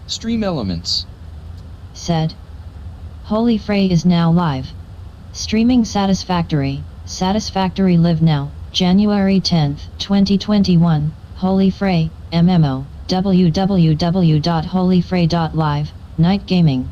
Stream elements. Said. HolyFrey is now live. Streaming SatisFactory. SatisFactory live now, January 10th, 2021. HolyFrey, MMO, www.holyfrey.live, Night Gaming.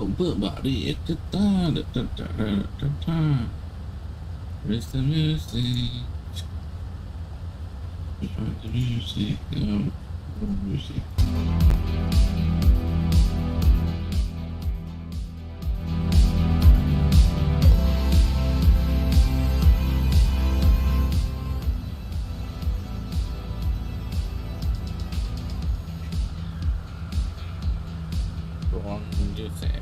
ผมเปิดบาร์ดีเอ็กซ์ต้าRaise the music the music musicร้องยืดแสง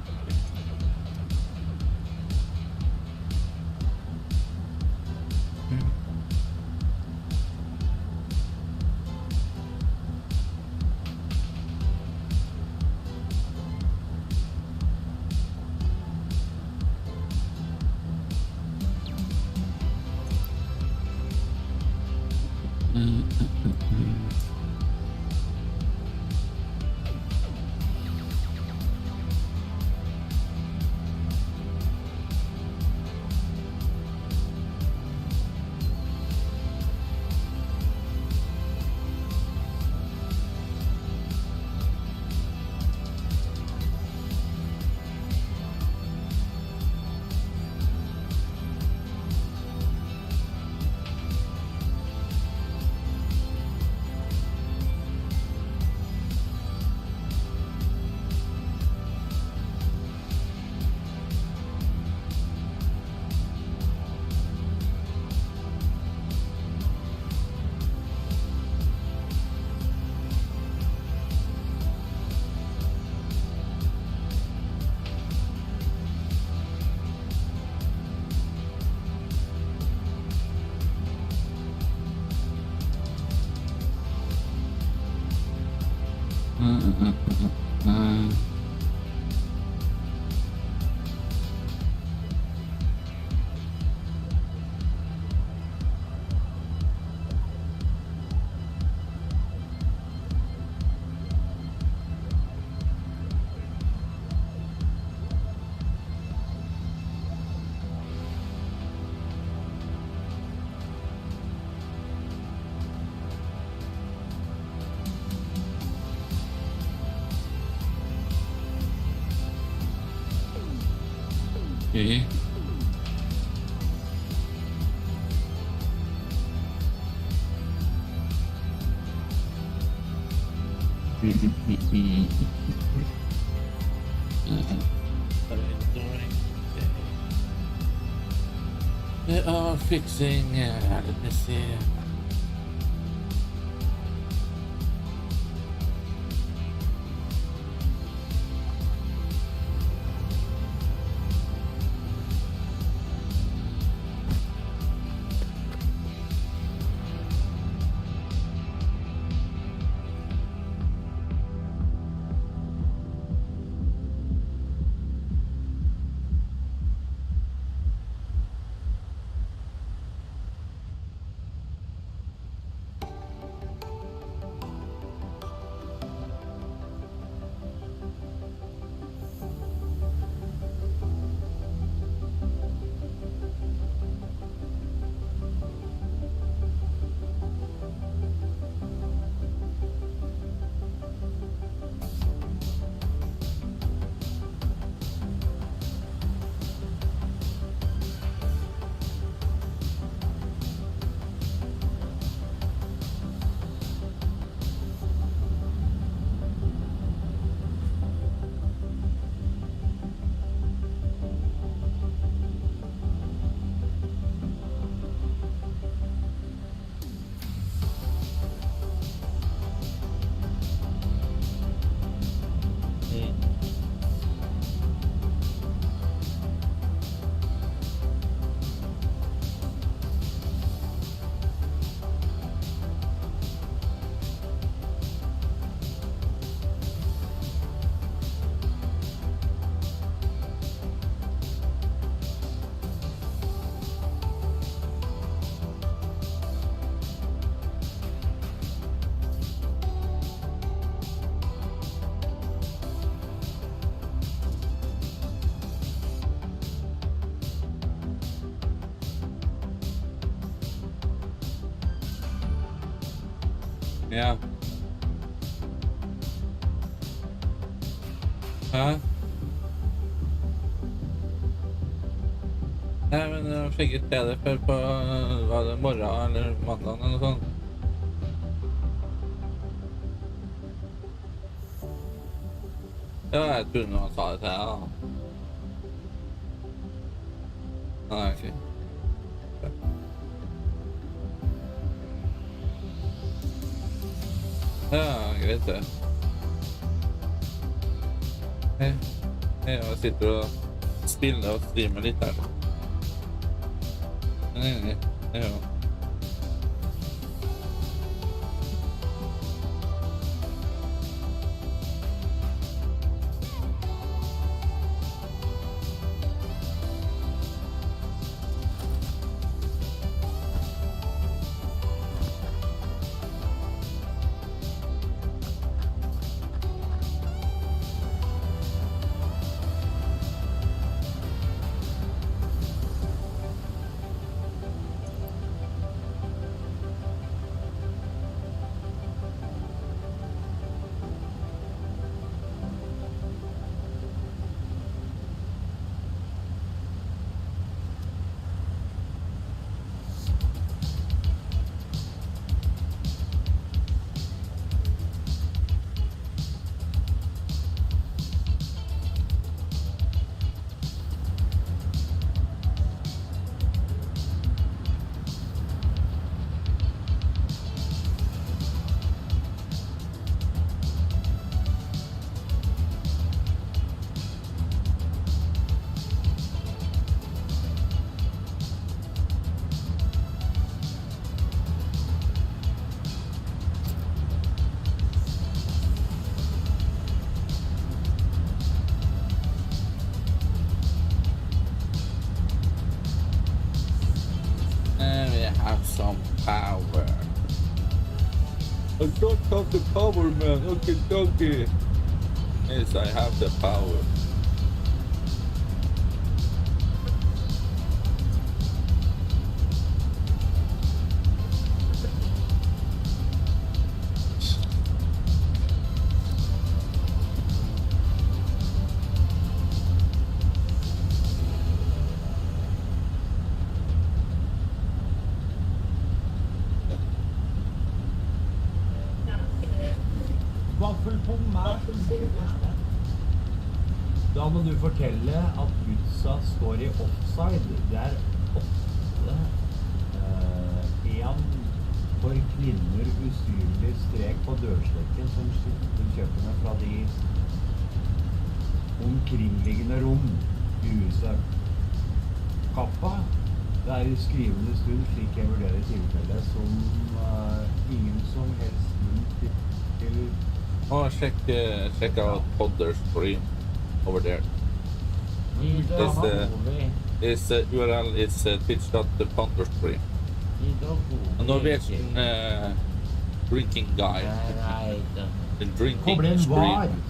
Okay. What are you doing today? They are fixing, let me see. Ja. Hæ? Nei, men jeg fikk ikke til det før på, var det morgen eller mandag eller noe sånt? Ja, jeg trodde noen sa det til deg da. Nei, ok. Ja, greit det. Jeg sitter og spiller og streamer litt her. Nei, ja. Power. I don't have the power, man. Okay, donkey. Yes, I have the power. Da må du fortelle at Utsa står i offside. Det er 1 for kvinner usynlig strek på dørslekken som skifter kjøpene fra de omkringliggende rom i huset. Kappa, det er i skrivende stund slik jeg vurderer tilfellet som ingen som helst grunn til Oh, check out Podder's stream over there. This URL is twitch.podderstream. A Norwegian drinking guy. The drinking stream.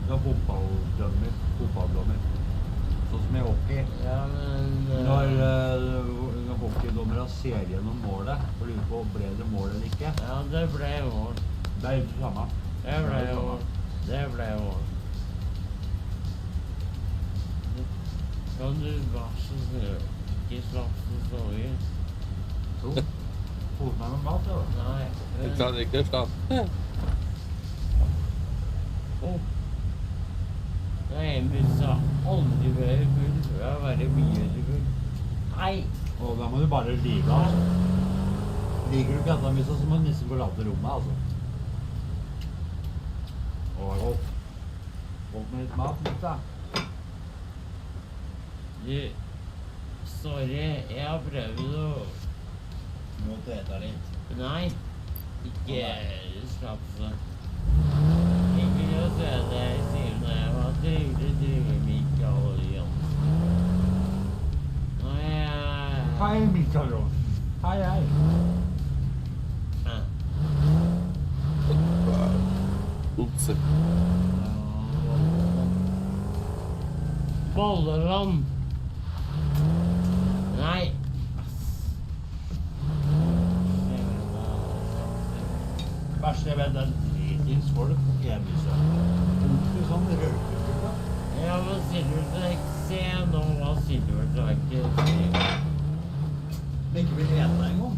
Det er fotballdommer. Sånn som i hockey. Ja, men... Når hockeydommere ser gjennom målet, og lurer på ble det mål eller ikke. Ja, det ble mål. Det er det samme. Det ble mål. Kan du være så snill, ikke slapse så mye? Jo. Hold meg med mat, da. Nei. Du klarer ikke å slappe. Nei, men så aldri være full. Jeg har vært mye full. Hei! Og da må du bare like av. Liker du ikke dette, så må du nesten forlate rommet, altså. Å, godt. Godt med litt mat, litt da. Du, sorry, jeg har prøvd å... Du må trete litt. Nei, ikke slapse. Ikke å se det jeg sier når jeg var trygge Mikael og Jansen. Hei, Mikael Jansen. Hei. Oops. Bolleland. Nei. Verste jeg vet, dritings folk på hjemhuset. Ikke sånn røykefulla. Ja, men Silvertrekk, se nå hva Silvertrekk sier. Men ikke vil ete en gang.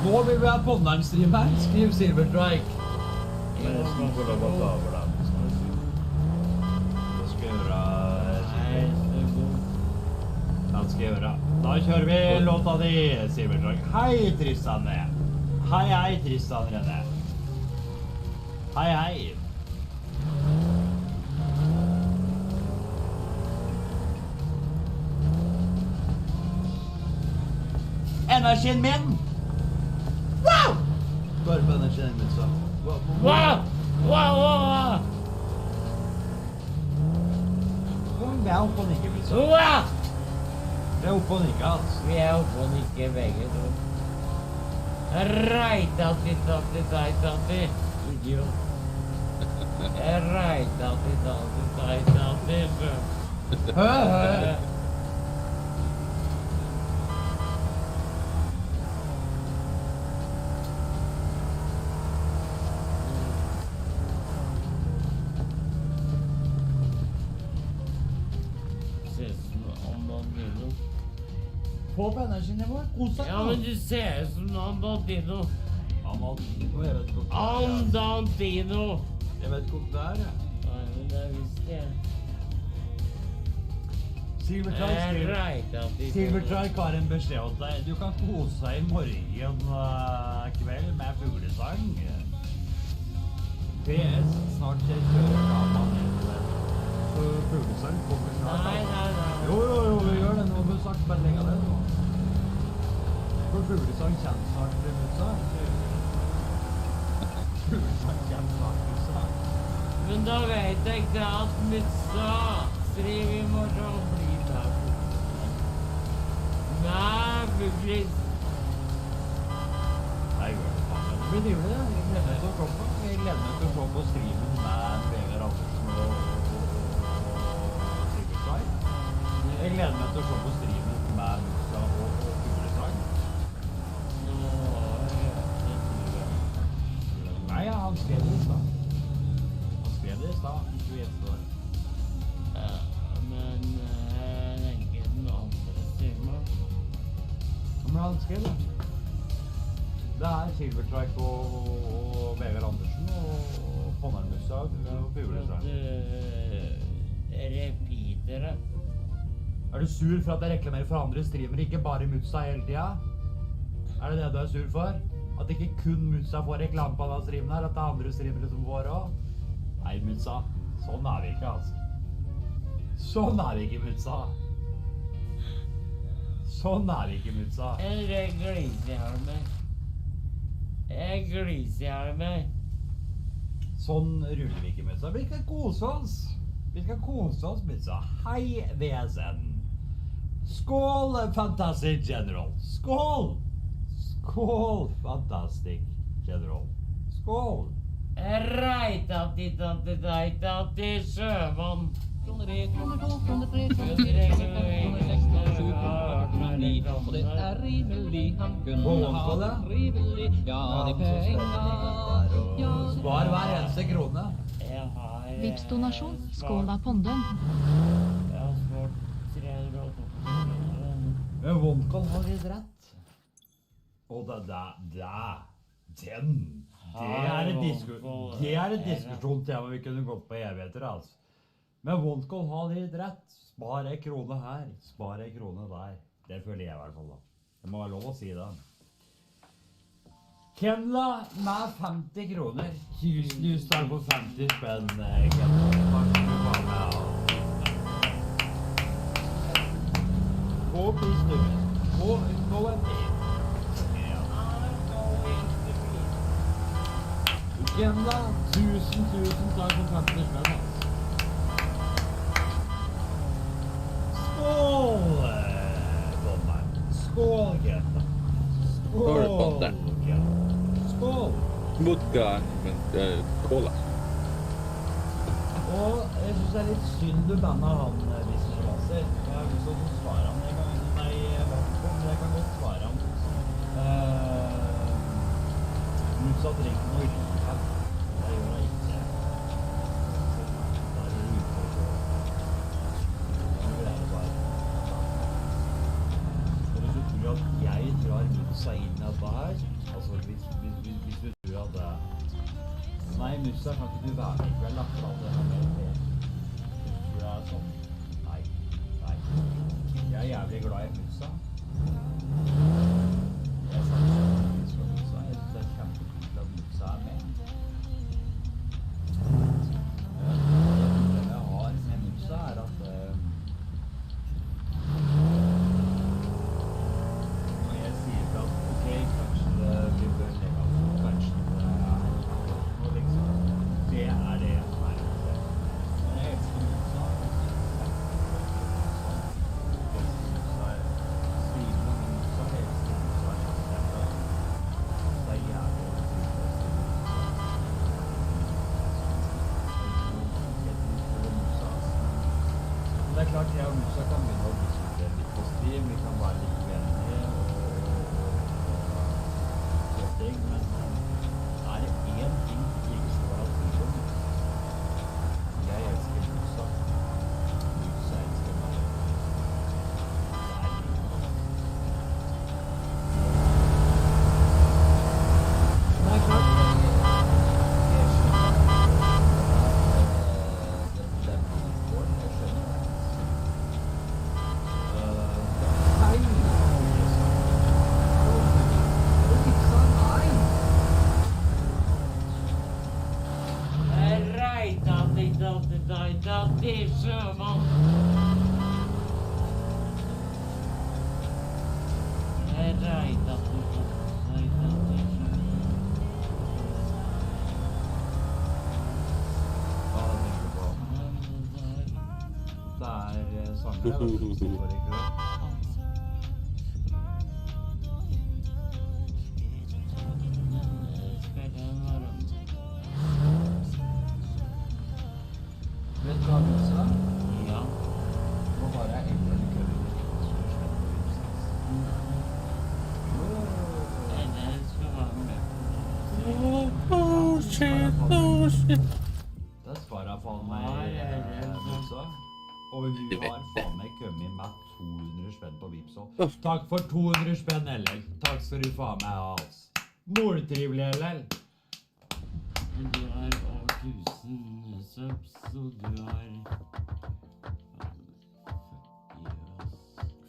Nå vil vi ha Pondheim-stream her. Skriv Silvertrekk. Men jeg skal få lov å ta over da. Det skal jeg gjøre. Den skal jeg gjøre. Da kjører vi låta di, Silvertrekk. Hei, Tristan. Hei, Tristan Renne. Hei. Energien min! Wow! Bare på energien min, så. Wow! Vi er oppe og nikker, vi, så. Wow! Vi er oppe og nikker, altså. Vi er oppe og nikker begge to. Reitati, idiot. Reitati. Hø. Få på energinivået, kos deg. Ja, men du ser ut som Andantino. Andantino, jeg vet ikke hva det er. Andantino! Jeg vet ikke hva det er, jeg. Nei, men det visste jeg. Silvertreik har en beskjed hos deg. Du kan kose deg i morgen kveld med fuglesang. PS, snart kjører kameran ned til deg. Så fuglesang kommer snart. Nei. Jo, vi gjør det. Nå har du sagt bare lenge av det. For fuglesang kjenner snart til musa. Fuglesang kjenner snart til musa. Men da vet jeg ikke at musa skriver i morgen og blir der. Nei, fuglis. Nei, gjør det faen. Det blir trivelig, det. Jeg gleder meg til å se på. Jeg gleder meg til å se på streamen med Vegard Andersen og Silvertreik. Jeg gleder meg til å se på streamen med musa og fuglesang. Nei, ja, han skrev det i stad. Du gjettet det. Ja, men jeg tenker den andre streamen. gamle hansker, da. Det Silverstrike og Vegard Andersen og Ponnarmussa og Fuglesang. Repeater, da. Du sur for at jeg reklamerer for andre streamere, ikke bare Mutsa hele tida? Det du sur for? At ikke kun Mutsa får reklame på denne streamen her, at det andre streamere som får også? Nei, Mutsa. Sånn vi ikke, altså. Sånn vi ikke, Mutsa. Sånn vi ikke, Mutsa. Jeg gliser meg. Sånn ruller vi ikke, Mutsa. Vi skal kose oss. Mutsa. Hei, VSN. Skål, Fantastic General. Skål! Skål, Fantastic General. Skål! Reitati, sjømann. Kroner 1, kroner 2, kroner 3, kroner 4, kroner 5, 6, 7, 8, 9. Og det rimelig, han kunne ha det rimelig. Ja, de penger. Spar hver eneste krone. Vips-donasjon. Skål da, Pondum. Jeg har spart 380. Men Vonkal har litt rett. Og den. Det et diskusjonstema vi kunne gått på evigheter, altså. Men Vonkal har litt rett. Spar en krone her, spar en krone der. Det føler jeg i hvert fall da. Det må være lov å si det. Kenla med 50 kroner. Du står på 50 spenn, Kenla. Takk skal du ha med. Gå pluss nummer. Gå en tid. Kenla, tusen takk for 50 spenn. Skål, Bommeren. Skål, Kenla. Skål, Bommeren. Skål! Vodka, men cola. Og jeg synes det litt synd du banner han, businessmaster. Jeg har lyst til å svare han. Jeg kan godt svare han. Motsatt trenger ikke noe rik her. Det gjør jeg ikke. Da det utenfor. Nå er det bare. Og hvis du tror at jeg drar Mutsa inn av der, altså hvis du tror at det... Nei, Mutsa, kan ikke du være med i kveld, da? For alt det her med det. Du tror det sånn? Nei. Jeg jævlig glad i Mutsa. Jeg snakker om Mutsa. Jeg synes det kjempekult at Mutsa med. Det jeg har med Mutsa at når jeg sier at ok, kanskje vi bør legge av, kanskje det og liksom, det det jeg har. Men jeg elsker Mutsa. Det er klart, jeg og Mutsa kan begynne å diskutere litt på stream, vi kan være litt uenige og ting, men er det én ting ikke skal være tvil om? Jeg elsker Mutsa. Mutsa elsker meg. Det er litt. Det er klart, jeg Reitati, sjømann. Vet du hva Mutsa? Ja. Må bare endre en køller. Den skal være med. Oh shit. Det svarer faen meg Mutsa. Og hun har faen meg kommet med 200 spenn på Vipps også. Takk for 200 spenn, LL. Takk skal du faen meg ha, ass. Mordtrivelig, LL. Du har over 1000 subs, og du har...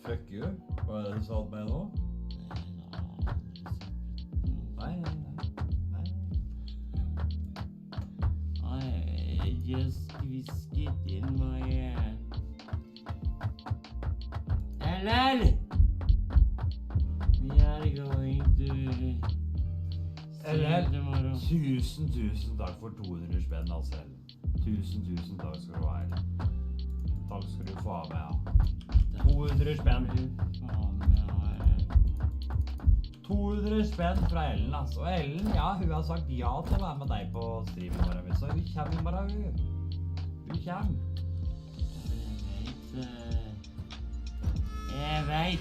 Fuck you. Hva er det du sa til meg nå? Nei. I just whiskered in my ear. LL! We are going to... LL, tusen takk for 200 spenn, altså. Tusen takk skal du ha, LL. Takk skal du få av meg, ja. 200 spenn. 200 spenn fra Ellen, altså. Og Ellen, ja, hun har sagt ja til å være med deg på streamen vår, så hun kommer bare, hun. Hun kommer. Jeg vet.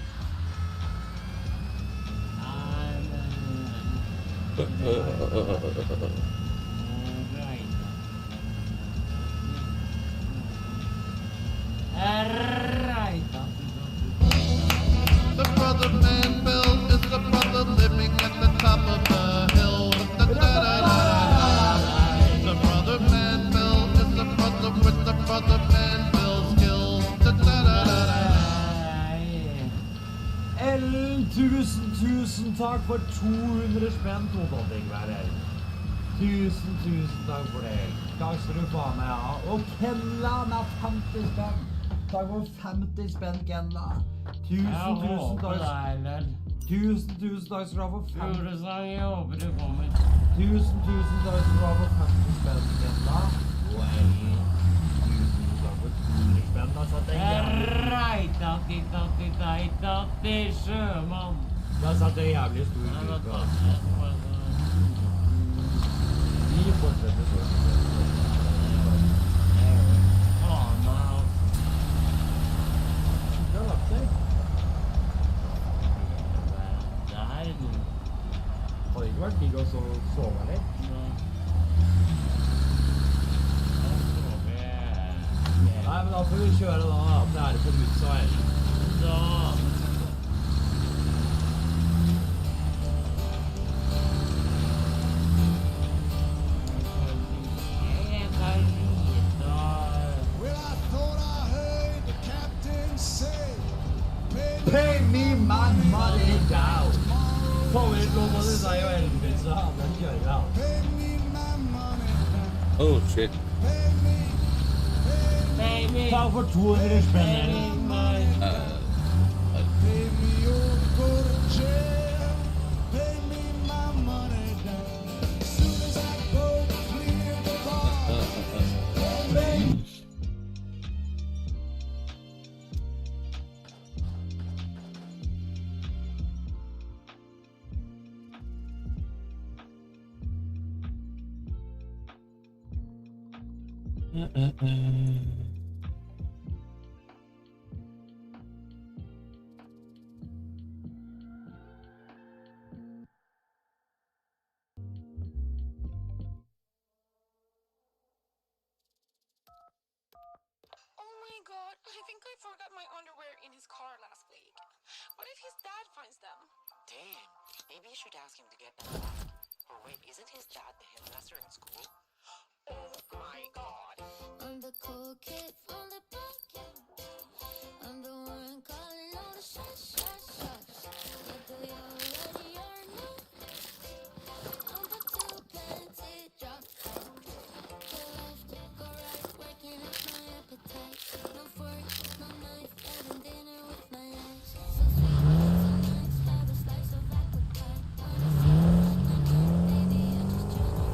The brother man built is the brother living at the top of the hill. The brother man built is the brother with the brother man build skills. Ellen, tusen takk for 200 spenn totalting hver helg. Tusen takk for det. Takk skal du få av meg, ja. Og Kenla med 50 spenn. Takk for 50 spenn, Kenla. Tusen takk. Tusen takk skal du ha for 50 spenn. Jeg håper du kommer. Tusen takk skal du ha for 50 spenn, Kenla. Og Ellen, tusen takk for 200 spenn. Da satt jeg Reitati, sjømann. Da satt jeg jævlig stor gruppe. Vi fortsetter så. Faen meg. Det har lagt seg. Det her er noe. Har det ikke vært digg å sove litt? Nei, men da får vi kjøre da, at det er på Mutsa og Ellen. Da. Well, I thought I heard the captain say, Pay me my money down. Favorittlåta til deg og Ellen-pizza, den kjører vi da. pay me my money down. Oh shit. Takk for 200 spenn, Ellen. Pay me or go to jail. Pay me my money down. As soon as I go clear the bar. Oh my god, I think I forgot my underwear in his car last week. What if his dad finds them? Damn, maybe you should ask him to get them back. Or wait, isn't his dad the headmaster in school? Oh my god. I'm the cool kid from the block, yeah. I'm the one calling all the shots. What do you already know? I'm the two plenty drop. Go left, go right, working up my appetite. No fork, no knife, having dinner with my eyes. So sweet, so nice, have a slice of apple pie. Wanna see what I know, baby, I'm just trying to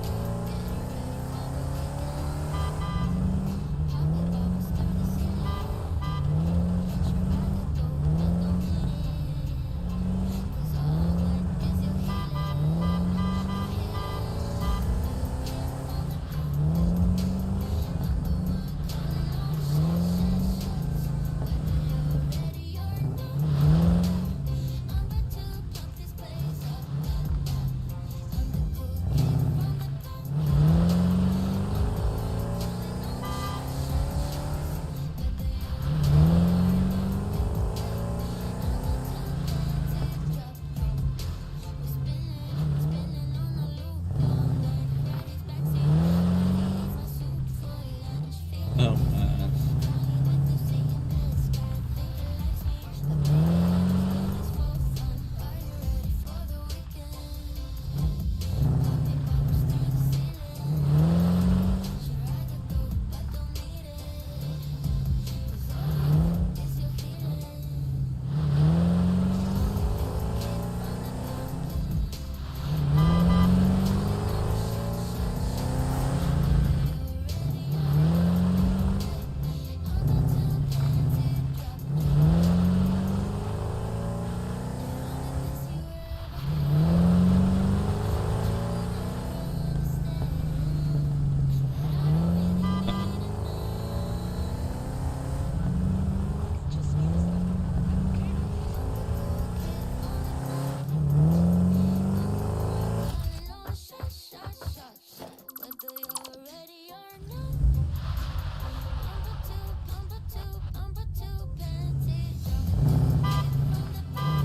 whether you're ready or not. Bumper to panties, drop it from the back.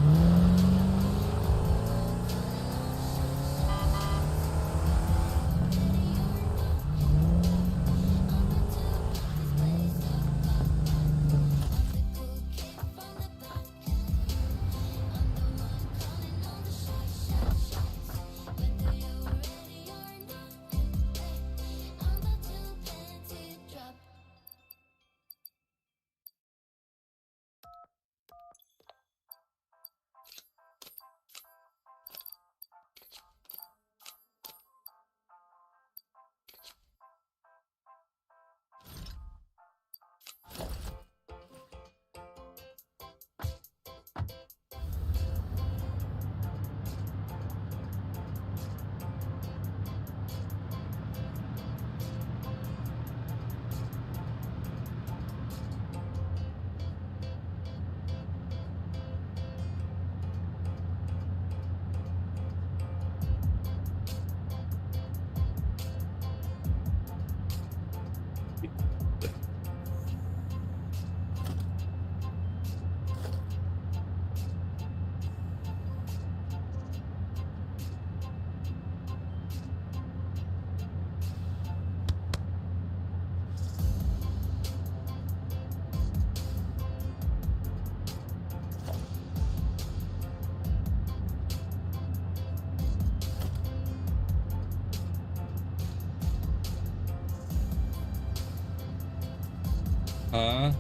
Hæ?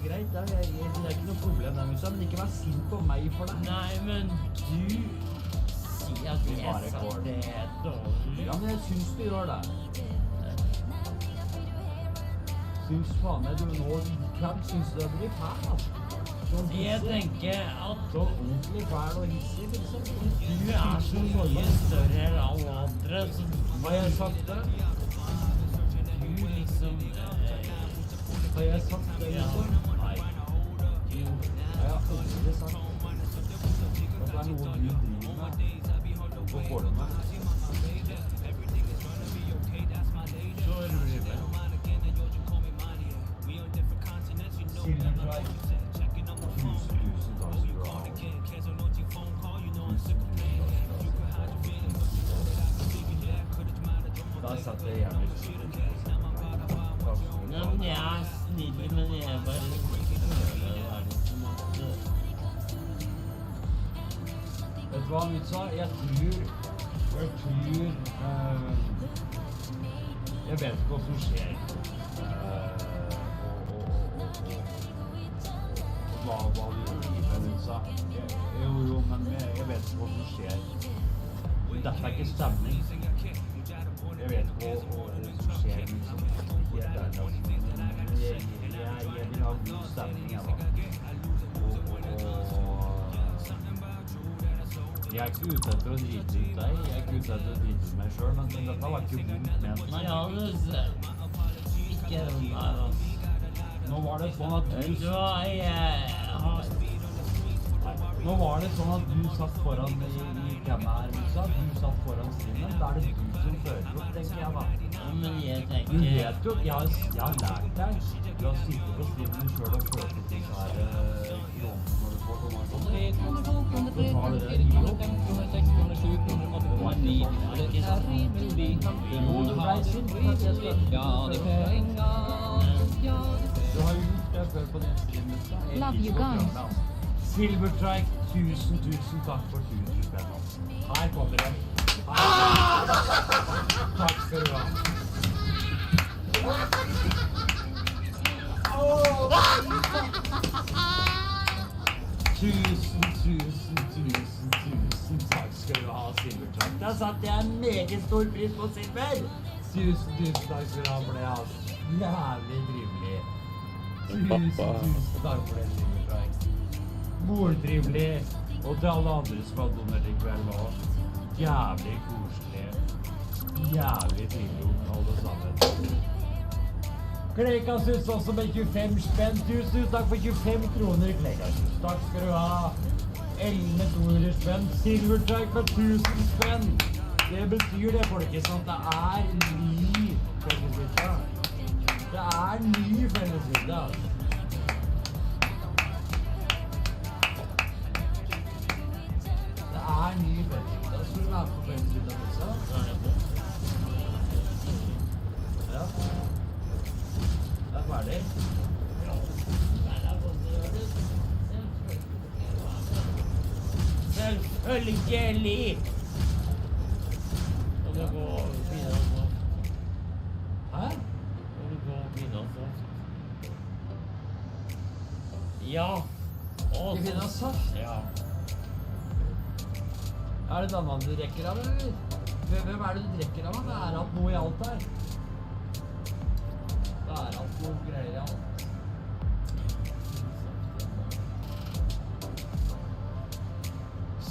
Greit, det er ikke noe problem der, men ikke vær sint på meg for det. Nei, men du sier at jeg sa det er dårlig. Ja, men jeg syns du gjør det. Syns faen meg du nå kan synes det blir fæl, altså. Jeg tenker at Så ordentlig fæl og hissig, liksom. du er så mye større enn alle andre, så Har jeg sagt det? du liksom Har jeg sagt det, liksom? Nei. Jeg har aldri sagt at det er noe du driver med. På forhånd. Så er du vel. Silverstrike. Tusen takk skal du ha. Da satt jeg gjerne. Nei, men jeg er snill, men jeg er bare du hva han sa? Jeg vet ikke hva som skjer. Hva du gjør i livet, sa. Jo, men jeg vet ikke hva som skjer. Dette ikke stemning. Jeg vet ikke hva som skjer. Jeg vil ha god stemning, jeg da. Jeg er ikke ute etter å drite ut deg, jeg er ikke ute etter å drite ut meg selv, men dette var ikke vondt ment. Marianus, ikke meg. Nå var det sånn at du satt foran i kamera, Lisa. Du satt foran streamen. Da er det du som fører opp, tenker jeg da. Ja, men jeg tenker... Du vet jo, jeg har lært deg. Du har sittet på streamen selv og ført opp disse her kronene når du får sånn. Så tar du det i opp. Du har gjort det før på den streamen. Love you guys. Silverstrike, tusen takk for 1000 spenn. Her kommer det. Takk skal du ha. Tusen takk skal du ha, Silverstrike. Da satte jeg en meget stor pris på silver. Tusen takk skal du ha for det, altså. Jævlig trivelig. Tusen takk for det, Silverstrike. Mordtrivelig, og til alle andre som har donert i kveld også. Jævlig koselig. Jævlig trivelig, alle sammen. Kleikasus også med 25 spenn. Tusen takk for 25 kroner, Kleikasus. Takk skal du ha. Ellen 200 spenn. Silverstrike for 1000 spenn. Det betyr det, folkens, at det er ny felleshytte. Det er ny felleshytte, altså. Det er ny felleshytte. Da skal du være på felleshytta også. Ja. Det er ferdig. Selvfølgelig! Og det går videre så. Hæ? Og det går videre så. Ja. Skal vi finne en saft? Ja. Er det denne du drikker av, eller? Hvem er det du drikker av? Det er alt noe i alt her. Det er alt noe greier i alt.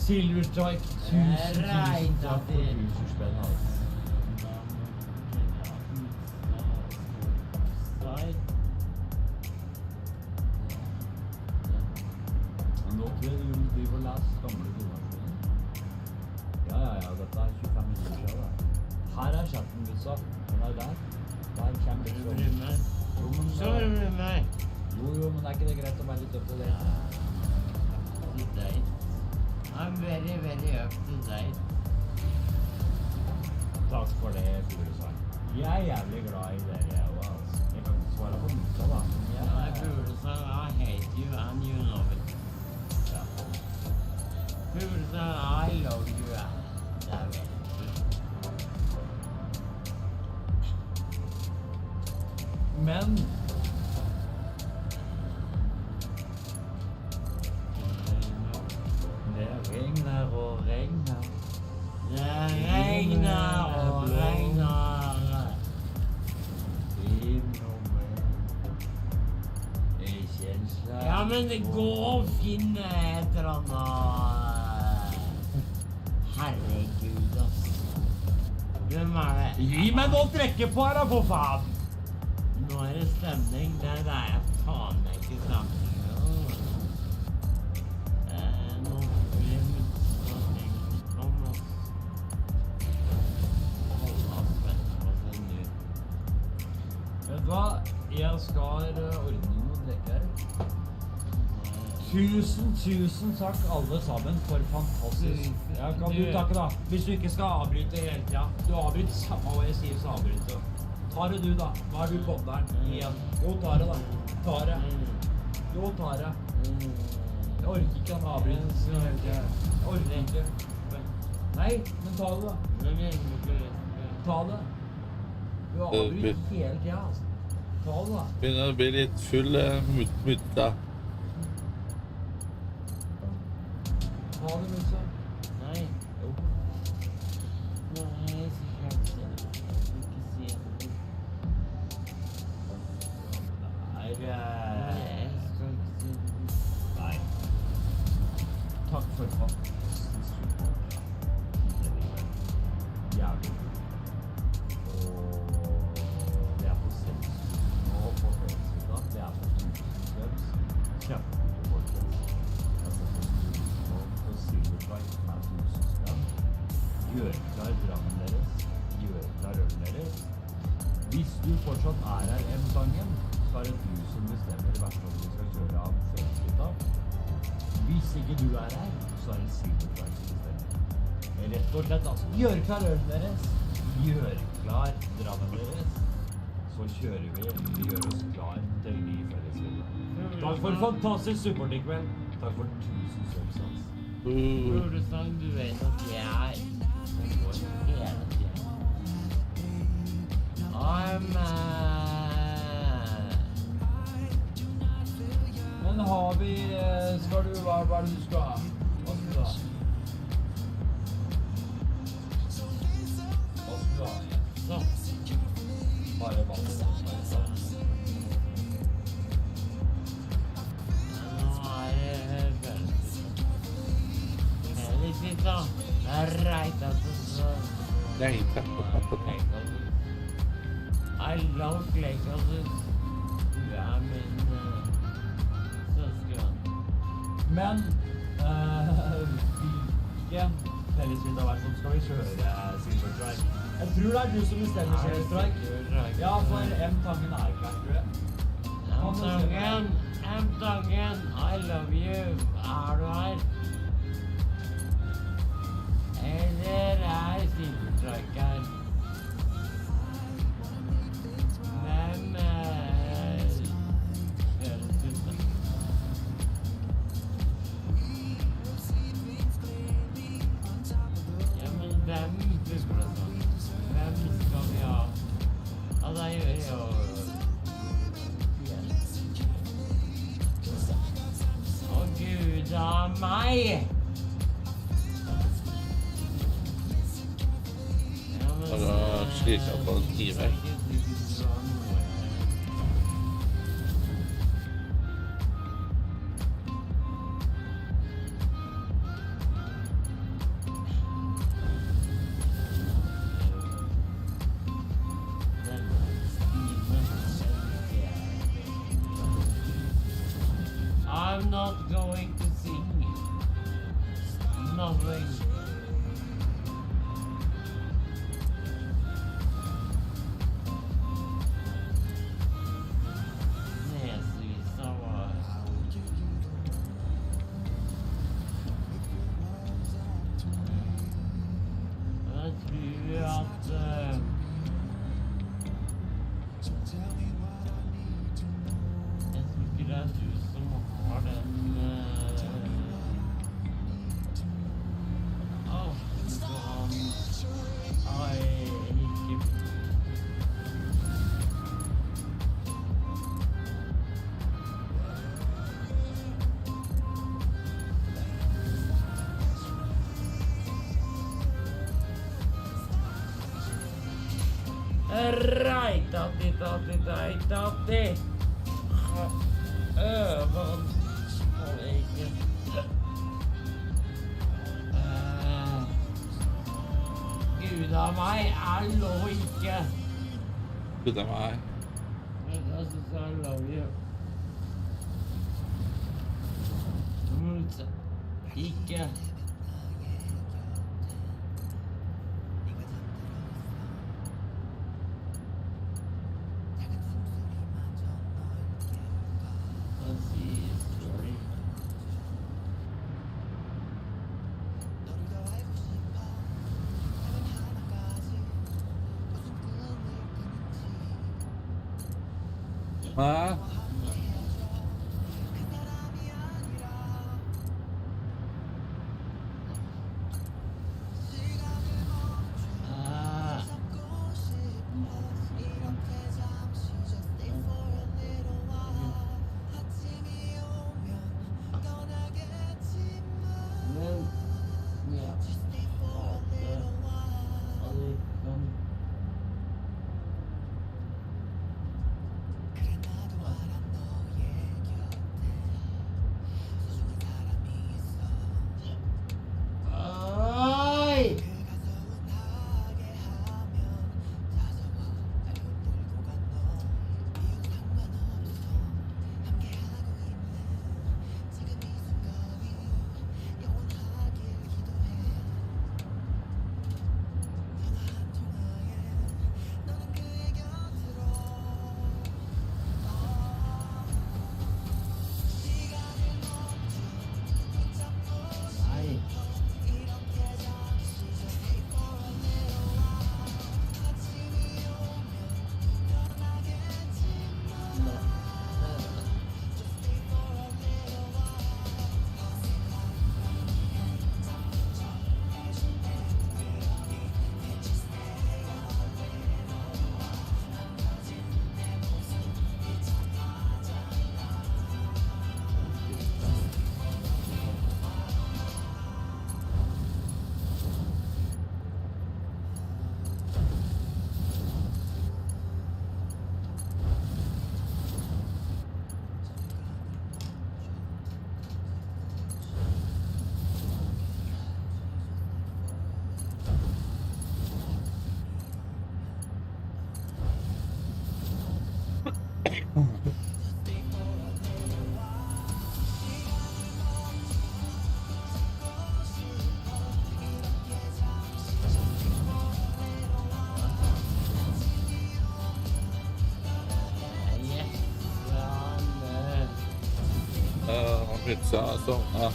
Silverstrike, 1000 takk for 1000 spenn, altså. Nå tror jeg du driver og leser gamle donasjoner. Ja, dette er 25 minutter siden, da. Her er chatten, gutta. Den er der. Der kommer det sånn. Så er det meg. Jo, men er ikke det greit å være litt up to date? Litt deg. I'm very, very up to date. Takk for det, Fuglesang. Jeg er jævlig glad i dere, jeg også, altså. Jeg kan ikke svare på nytta, da. I Fuglesang, I hate you and you know it. Ja. Fuglesang, I love you and det vet du. Men det regner og regner. Det regner og regner. Ja, men det går å finne et eller annet. Herregud, ass. Hvem er det? Gi meg noe å trekke på her, da, for faen! Nå er det stemning. Det er faen meg ikke stemning. Nå blir det stemning. Kom, ass. Hold av spent på seg nå. Vet du hva? Jeg skal ordne noe drikke her. Tusen takk alle sammen for fantastisk. Ja, kan du takke da? Hvis du ikke skal avbryte hele tiden. Du avbryter samme hva jeg sier, så avbryter du. Ta det du da. Nå er du podderen igjen. Jo, ta det da. Ta det. Jo, ta det. Jeg orker ikke han avbrytelsen hele tiden. Jeg orker ikke. Nei, men ta det da. Ta det. Du avbryter hele tiden, altså. Ta det da. Begynner å bli litt full mutta. Ta det, Musa. Nei. Jo. Nei, så helt stille. Ikke si det. Nei, Nei, jeg skal ikke si det. Nei. Takk for fantastisk support. Jævlig. Og det er på 6 nå på Facebook. Det er på 1000 subs. Kjempegod podcast. Jeg har sett på på SatisFactory er 1000 subs. Gjør klar drammen deres. Gjør klar ølen deres. Hvis du fortsatt er her M-sangen, så er det du som bestemmer i hvert fall om du skal kjøre av Facebook. Hvis ikke du er her, så er det SatisFactory som bestemmer. Rett og slett, altså. Gjør klar ølen deres. Gjør klar drammen deres. Så kjører vi. Vi gjør oss klar til ny fellesskole. Takk for fantastisk support i kveld. Takk for 1000 subs, altså. Brorsan, du vet at jeg går hele tiden. Men har vi... Skal du... Hva er det du skal ha? Hva skal du ha? Hva skal du ha? Så. Bare vann. Nå er det følelsen. Hele tiden. Det er reit at det så... I love Legolas. Du er min søsken. Men... Hvilken fellesvind har vært som skal vi kjøre SatisFactory? Jeg tror det er du som bestemmer SatisFactory. Ja, for M-tangen er klart, tror jeg. M-tangen, I love you. Er du her? Eller er SatisFactory her? Hvem høres ut? Ja, men hvem husker det sånn? Hvem skal vi ha? Ja, det gjør jo... Å, Gud av meg! Og da slik jeg på en time. I'm not going to sing. Nothing. Nesevisa var... Jeg tror at... Jeg tror ikke det er du som har den... Ikke... Tati. Øven. Ikke. Gud av meg, jeg lov ikke. Gud av meg. Jeg synes jeg love you. Ikke. Hæ? Pizza som... Ja.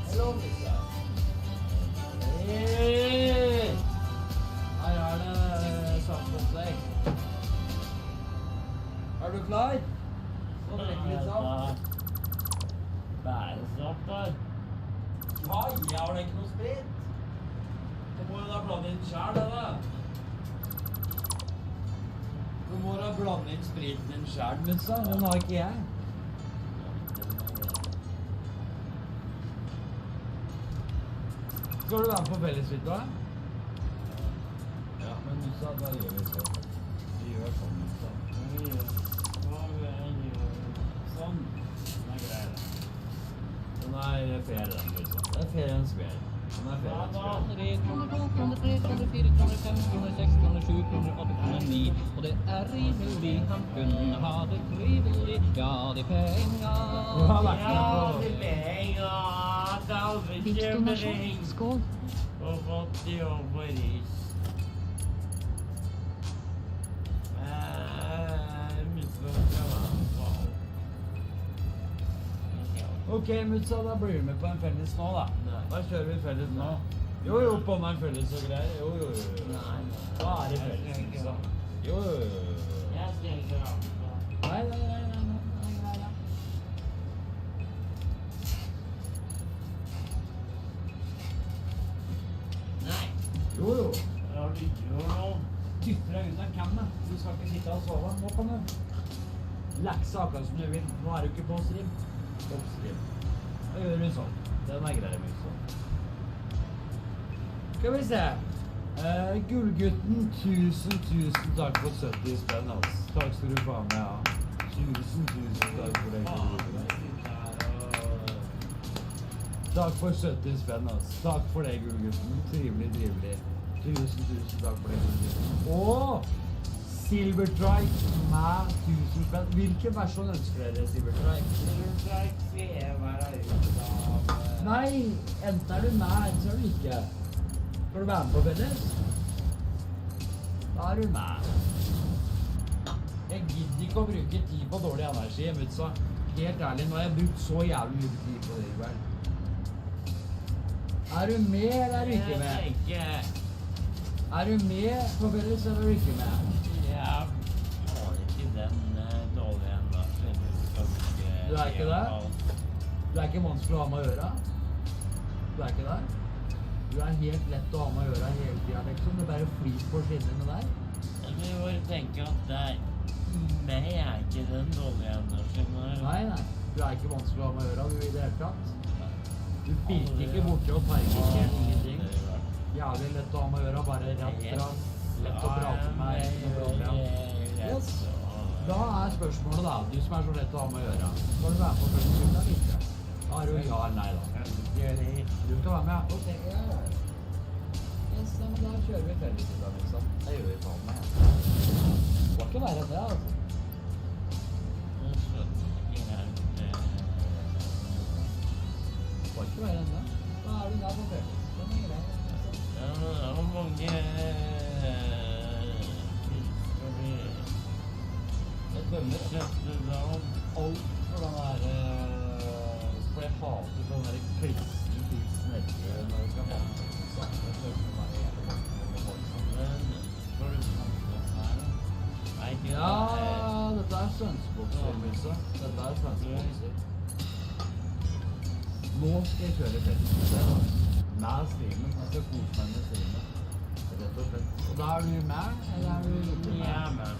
Hello, Missa. Hey! Her det samfunnsdekk. Du klar? Så trekker vi sammen. Bærestopp der. Ja, jeg har ikke noe sprit. Du må jo da blande inn selv, da. Du må da blande inn spriten din selv, Missa. Den har ikke jeg. Skal du være med på felleshytta? Ja, men Missa, da gjør vi sånn. Vi gjør sånn, Missa. Vi gjør sånn. Den er grei, da. Den er ferie, den, Missa. Det er feriens kveld. Den er feriens kveld. 3 kroner, 2 kroner, 3 kroner, 4 kroner, 5 kroner, 6 kroner, 7 kroner, 8 kroner, 9. Og det er rimelig, han kunne ha det trivelig. Ja, de penger. Du har vært med på... Ja, de penger. Det er aldri Vips-donasjon. Skål. Og fått jobb og ris. Ok, Mutsa, da blir du med på en felles nå, da. Da kjører vi felles nå. Jo, på meg en felles og greier. Jo. Nei. Da er det felles, Mutsa. Jo. Jeg skal ikke ha det. Nei. Nei. Jo. Hva er det du gjør nå? Dytter deg ut av kammen. Du skal ikke sitte og sove. Nå kan du lakse akkurat som du vil. Nå er du ikke på stream. Oppskriv. Da gjør vi sånn. Den er grei mye sånn. Skal vi se. Gullgutten, tusen takk for 70 spenn, altså. Takk skal du faen meg ha. Tusen takk for det, Gullgutten. Takk for 70 spenn, altså. Takk for det, Gullgutten. Trivelig. Tusen takk for det, Gullgutten. Og Silverstrike med 1000 spenn. Hvilken versjon ønsker dere, Silverstrike? Silverstrike ser være ut av... Nei, enten er du med, enten så er du ikke. Skal du være med på felles? Da er du med. Jeg gidder ikke å bruke tid på dårlig energi, Mutsa. Helt ærlig, nå har jeg brukt så jævlig mye tid på det i kveld. Er du med, eller er du ikke med? Er du med på felles, eller er du ikke med? Jeg har ikke den dårlige enda. Du er ikke det? Du er ikke vanskelig å ha med å gjøre? Du er ikke der? Du er helt lett å ha med å gjøre hele tiden, liksom. Det er bare flyt på skinnene der. Men vi må tenke at det er... Meg er ikke den dårlige enda, skjønner du? Nei. Du er ikke vanskelig å ha med å gjøre, du i det hele tatt. Du pirker ikke borte og parker ikke ingenting. Jævlig lett å ha med å gjøre, bare rett. Lett å prate med, ikke noe problem. Yes. Da er spørsmålet da, du som er så lett å ha med å gjøre. Skal du være på første eller ikke? Da er det jo ja eller nei da. Du skal være med, ok, ja. Yes, men da kjører vi felles i dag, liksom. Det gjør vi faen med. Det skal ikke være det, altså. Det skal ikke være det. Da er du der på felles. Den er grei. Ja, det er mange... Jeg dømmer alt for den der... For jeg hater sånn der kristne tilsnekker når jeg skal ha sånn. Jeg dømmer meg jævlig med folk. Men skal du snakke om her? Nei, ikke det. Ja, dette er sønsbokser, Missa. Dette er sønsbokser. Nå skal jeg kjøre fellesbokser. Med streamen. Jeg skal kose meg med streamen. Rett og slett. Og da er du med, eller er du ikke med? Jeg er med.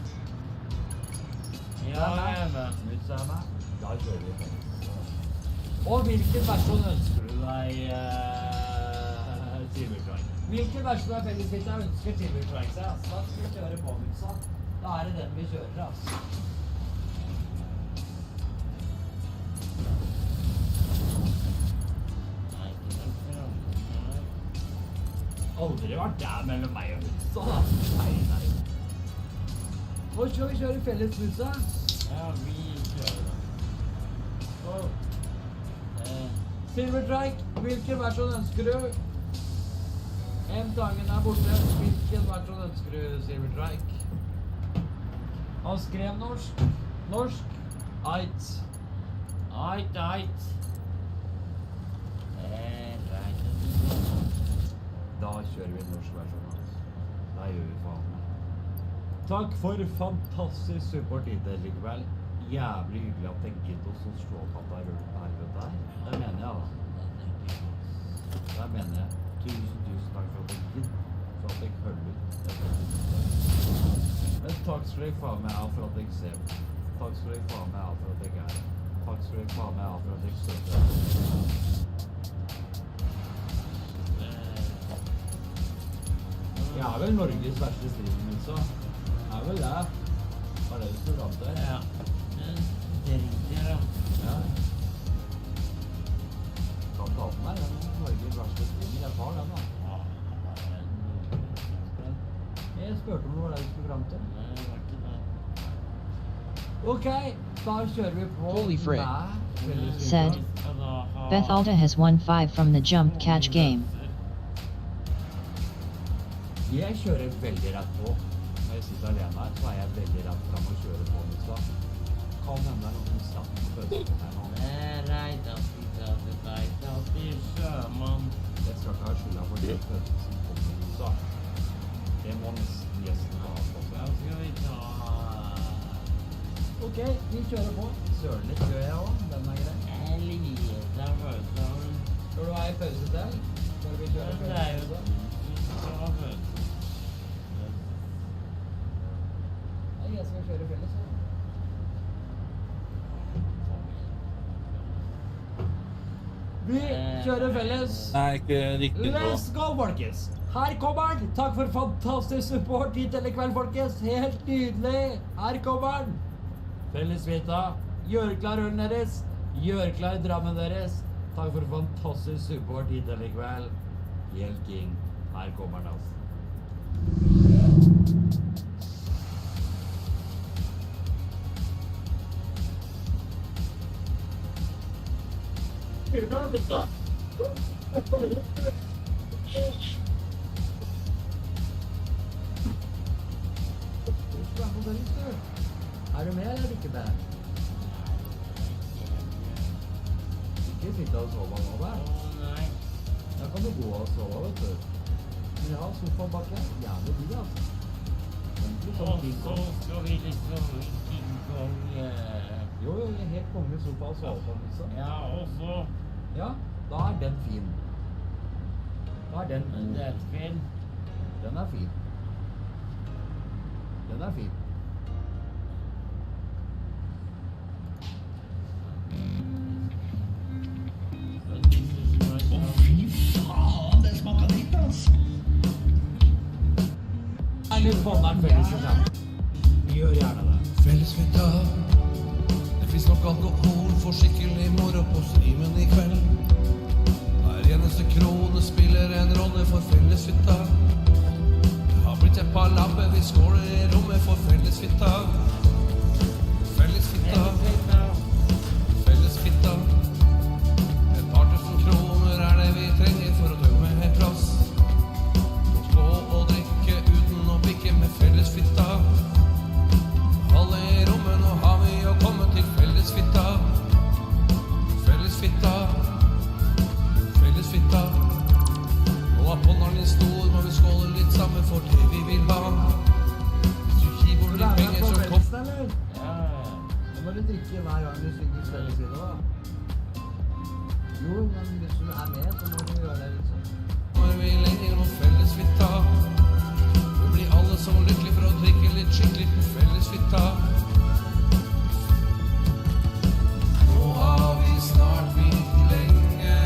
Ja, jeg er med. Mutsa er med. Da kjører vi fellesbokser. Og hvilken versjon ønsker du deg, Silverstrike? Hvilken versjon av felleshytta ønsker Silverstrike seg? Altså, da skal vi kjøre på, Mutsa. Da er det den vi kjører, altså. Aldri vært der mellom meg og Mutsa, da. Nei. Hvor skal vi kjøre felles, Mutsa? Ja, vi kjører da. Silverstrike, hvilken versjon ønsker du? M-tangen er borte. Hvilken versjon ønsker du, Silverstrike? Han skrev norsk. Norsk. Eit. Eit. Da kjører vi norsk versjon. Da gjør vi faen. Takk for fantastisk support hittil likevel. Jævlig hyggelig at det gidder oss å slå på at det er rundt her. Det mener jeg da. Det mener jeg. Tusen takk for at jeg gidder. For at jeg følger ut. Men takk skal jeg faen meg av for at jeg ser. Takk skal jeg faen meg av for at jeg er. Takk skal jeg faen meg av for at jeg støtter. Jeg er vel Norges verste streamer, så er vel det. Var det du skulle fram til? Ja. Det ringer, da. Ja. Kan ta på meg den Norges verste streamer. Jeg tar den, da. Jeg spurte om det var det du skulle fram til. Nei, det var ikke det. Ok, da kjører vi på. HolyFrey said, Beth Alta has won 5 from the jump catch game. Jeg kjører veldig rett på. Når jeg sitter alene her, så er jeg veldig rett frem og kjører på mitt slag. Kan hende det er noen satt på pøsene her nå. Sjømann. Jeg skal ikke ha skylda for det pøsene som kommer i USA. Det må nesten ha på seg. Ja, skal vi ta... Ok, vi kjører på. Søren litt gjør jeg også. Den er grei. Jeg liker pause. Skal du ha en pause til? Skal vi kjøre pause? Det er jo det. Jeg skal kjøre felles, ja. Vi kjører felles. Nei, ikke riktig nå. Let's go, folkens. Her kommer han. Takk for fantastisk support hit til i kveld, folkens. Helt nydelig. Her kommer han. Fellesvita. Gjør klar ølen deres. Gjør klar drammen deres. Takk for fantastisk support hit til i kveld. Helt king. Her kommer han, altså. Er du med, eller ikke med? Ikke sitte og sove nå, da? Nei. Da kan du gå og sove, vet du. Men jeg har sofaen bak her. Jævlig billig, altså. Og så skal vi liksom King Kong... Jo, jeg er helt konge sofa og sove på, liksom. Ja, og så... Ja, da er den fin. Da er den god. Den er fin. Den er fin. Den er fin. Litt bånderen felles for sammen. Vi gjør gjerne det. Fellesfytta. Det finnes nok alkohol for skikkelig moro på streamen i kveld. Hver eneste krone spiller en rolle for fellesfytta. Det har blitt et par labber, vi skåler i rommet for fellesfytta. Fellesfytta. Fellesfytta. Et par tusen kroner er det vi trenger for å dømme en plass. Gå og drikke uten å bikke med fellesfitta. Alle i rommet, nå har vi å komme til fellesfitta. Fellesfitta. Fellesfitta. Nå er ponneren din stor, må vi skåle litt sammen for det vi vil ha. Hvis du gir bort litt penger, så kom... Ja, nå må du drikke hver gang du svinger fellesfitta, da. Jo, men hvis du er med, så må du gjøre det, liksom. Når vi lenger mot fellesfitta. Vi blir alle så lykkelige for å drikke litt skikkelig på fellesfitta. Nå har vi snart vint lenge.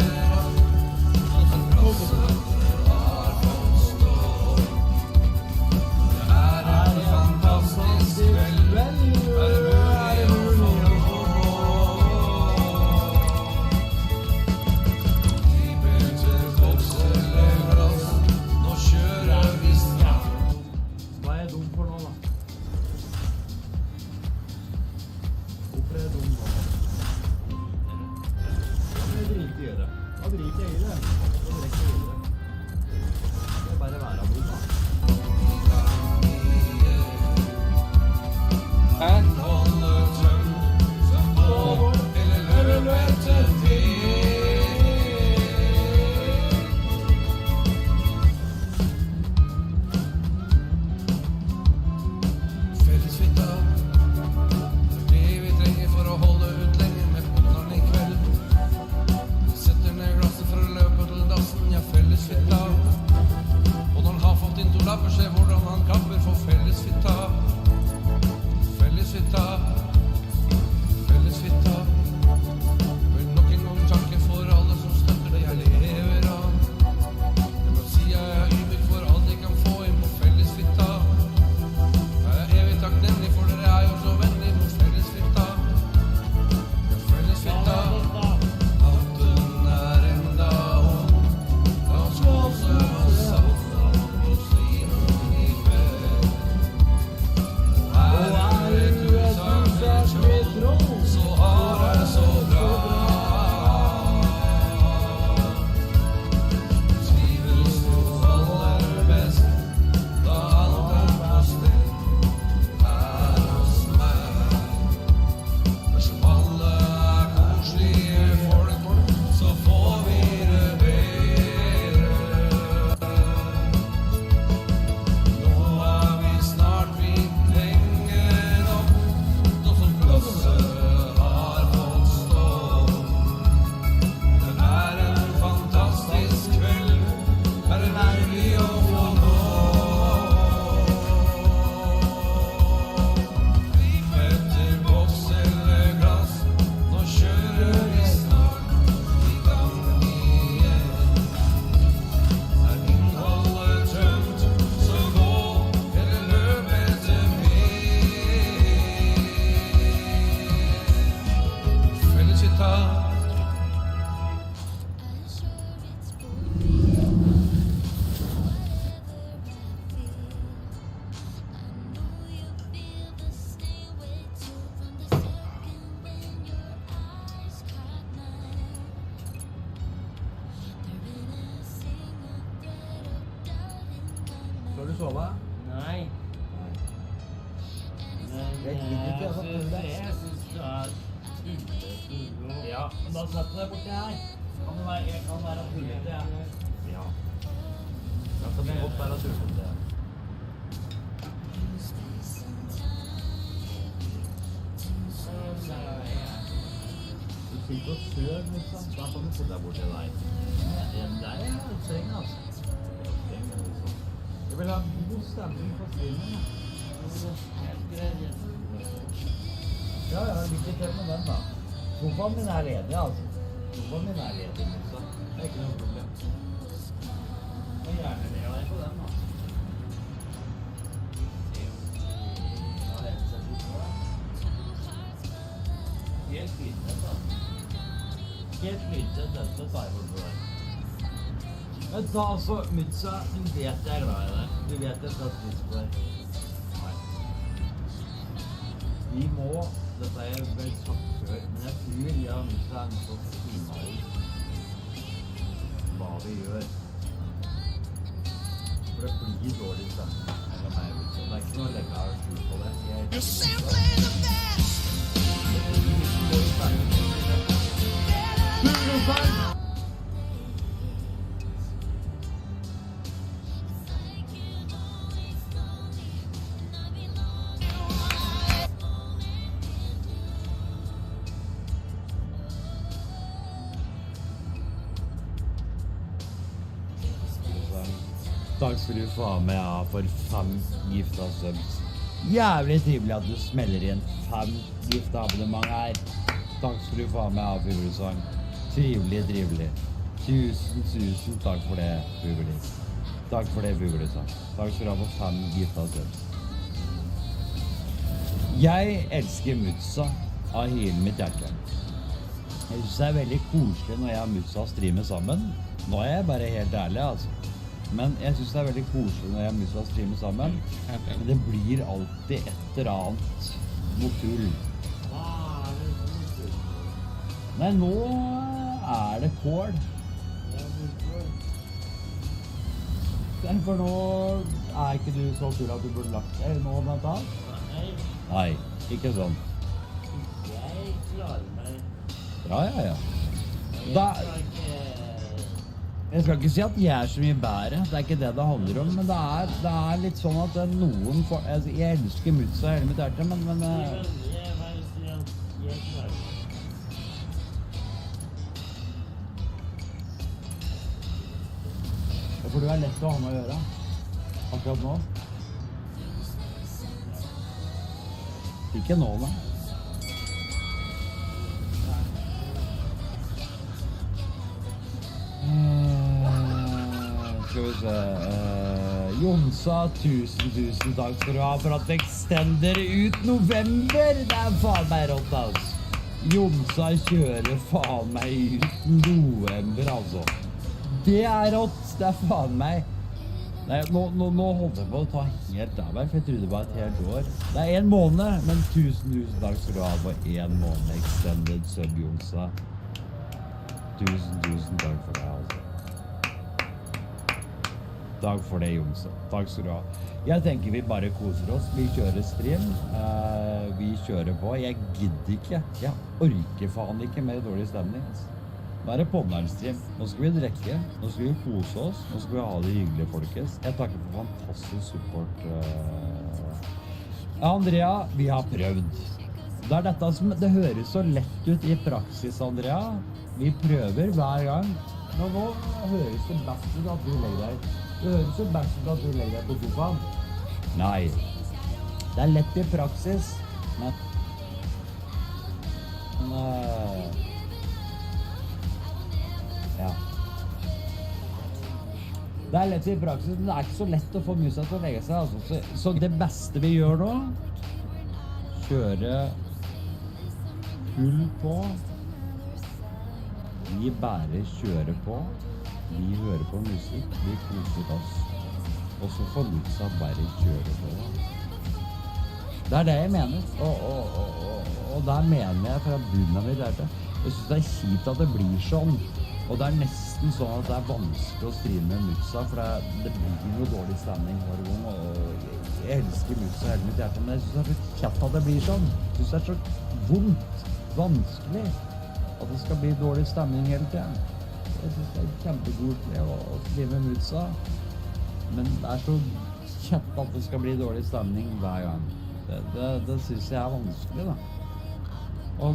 Noen brosser har fått stå. Det er en fantastisk kveld. Er det mulig å få gå? De beter bokser lever oss. Nå kjører vi du sove? Nei. Jeg gidder ikke, jeg forteller deg. Jeg synes det tullete. Ja, men da setter du deg borti her. Jeg kan være tullete, ja. Ja. Da kan det godt være tullete. Du sitter og sør, liksom. Da kan du sitte deg borti der. Det er streng, altså. Jeg vil ha god stemning på streamen, ja, lykke til med den da. Sofaen min er ledig, altså. Sofaen min er ledig, liksom. Det er ikke noe problem. Jeg gjerne med deg på den, da. Helt fint, da. Helt fint, dette tar jeg bort på deg. Men da altså, Mutsa, du vet jeg er glad i deg. Du vet jeg skal spise på deg. Nei. Vi må, dette er vel sagt før, men jeg tror jeg og Mutsa er nødt til å finne ut hva vi gjør. For det blir dårlig stemning mellom meg og Mutsa. Det er ikke noe å legge av skjul på det. You're simply the best! Det blir ikke dårlig stemning. Takk skal du få med for 5 gifta subs. Jævlig trivelig at du smeller inn 5 gifta abonnement her. Takk skal du få med Fuglesang. Trivelig. Tusen takk for det, Fuglis. Takk for det, Fuglesang. Takk skal du ha for 5 gifta subs. Jeg elsker Mutsa av hele mitt hjerte. Jeg synes det er veldig koselig når jeg og Mutsa streamer sammen. Nå er jeg bare helt ærlig, altså. Men jeg synes det er veldig koselig når jeg og Mutsa streamer sammen. Men det blir alltid et eller annet noe tull. Nei, nå er det kål. For nå er ikke du så kul at du burde lagt deg nå, blant annet. Nei, ikke sånn. Jeg klarer meg. Ja. Jeg skal ikke si at jeg er så mye bedre, det er ikke det det handler om, men det er litt sånn at noen får... Jeg elsker Mutsa hele mitt hjerte, men Jeg bare sier at jeg klarer meg. For du er lett å ha med å gjøre, akkurat nå. Ikke nå, da. Skal vi se... Jonsa, tusen takk skal du ha for at du extender ut november. Det er faen meg rått, altså. Jonsa kjører faen meg ut november, altså. Det er rått, det er faen meg. Nei, nå holdt jeg på å ta helt av her, for jeg trodde det var et helt år. Det er 1 måned, men tusen takk skal du ha for 1 måned extended sub, Jonsa. Tusen takk for det, altså. Takk for det, Jonsa. Takk skal du ha. Jeg tenker vi bare koser oss. Vi kjører stream. Vi kjører på. Jeg gidder ikke. Jeg orker faen ikke mer dårlig stemning. Nå er det Pondheim-stream. Nå skal vi drikke. Nå skal vi kose oss. Nå skal vi ha det hyggelig, folkens. Jeg takker for fantastisk support. Andrea, vi har prøvd. Det er dette som... Det høres så lett ut i praksis, Andrea. Vi prøver hver gang. Nå høres det best ut at du legger deg. Det høres jo best ut at du legger deg på sofaen. Nei. Det er lett i praksis, men... Ja. Det er lett i praksis, men det er ikke så lett å få musa til å legge seg, altså. Så det beste vi gjør nå, kjøre full på. Vi bare kjører på. Vi hører på musikk, vi koser oss, og så får musa bare kjøre på. Det er det jeg mener, og der mener jeg fra bunnen av mitt hjerte. Jeg synes det er kjipt at det blir sånn, og det er nesten nesten sånn at det er vanskelig å streame med Mutsa, for det blir noe dårlig stemning hver gang, og jeg elsker Mutsa hele mitt hjerte, men jeg synes det er så kjapt at det blir sånn. Jeg synes det er så vondt, vanskelig, at det skal bli dårlig stemning hele tiden. Jeg synes det er kjempegod å streame med Mutsa, men det er så kjapt at det skal bli dårlig stemning hver gang. Det synes jeg er vanskelig, da. Og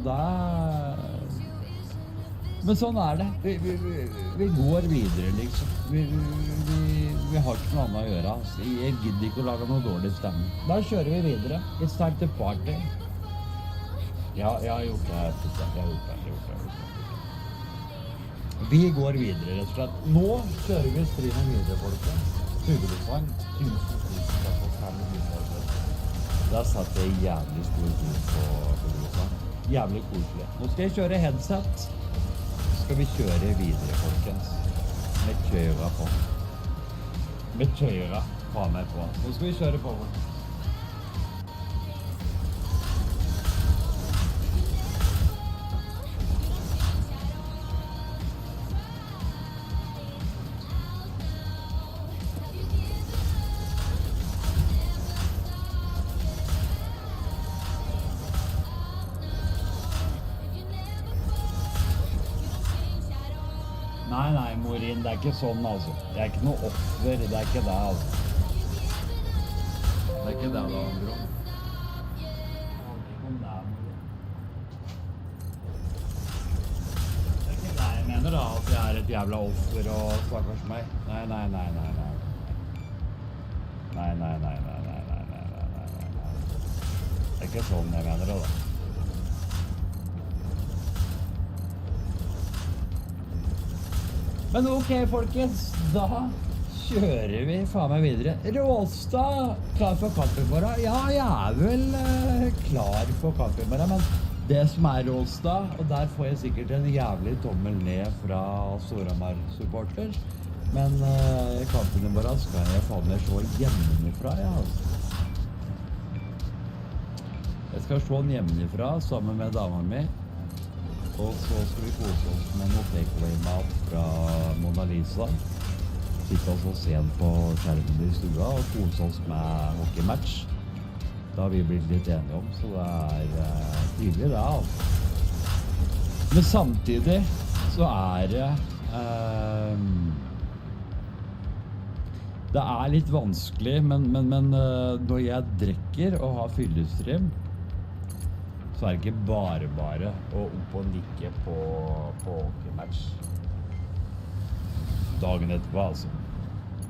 det er... Men sånn er det. Vi går videre, liksom. Vi har ikke noe annet å gjøre. Altså. Jeg gidder ikke å lage noe dårlig stemme. Da kjører vi videre. It's time to party. Ja, jeg har gjort det her. Jeg har gjort det. Vi går videre, rett og slett. Nå kjører vi streamen videre, folkens. Fuglesang. Der satt jeg jævlig stor tur på fuglesang. Jævlig koselig. Nå skal jeg kjøre headset. Skal vi kjøre videre, folkens. Med kjøra på. Med kjøra. Ha meg på. Nå skal vi kjøre på. Nei, Morin, det er ikke sånn, altså. Det er ikke noe offer, det er ikke det, altså. Det er ikke det handler om. Det er ikke det jeg mener da, at jeg er et jævla offer og stakkars meg. Nei. Nei. Det er ikke sånn jeg mener det, da. Men ok, folkens, da kjører vi faen meg videre. Råstad, klar for kamp i morgen? Ja, jeg er vel klar for kamp i morgen, men det som er Råstad, og der får jeg sikkert en jævlig tommel ned fra Storhamar-supporter, men kampen i morgen skal jeg faen meg se hjemmefra, ja, altså. Jeg skal se den hjemmefra sammen med dama mi. Og så skal vi kose oss med noe takeaway-mat fra Mona Lisa. Sitte oss og se på skjermen i stua og kose oss med hockeymatch. Det har vi blitt litt enige om, så det er trivelig det, altså. Men samtidig så er det er litt vanskelig, men når jeg drikker og har fyllestream, så er det ikke bare å opp og nikke på hockeymatch dagen etterpå, altså.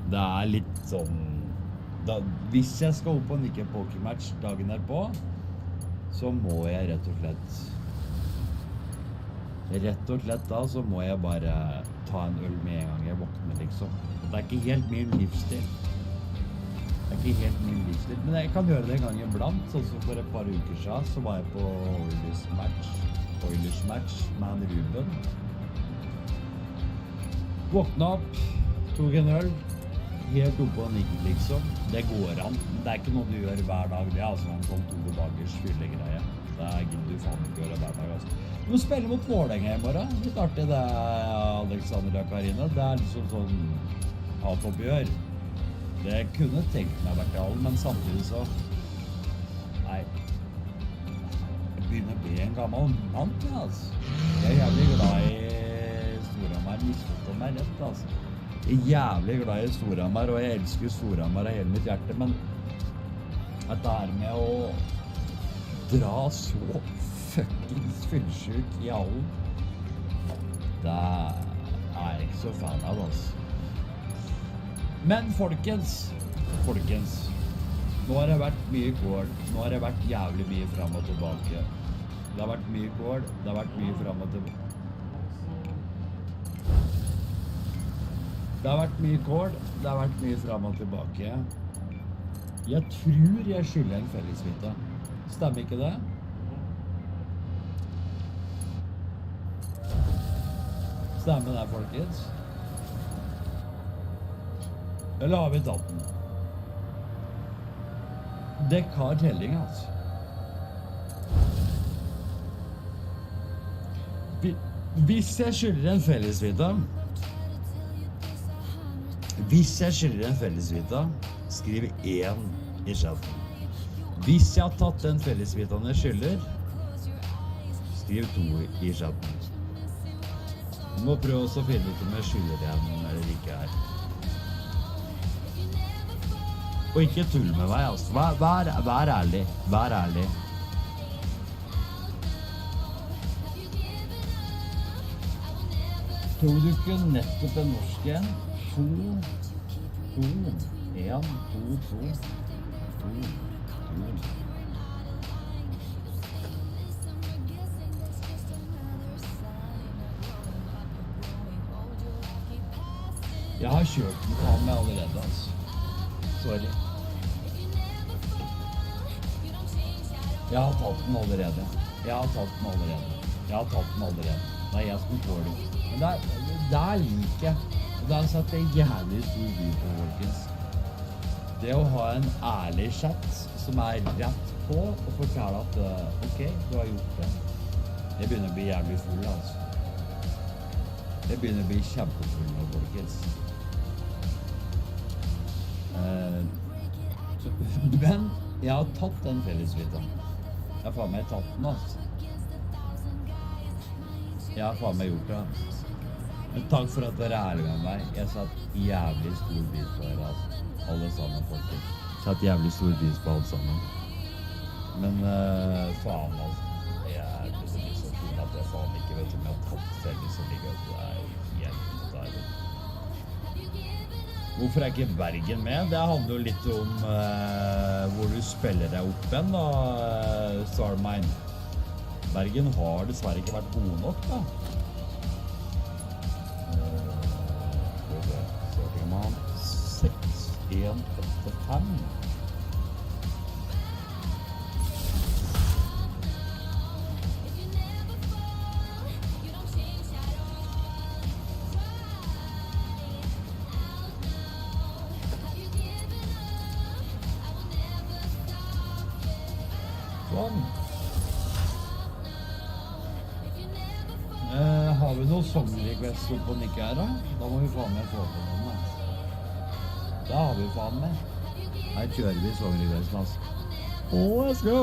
Det er litt sånn... hvis jeg skal opp og nikke på hockeymatch dagen etterpå, så må jeg rett og slett da, så må jeg bare ta en øl med en gang jeg våkner, liksom. Det er ikke helt min livsstil. Men jeg kan gjøre det en gang iblant, sånn som for et par uker siden, så var jeg på Oilers match med en Ruben. Våkna opp, tok en øl, helt oppe og nikket, liksom. Det går an. Det er ikke noe du gjør hver dag, det er altså en sånn 2 dagers fyllegreie. Det gidder du faen ikke gjøre hver dag, altså. Du spiller mot Vålerenga i morgen. Litt artig det, Alexander og Karina. Det er liksom sånn hatoppgjør. Det kunne tenkt meg vært i all, men samtidig så... Nei. Jeg begynner å bli en gammel mann, altså. Jeg er jævlig glad i Storhamar, misforstå meg rett, altså. Jeg er jævlig glad i Storhamar, og jeg elsker Storhamar av hele mitt hjerte, men at det er med å dra så fuckings fyllsjuk i hallen, det er jeg ikke så fan av, altså. Men folkens, nå har det vært mye kål, nå har det vært jævlig mye frem og tilbake. Det har vært mye kål, det har vært mye frem og tilbake. Det har vært mye kål, det har vært mye frem og tilbake. Jeg tror jeg skylder en fellesvita. Stemmer ikke det? Stemmer det, folkens? Eller har vi tatt den? Dekk har telling, altså. Hvis jeg skylder en fellesvita, skriv 1 i chatten. Hvis jeg har tatt den fellesvitaen jeg skylder, skriv 2 i chatten. Du må prøve også å finne ut om jeg skylder en eller ikke her. Og ikke tull med meg, altså. Vær ærlig. Vær ærlig. Tror du ikke nettopp en norsk en? 2, 1, 2, 2. Jeg har kjørt den på meg allerede, altså. Sorry. Jeg har tatt den allerede. Det er jeg som får det. Men der liker jeg. Og det har jeg satt en jævlig stor by på, folkens. Det å ha en ærlig chat som er rett på og fortelle at ok, du har gjort det. Jeg begynner å bli jævlig full, altså. Jeg begynner å bli kjempefull nå, folkens. Men jeg har tatt den fellesvita. Jeg har faen meg tatt den, altså. Jeg har faen meg gjort det. Men takk for at dere er ærlige med meg. Jeg satt jævlig stor pris på dere, altså. Alle sammen, folkens. Satt jævlig stor pris på alle sammen. Men faen, altså. Jeg er så full at jeg faen ikke vet om jeg har tatt felles som ligger ute. Det er jo helt deilig. Hvorfor er ikke Bergen med? Det handler jo litt om hvor du spiller deg opp igjen, da, Starmine. Bergen har dessverre ikke vært gode nok, da. Starting man 6-1-8-5. Sånn. Har vi noen songrequester på Nikke her, da? Da må vi faen meg få på noen, da. Da har vi faen meg. Her kjører vi songrequesten, altså. Let's go!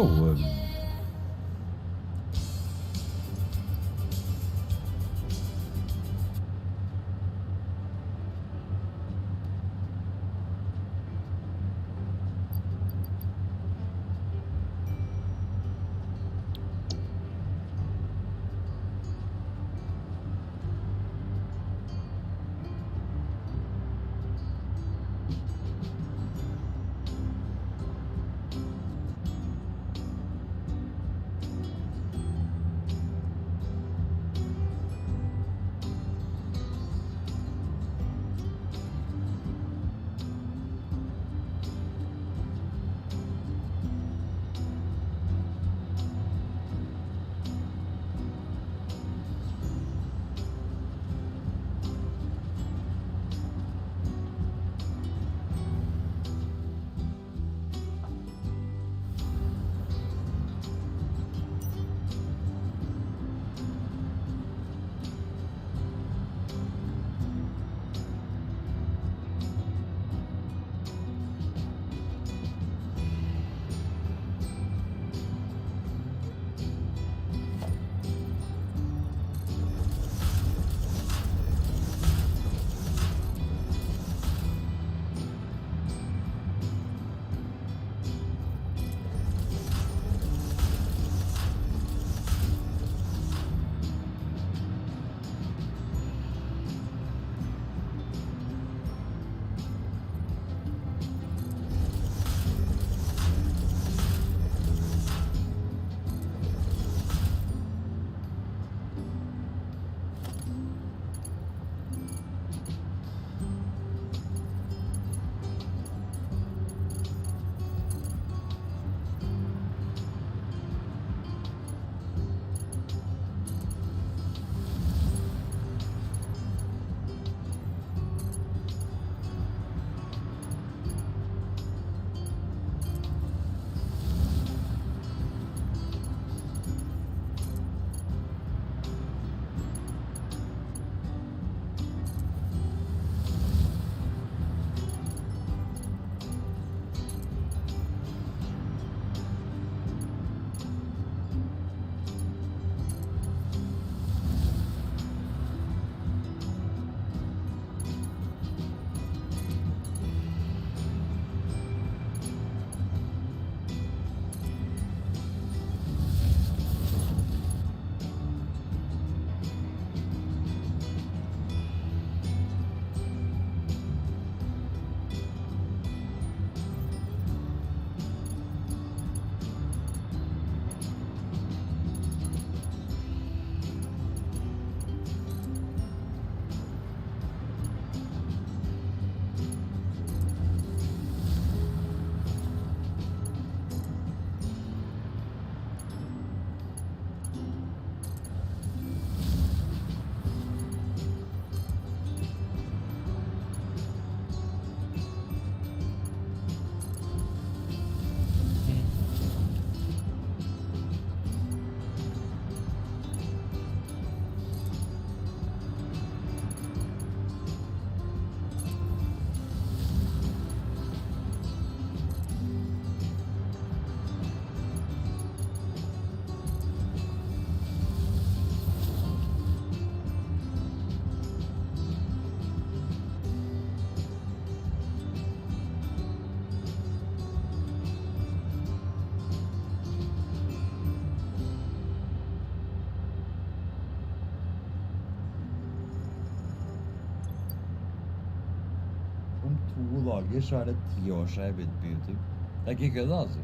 dager så det 10 år siden jeg begynte på YouTube. Det ikke kødd, altså.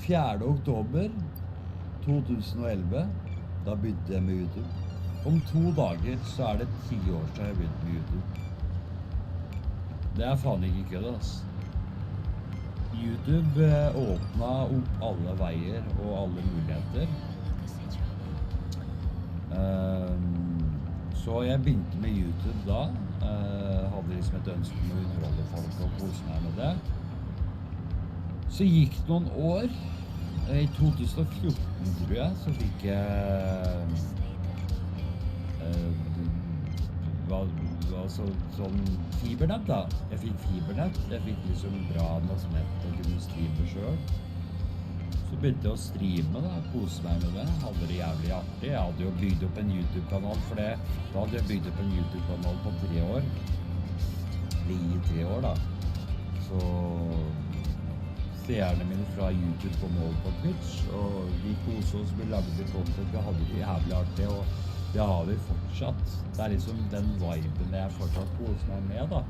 4. oktober 2011, da begynte jeg med YouTube. Om 2 dager så det 10 år siden jeg begynte med YouTube. Det faen ikke kødd, altså. YouTube åpnet opp alle veier og alle muligheter. Så jeg begynte med YouTube da. Hadde liksom et ønske om å underholde folk og kose meg med det. Så gikk det noen år. I 2014, tror jeg, så fikk jeg sånn fibernett da. Jeg fikk fibernett. Jeg fikk liksom bra nok nett og kunne streame selv. Så begynte jeg å streame da, kose meg med det. Hadde det jævlig artig. Jeg hadde jo bygd opp en YouTube-kanal for det. Da hadde jeg bygd opp en YouTube-kanal på 3 år. I 3 år da. Så seerne mine fra YouTube kom over på Twitch, og vi koset oss, vi lagde content, vi hadde det jævlig artig, og det har vi fortsatt. Det liksom den viben jeg fortsatt koser meg med da.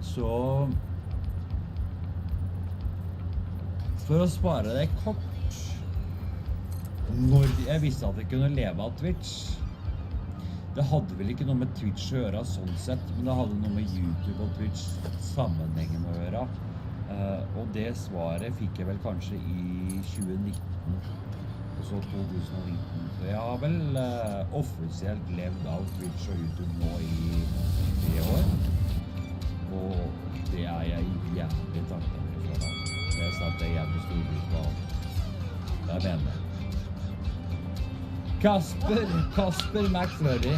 Så for å spare det kort, når jeg visste at jeg kunne leve av Twitch, det hadde vel ikke noe med Twitch å gjøre sånn sett, men det hadde noe med YouTube og Twitch sammenhengen å gjøre. Og det svaret fikk jeg vel kanskje i 2019, og så 2019. Så jeg har vel offisielt levd av Twitch og YouTube nå i 3 år. Og det jeg jævlig takknemlig for da. Det satt jeg jævlig stor pris på. Det mener jeg. Kasper McFlurry.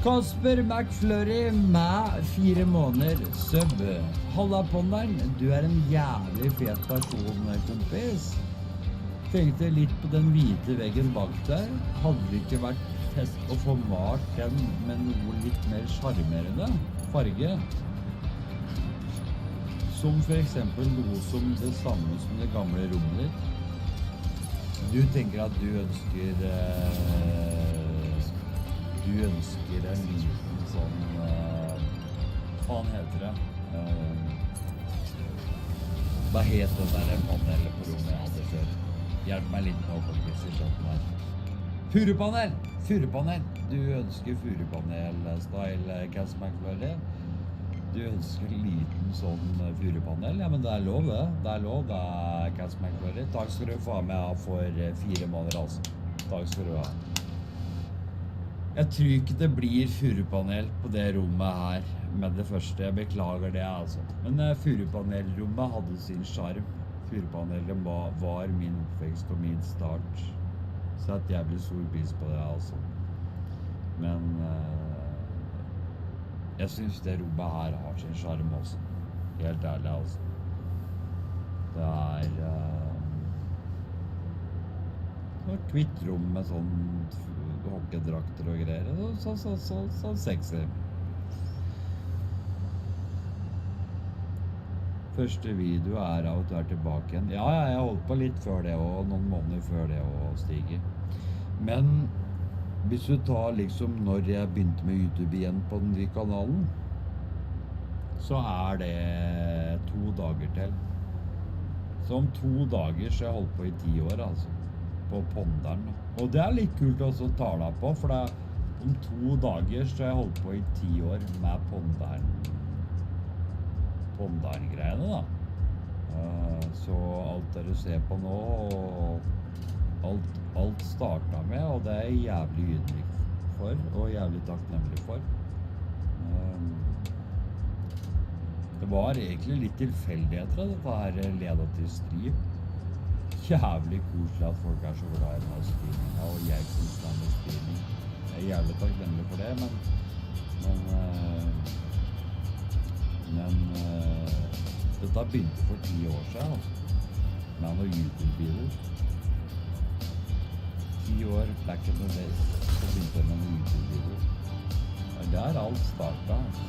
Kasper McFlurry med 4 måneder sub. Halla ponderen, du en jævlig fet person, kompis. Tenkte litt på den hvite veggen bak der. Hadde det ikke vært fett å få malt den med noe litt mer charmerende farge? Som for eksempel noe som det samme som det gamle rommet ditt. Du tenker at du ønsker en liten sånn, hva heter det? Hva het det der panelet på rommet jeg hadde før? Hjelp meg litt nå, folkens, i skjøtten her. Furupanel! Du ønsker furupanel-style, Cass McFlurry. Du ønsker en liten sånn furupanel? Ja, men det lov det. Det lov, det Cass McFlurry. Takk skal du få med for 4 måneder, altså. Takk skal du ha. Jeg tror ikke det blir furupanel på det rommet her med det første. Jeg beklager det, altså. Men furupanelrommet hadde sin charm. Furupanelen var min oppvekst og min start. Så jeg jævlig stor pris på det, altså. Men jeg synes det rommet her har sin charm også. Helt ærlig, altså. Det et kvitt rom med sånn hockeydrakter og greier. Så sexy. Første video av at du tilbake igjen. Ja, jeg holdt på litt før det, og noen måneder før det å stige. Men hvis du tar liksom når jeg begynte med YouTube igjen på den nye kanalen, så det 2 dager til. Så om 2 dager så jeg holdt på i 10 år, altså. På ponderen. Og det litt kult også å ta deg på, for om 2 dager så jeg holdt på i 10 år med ponderen-greiene da. Så alt det du ser på nå, alt startet med, og det jeg jævlig ydmyk for, og jævlig takknemlig for. Det var egentlig litt tilfeldigheter at dette her ledet til stream. Jævlig koselig at folk så glad i meg streaming, og jeg koser meg med streaming. Jeg jævlig takknemlig for det, men dette begynte for 10 år siden, altså, med noen YouTube-videoer. 10 år back in the days, så begynte jeg med noen YouTube-videoer. Der alt startet, altså.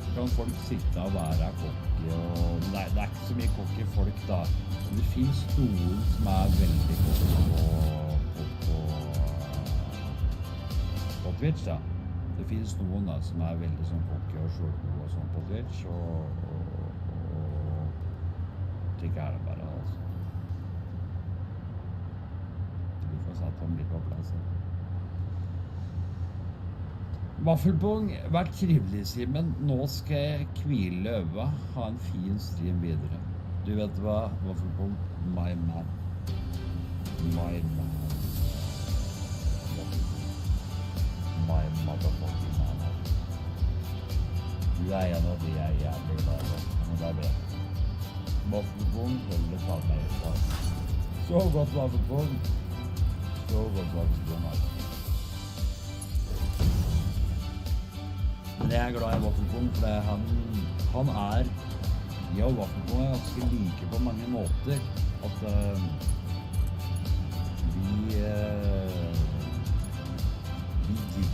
Så kan folk sitte og være kokke cocky, og det er ikke så mye cocky folk da. Men det finnes noen som er veldig cocky på Twitch da. Det finnes noen da som er veldig sånn cocky og sjølgode og sånn på Twitch, og slik er det bare, altså. Vi får satt dem litt på plass. Vaffelpong, vært trivelig, Simen. Nå skal jeg hvile øva, ha en fin stream videre. Du vet hva, Vaffelpong? My man. My man. My motherfucking man. Du er en av de jeg er jævlig glad i, men det er det. Vaffelpong holder faen meg i fast. Så godt, Vaffelpong. Så godt, Vaffelpong, altså. Men jeg er glad i Vaffelpong, for han er... Jeg og Vaffelpong er ganske like på mange måter. At vi gir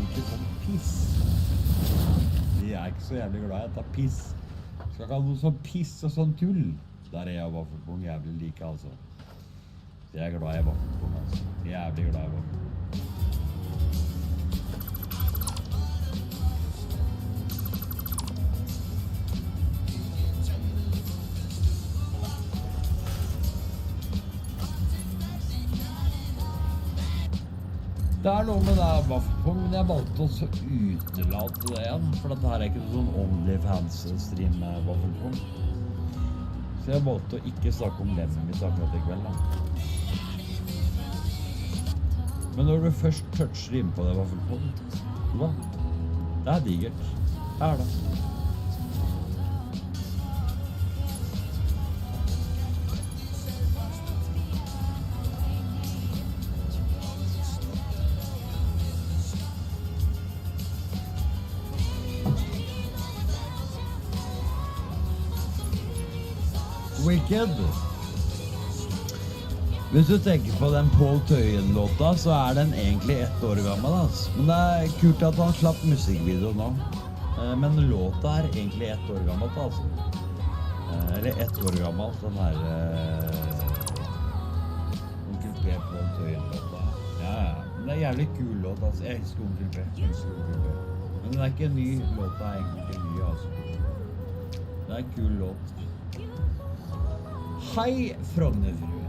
ikke sånn piss. Vi er ikke så jævlig glad i å ta piss. Skal ikke ha noe sånn piss og sånn tull. Der er jeg og Vaffelpong jævlig like, altså. Så jeg er glad i Vaffelpong, altså. Jævlig glad i Vaffelpong. Det er noe med det Vaffelpong, men jeg valgte også å utelate det igjen, for dette her er ikke sånn OnlyFans-stream med Vaffelpong. Så jeg valgte å ikke snakke om lemmen mitt akkurat i kveld da. Men når du først toucher inn på det Vaffelpong, hva? Det er digert. Det er det. Wicked. Hvis du tenker på den Paul Tøyen-låta, så er den egentlig 1 år gammel, altså. Men det er kult at han slapp musikkvideo nå. Men låta er egentlig 1 år gammelt, altså. Eller 1 år gammelt, den her... Onkel P. Paul Tøyen-låta. Ja. Men det er jævlig kul låt, altså. Jeg elsker Onkel P. Men den er ikke ny, låta er egentlig ikke ny, altså. Det er en kul låt. Hei, Frognerfrue.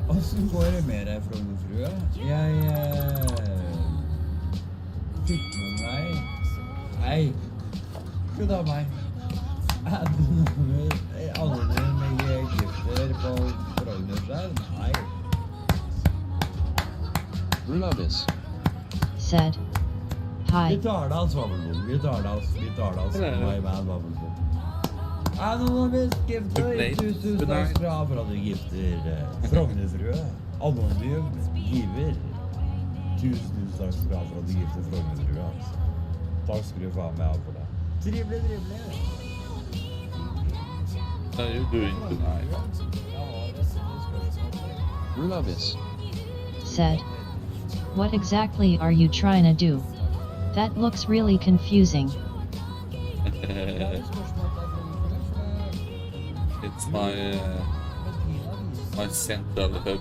Hvordan går det med deg, Frognerfrue? Jeg fikk med meg... Hei, god av meg. Alle med gifter på Frognerfrue? Nei. Lovis. Said. Hi. Vi tar det av Svavelbom. Vi tar det av My Man Svavelbom. Anonymis gifter, 1000 takk for at du gifter Frognerfrue. Anonym giver. 1000 takk for at du gifter Frognerfrue. Takk skal du faen meg ha for det. Trivelig. How are you doing tonight? Lovis. Said. What exactly are you trying to do? That looks really confusing. It's my central hub.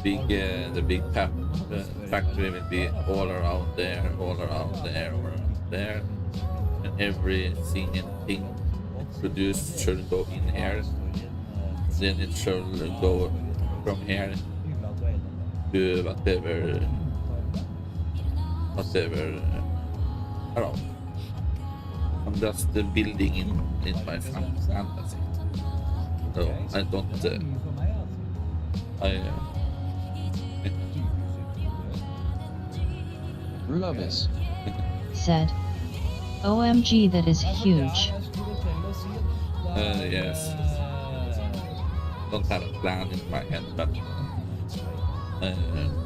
The big factory will be all around there, and every single thing produced should go in here. Then it should go from here to whatever. I don't know. I'm just building in my fantasy. So I don't. Lovis. Said. OMG, that is huge. Yes. Don't have a plan in my head, but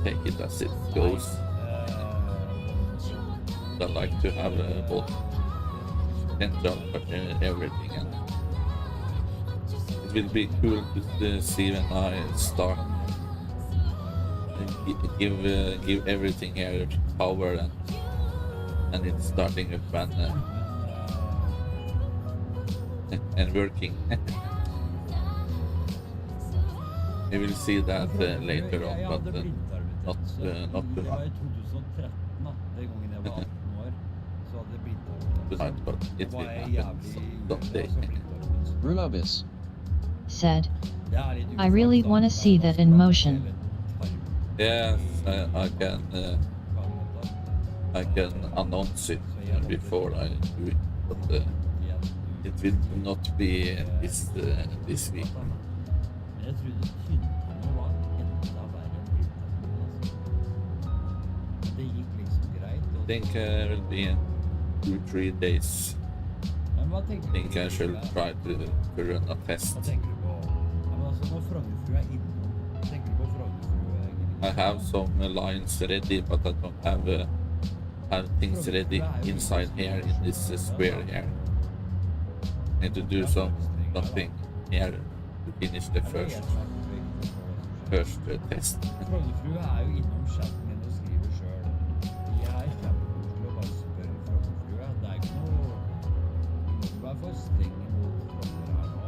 take it as it goes. I like to have both central and everything, and it will be cool to see when I start give everything here power and and it's starting up and working. We will see that later on, but not Det tonight. var i 2013 da, den gangen jeg var 18 år, så hadde jeg blindtarmen. Tonight, but it Det will var happen jævlig someday. Rulobis. Said, Det er litt I really want to see that in motion. Yes, I can announce it before I do it, but it will not be this week. Men jeg trodde tynntarmen var enda verre enn blindtarmen, altså. Men det gikk liksom greit. I think it will be in 2-3 days. Men hva tenker I think I should try to run a Hva test. tenker du på? Ja, men altså, når Frognerfrue er innom, hva tenker du på Frognerfrue egentlig? I have some lines ready, but I don't have things ready inside here in this square here. I need to do something here to finish the first test. Frognerfrue er jo innom chatten min og skriver selv. Jeg kommer til å bare spørre Frognerfrue. Det er ikke noe... Du må ikke være for streng mot Frogner her nå.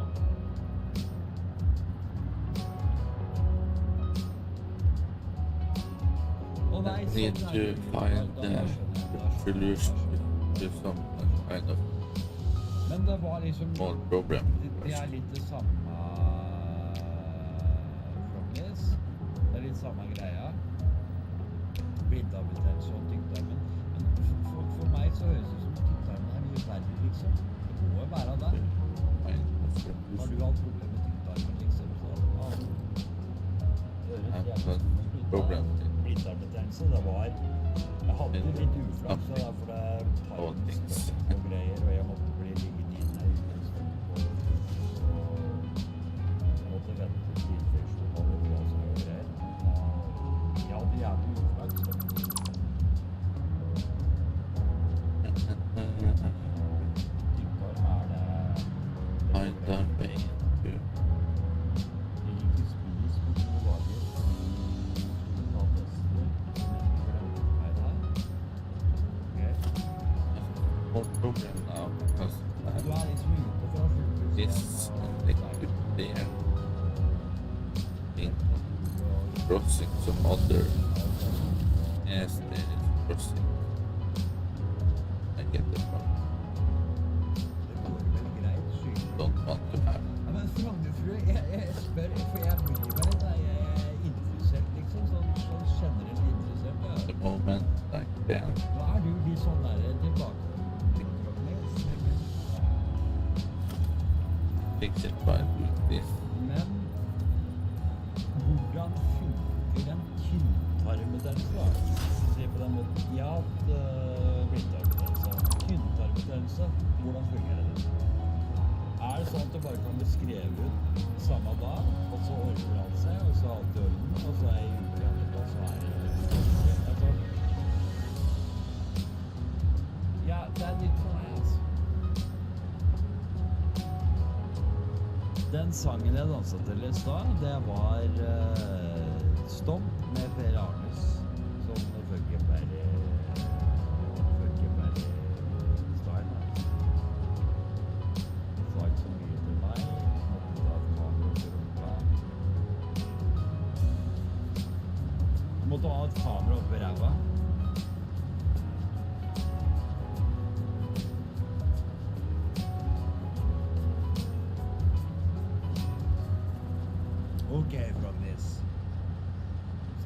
Need to find a solution to some kind of Men det var liksom... small problem. Det er litt det samme... Frognes. Det er litt samme greia. Blindtarmbetennelse og tykktarmen. Men for meg så høres det ut som tykktarmen er mye verre, liksom. Det må jo være det. Har du hatt problemer med tykktarmen, liksom? Det høres jævlig Problem. Blindtarmbetennelse, det var... Jeg hadde litt uflaks, så derfor det tarmstopp og greier, og jeg måtte bli liggende inne i utenstund. Jeg måtte vente til infeksjonen og sånne greier. Men jeg hadde jævlig uflaks. Tykktarm er det... Find a way to Jeg gikk i spis på 2 dager. Skulle ta tester. more problem now because I Du have er liksom ute fra this electric there in crossing some other. Yes, there is crossing. I get the part. Don't want to have. Ja, men Frognerfrue, jeg spør, for jeg blir meg litt, jeg er interessert liksom, sånn generelt interessert. At the moment, like that. Hva er du litt sånn der tilbake? Fix it by doing this. Men hvordan funker en tynntarmbetennelse da? Se på den måten. Jeg har hatt blindtarmbetennelse. Tynntarmbetennelse, hvordan fungerer det? Er det sånn at det bare kan bli skrevet ut samme dag, og så ordner alt seg, og så er alt i orden, og så er jeg ute igjen, og så er det... Ja, det er nytt for meg, altså. Den sangen jeg danset til i stad, det var Stomp med Per Arnes, som funker per style. Det sa ikke så mye til meg, måtte ta et kamera til rumpa. Du måtte ha et kamera oppe i ræva. Ok, Frognes.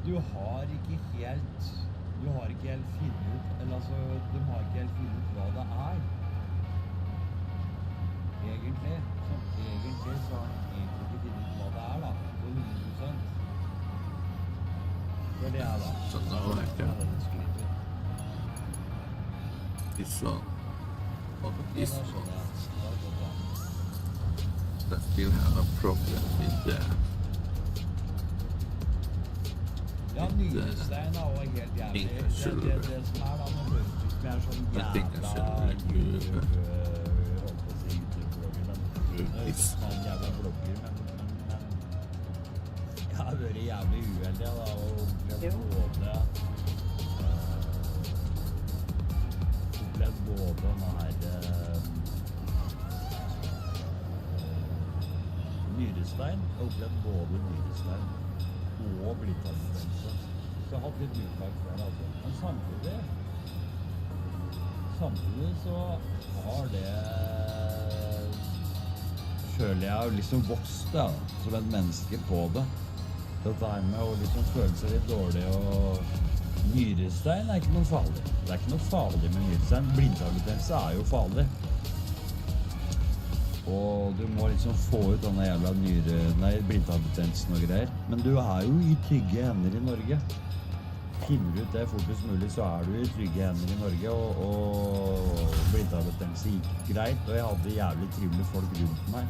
Du har ikke helt funnet ut, eller altså, de har ikke helt funnet ut hva det er. Egentlig så har de egentlig ikke funnet ut hva det er da, på 100%. For det er da. So now I can this one or this one. I still have a problem with the Ja, Nydestein er også helt jævlig. Det som er da, når Rødtrysk er sånn jævla holdt på å si YouTube-blogger, men sånn jævla blogger, men jeg har vært jævlig uheldig da, og både nyrestein. Jeg har opplevd både nyrestein og blindtarmbetennelse. Så jeg har hatt litt uttak der, altså. Men samtidig så har det føler jeg har liksom vokst da, som et menneske på det. Dette her med å liksom føle seg litt dårlig og nyrestein er ikke noe farlig. Det er ikke noe farlig med nyrestein. Blindtarmbetennelse er jo farlig. Og du må liksom få ut denne jævla blindtarmbetennelsen og greier. Men du er jo i trygge hender i Norge. Finner du ut det fortest mulig, så er du i trygge hender i Norge, og blindtarmbetennelse gikk greit, og jeg hadde jævlig trivelige folk rundt meg.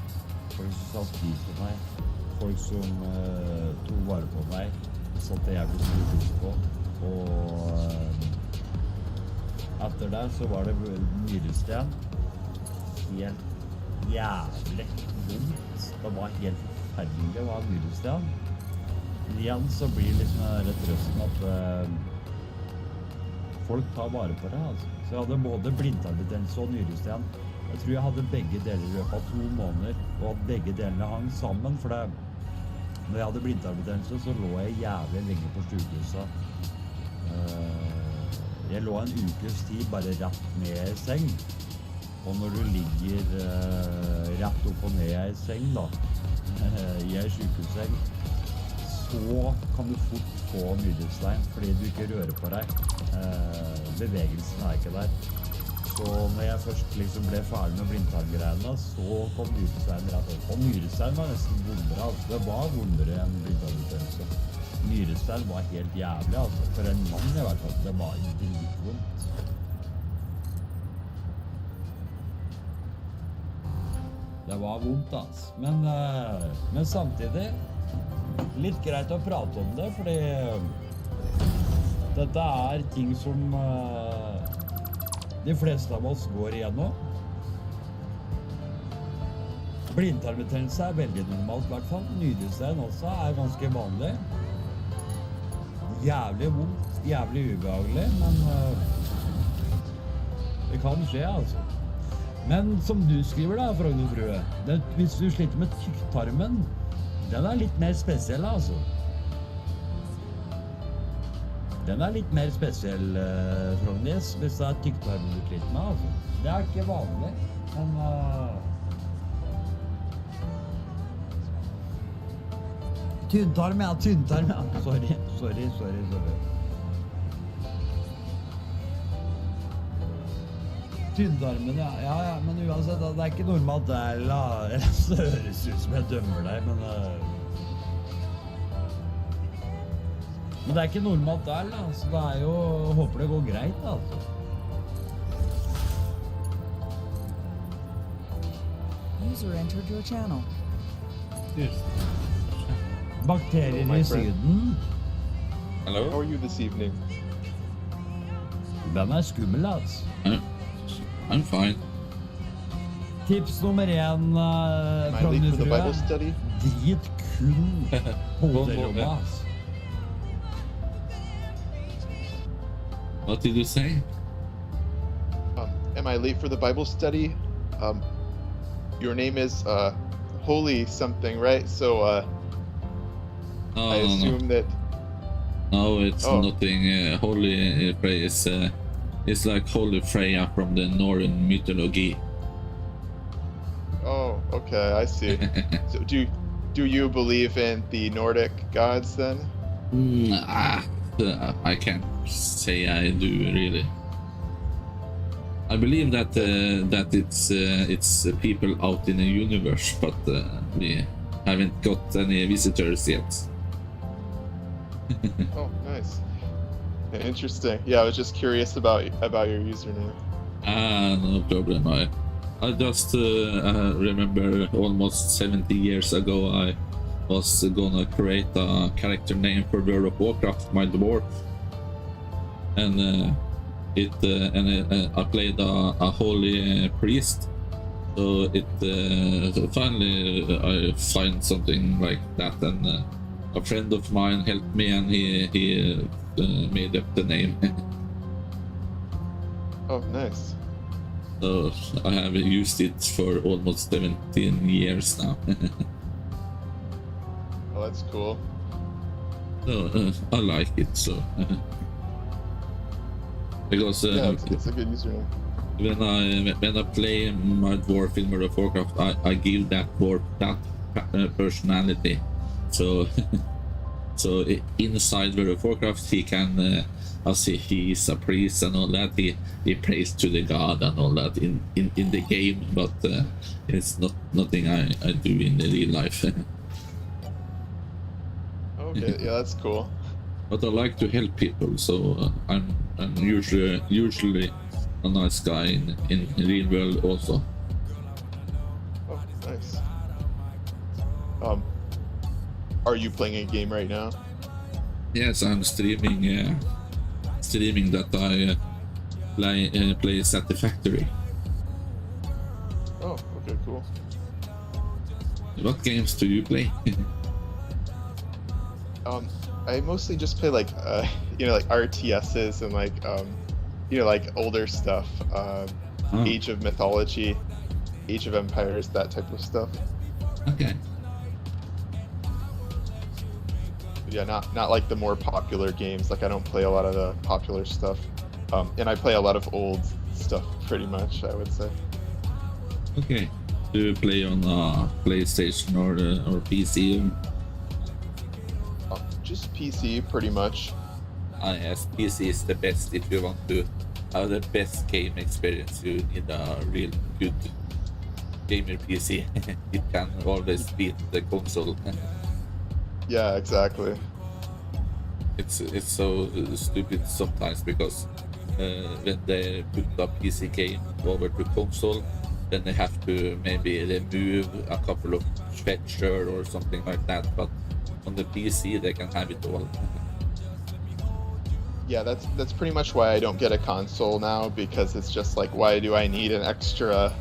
Folk som satt pris på meg, folk som tog vare på meg, satte jævlig stor pris på. Og etter det så var det nyresten. Helt jævlig vondt. Det var helt forferdelig å ha nyresten. Igjen så blir liksom den der trøsten at folk tar vare på det, altså. Så jeg hadde både blindtarmbetennelse og nyresten. Jeg tror jeg hadde begge deler i løpet av 2 måneder, og at begge delene hang sammen, for det, når jeg hadde blindtarmbetennelse, så lå jeg jævlig lenge på sykehuset. Jeg lå en ukes tid bare rett ned i seng, og når du ligger rett opp og ned i seng da, i en sykehusseng, så kan du fort få nyrestein, fordi du ikke rører på deg. Bevegelsen er ikke der. Så når jeg først liksom ble ferdig med blindtarmgreiene, så kom nyrestein rett opp. Og nyrestein var nesten vondere, altså. Det var vondere enn blindtarmbetennelse. Nyrestein var helt jævlig, altså. For en mann i hvert fall. Det var dritvondt. Det var vondt, altså. Men samtidig litt greit å prate om det, fordi dette er ting som de fleste av oss går igjennom. Blindtarmbetennelse er veldig normalt, i hvert fall. Nyrestein også er ganske vanlig. Jævlig vondt, jævlig ubehagelig, men det kan skje, altså. Men som du skriver da, Frogner Frue, hvis du sliter med tykktarmen, den er litt mer spesiell, altså. Den er litt mer spesiell, Frognes, hvis det er tykktarmen du sliter med, altså. Det er ikke vanlig, men... Tynntarm, ja. Sorry. Tynntarmen, ja, men uansett, det er ikke normalt det er, det høres ut som jeg dømmer deg, men det er ikke normalt der, da, så det er jo, håper det går greit, altså. User entered your channel. Bakterier i Syden. Hello? How are you this evening? Den er skummel, altså. I'm fine. Tips nummer 1, Frogner Frue. Drit kun på hotellrommet, altså. What did you say? Am I late for the Bible study? Your name is Holy something, right? So I assume that. No, it's nothing. HolyFrey is like HolyFrey from the Northern mythology. Oh, okay, I see. So do you believe in the Nordic gods then? I can't say I do really. I believe that it's people out in the universe, but we haven't got any visitors yet. Oh, nice. Interesting. Yeah, I was just curious about your username. No problem. I just remember almost 70 years ago I was gonna create a character name for World of Warcraft, my dwarf, and I played a holy priest. So finally I find something like that, and a friend of mine helped me, and he made up the name. Oh, nice. So I have used it for almost 17 years now. Oh, that's cool. So I like it so. Because Yeah, it's a good username. when I play my dwarf in World of Warcraft, I give that dwarf that personality. So so inside World of Warcraft he can I see he is a priest and all that. He prays to the god and all that in the game, but it's nothing I do in the real life. Okay, yeah, that's cool. But I like to help people, so I'm usually a nice guy in real world also. Oh, nice. Are you playing a game right now? Yes, I'm streaming. Streaming that I play SatisFactory. Oh, okay, cool. What games do you play? I mostly just play like like RTSs and like like older stuff. Age of Mythology, Age of Empires, that type of stuff. Okay. Yeah, not like the more popular games. Like I don't play a lot of the popular stuff, and I play a lot of old stuff. Pretty much, I would say. Okay. Do you play on PlayStation or PC? Just PC, pretty much. Yes, PC is the best if you want to have the best game experience. You need a real good gamer PC. It can always beat the console. Yeah, exactly. It's so stupid sometimes because when they put a PC game over to console, then they have to maybe remove a couple of features or something like that. But on the PC, they can have it all. Yeah, that's pretty much why I don't get a console now, because it's just like, why do I need an extra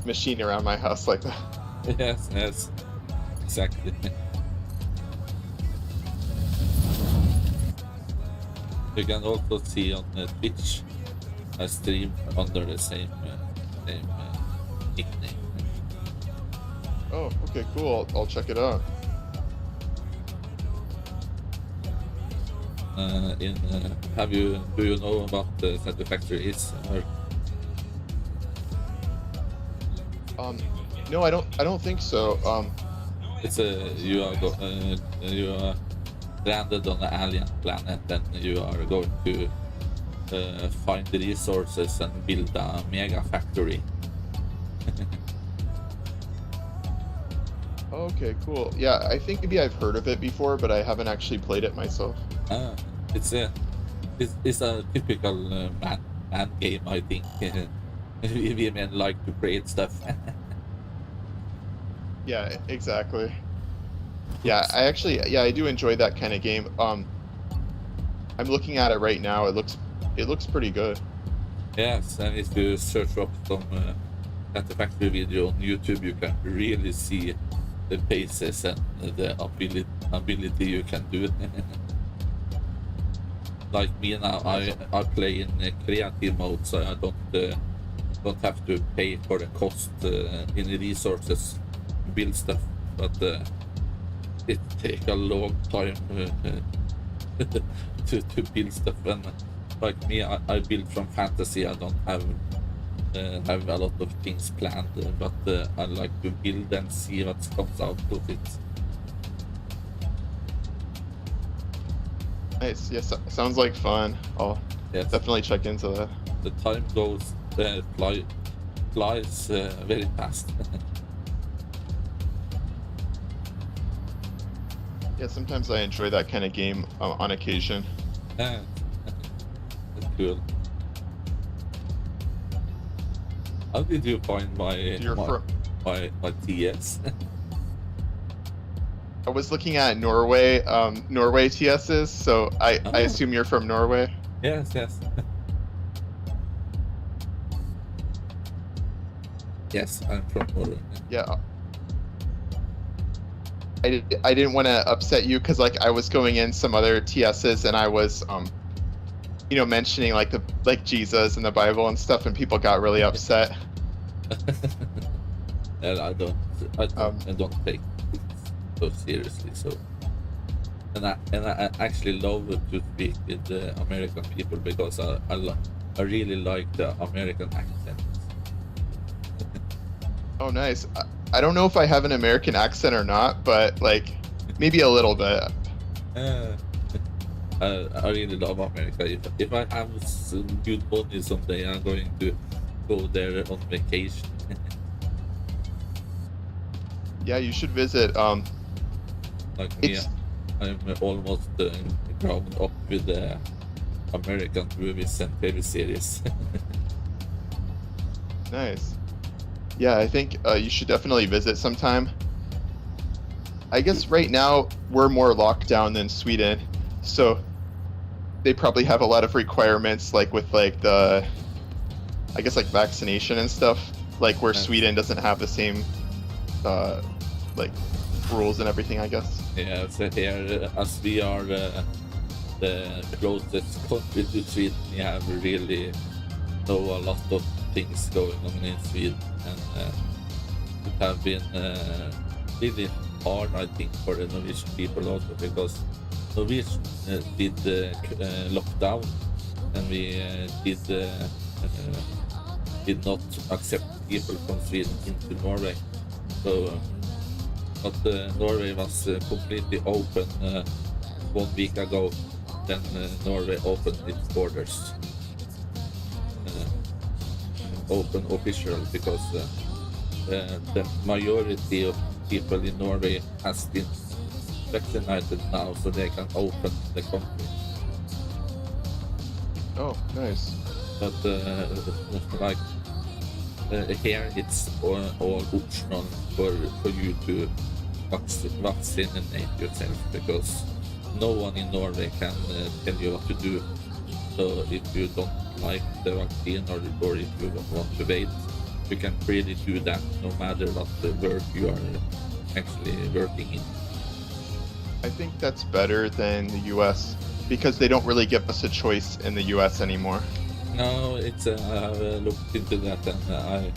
machine around my house like that? Yes, exactly. You can also see on Twitch I stream under the same nickname. Oh, okay, cool. I'll check it out. Do you know about the SatisFactory is? No, I don't think so. It's you are landed on an alien planet, and you are going to find the resources and build a mega factory. Okay, cool. Yeah, I think maybe I've heard of it before, but I haven't actually played it myself. It's a typical man game, I think. We men like to create stuff. Yeah, exactly. Yeah, I do enjoy that kind of game. I'm looking at it right now. It looks pretty good. Yes, and if you search up some SatisFactory video on YouTube, you can really see the paces and the ability you can do. Like me now, I play in creative mode, so I don't have to pay for the cost in the resources to build stuff, but it takes a long time to build stuff. And like me, I build from fantasy. I don't have a lot of things planned, but I like to build and see what comes out of it. Nice. Yes, sounds like fun. I'll definitely check into that. The time goes flies very fast. Yeah, sometimes I enjoy that kind of game on occasion. Yeah, that's cool. How did you find my TS? I was looking at Norway TSs, so I assume you're from Norway. Yes. Yes, I'm from Norway. Yeah. I didn't want to upset you because like I was going in some other TSs and I was mentioning like Jesus and the Bible and stuff, and people got really upset. And I don't take. so seriously. So, and I actually love to speak with the American people because I really like the American accent. Oh, nice. I don't know if I have an American accent or not, but like maybe a little bit. I really love America. If I have some good money someday, I'm going to go there on vacation. Yeah, you should visit. Like me, I'm almost grown up with the American movies and TV series. Nice. Yeah, I think you should definitely visit sometime. I guess right now we're more locked down than Sweden, so they probably have a lot of requirements, like with like the, I guess like vaccination and stuff, like where Sweden doesn't have the same like rules and everything, I guess. Yeah, so here, as we are the closest country to Sweden, we have really know a lot of things going on in Sweden, and it have been really hard, I think, for the Norwegian people also, because Norwegian did lockdown, and we did not accept people from Sweden into Norway. So, but Norway was completely open 1 week ago. Then Norway opened its borders, open official, because the majority of people in Norway has been vaccinated now, so they can open the country. Oh, nice. But like here, it's all optional for you to vaccinate yourself, because no one in Norway can tell you what to do. So if you don't like the vaccine, or if you want to wait, you can really do that no matter what the work you are actually working in. I think that's better than the US, because they don't really give us a choice in the US anymore. No, it's I have looked into that, and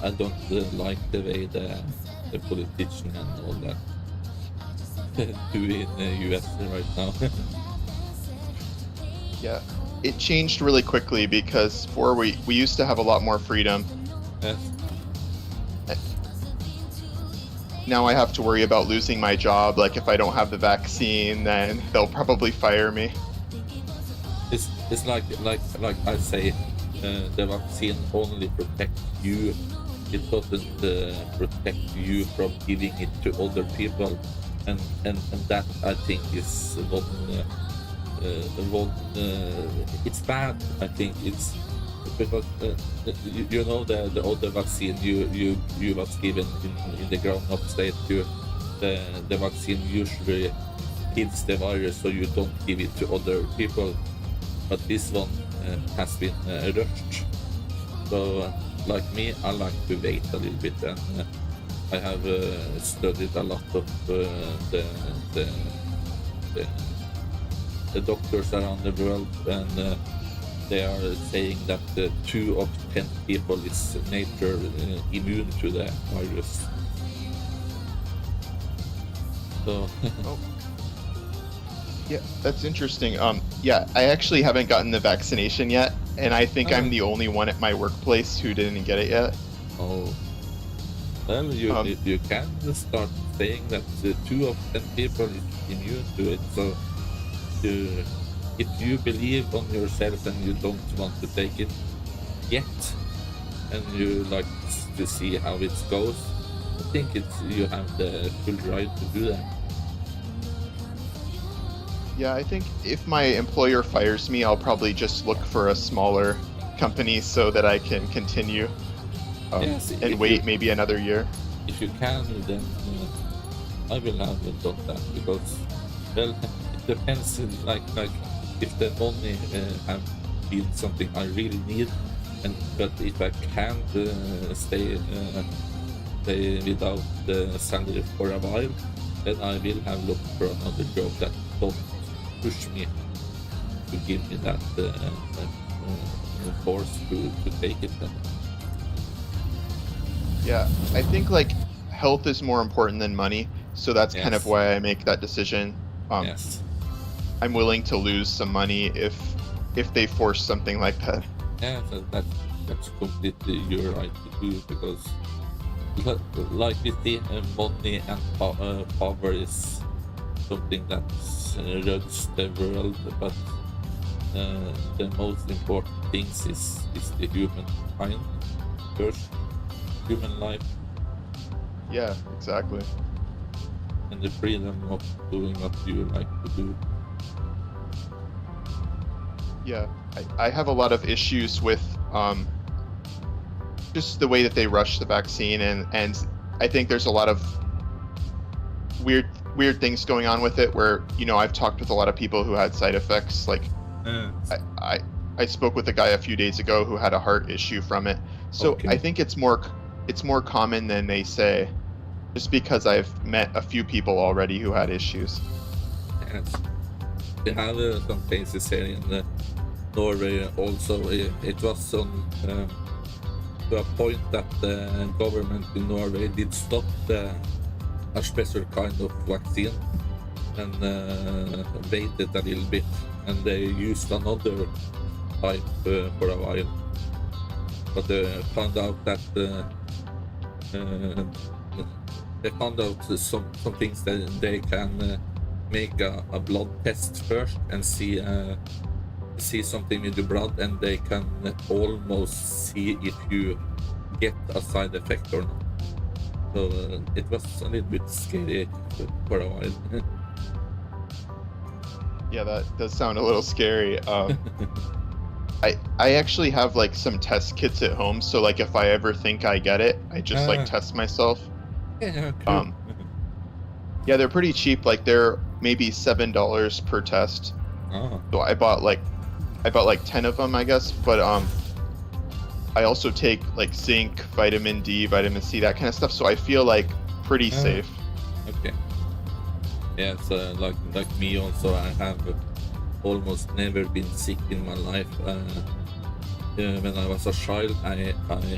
I don't like the way the politician and all that do in the US right now. Yeah, it changed really quickly, because before we used to have a lot more freedom. Yes. Now I have to worry about losing my job. Like if I don't have the vaccine, then they'll probably fire me. It's like I say, the vaccine only protects you. It doesn't protect you from giving it to other people, and that, I think, is one it's bad. I think it's because you know the other vaccine you was given in the grown-up state, the vaccine usually kills the virus, so you don't give it to other people. But this one has been rushed. So like me, I like to wait a little bit, and I have studied a lot of the doctors around the world, and they are saying that 2 of 10 people is nature immune to the virus. So. Oh. Yeah, that's interesting. Yeah, I actually haven't gotten the vaccination yet, and I think I'm the only one at my workplace who didn't get it yet. Oh. Well, you can start saying that 2 of 10 people is immune to it. So, if you believe on yourself and you don't want to take it yet, and you like to see how it goes, I think you have the full right to do that. Yeah, I think if my employer fires me, I'll probably just look for a smaller company so that I can continue Yes, and wait maybe another year. If you can, then I will have done that, because, well, it depends. Like if the money have been something I really need, but if I can't stay without the salary for a while, then I will have looked for another job that don't push me to give me that force to take it. Yeah, I think like health is more important than money. So that's kind of Yes. why I make that decision. Yes. I'm willing to lose some money if they force something like that. Yeah, so that's completely your right to do, because like we see, money and power is something that runs the world, but the most important things is the human kind first, human life, Yeah, exactly. and the freedom of doing what you like to do. Yeah, I have a lot of issues with just the way that they rush the vaccine, and I think there's a lot of weird things going on with it. Where I've talked with a lot of people who had side effects. Like I spoke with a guy a few days ago who had a heart issue from it. So Okay. I think it's more common than they say, just because I've met a few people already who had issues. Yes. We have some cases here in Norway also. It was on to a point that the government in Norway did stop a special kind of vaccine and waited a little bit, and they used another type for a while. But they found out that they found out some things that they can make a blood test first and see something in the blood, and they can almost see if you get a side effect or not. So it was a little bit scary for a while. Yeah, that does sound a little scary. I actually have like some test kits at home, so like if I ever think I get it, I just like test myself. Yeah, cool. Yeah, they're pretty cheap. Like they're maybe $7 per test. Oh. So I bought like 10 of them, I guess. But I also take like zinc, vitamin D, vitamin C, that kind of stuff. So I feel like pretty safe. Okay. Yeah, so like me also, I have almost never been sick in my life. When I was a child, I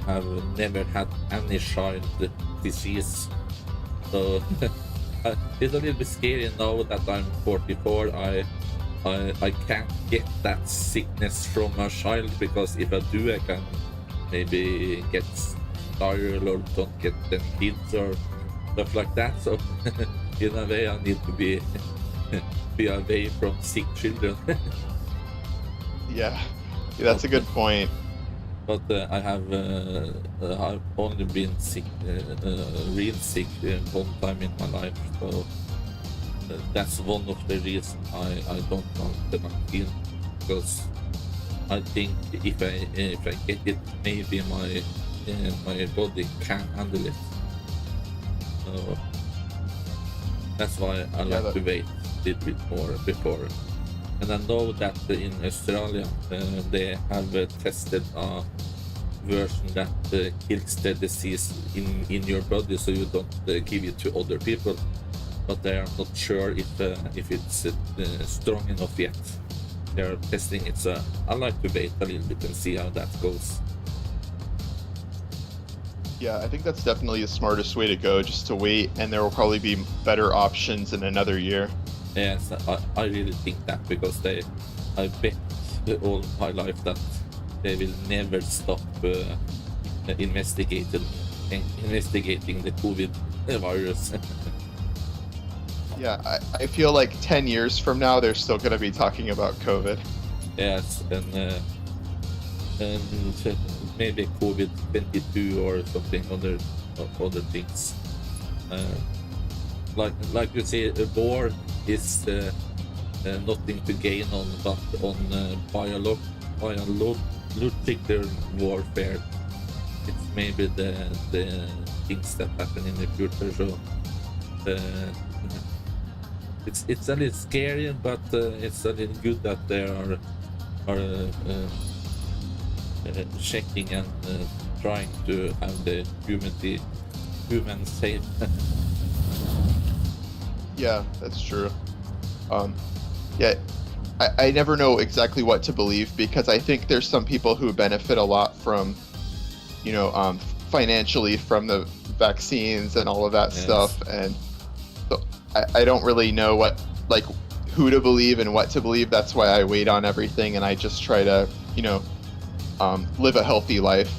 have never had any child disease. So it's a little bit scary now that I'm 44. I can't get that sickness from a child, because if I do, I can maybe get viral or don't get them kids or stuff like that. So in a way, I need to be away from sick children. Yeah, that's a good point. But I've only been sick, real sick, one time in my life. So that's one of the reasons I don't want the vaccine, because I think if I get it, maybe my body can't handle it. So that's why I like to wait a little bit more before. And I know that in Australia they have tested a version that kills the disease in your body, so you don't give it to other people. But they are not sure if it's strong enough yet. They are testing it, so I like to wait a little bit and see how that goes. Yeah, I think that's definitely the smartest way to go, just to wait, and there will probably be better options in another year. Yes, I really think that, because I bet all my life that they will never stop investigating the COVID virus. Yeah, I feel like 10 years from now, they're still going to be talking about COVID. Yes, and maybe COVID-22 or something, other things. Like you say, a war is nothing to gain on, but on biological warfare, it's maybe the things that happen in the future. So it's a little scary, but it's a little good that they are checking and trying to have the humans safe. Yeah, that's true. Yeah, I never know exactly what to believe, because I think there's some people who benefit a lot from, financially from the vaccines and all of that stuff, and so I don't really know who to believe and what to believe. That's why I wait on everything, and I just try to, live a healthy life.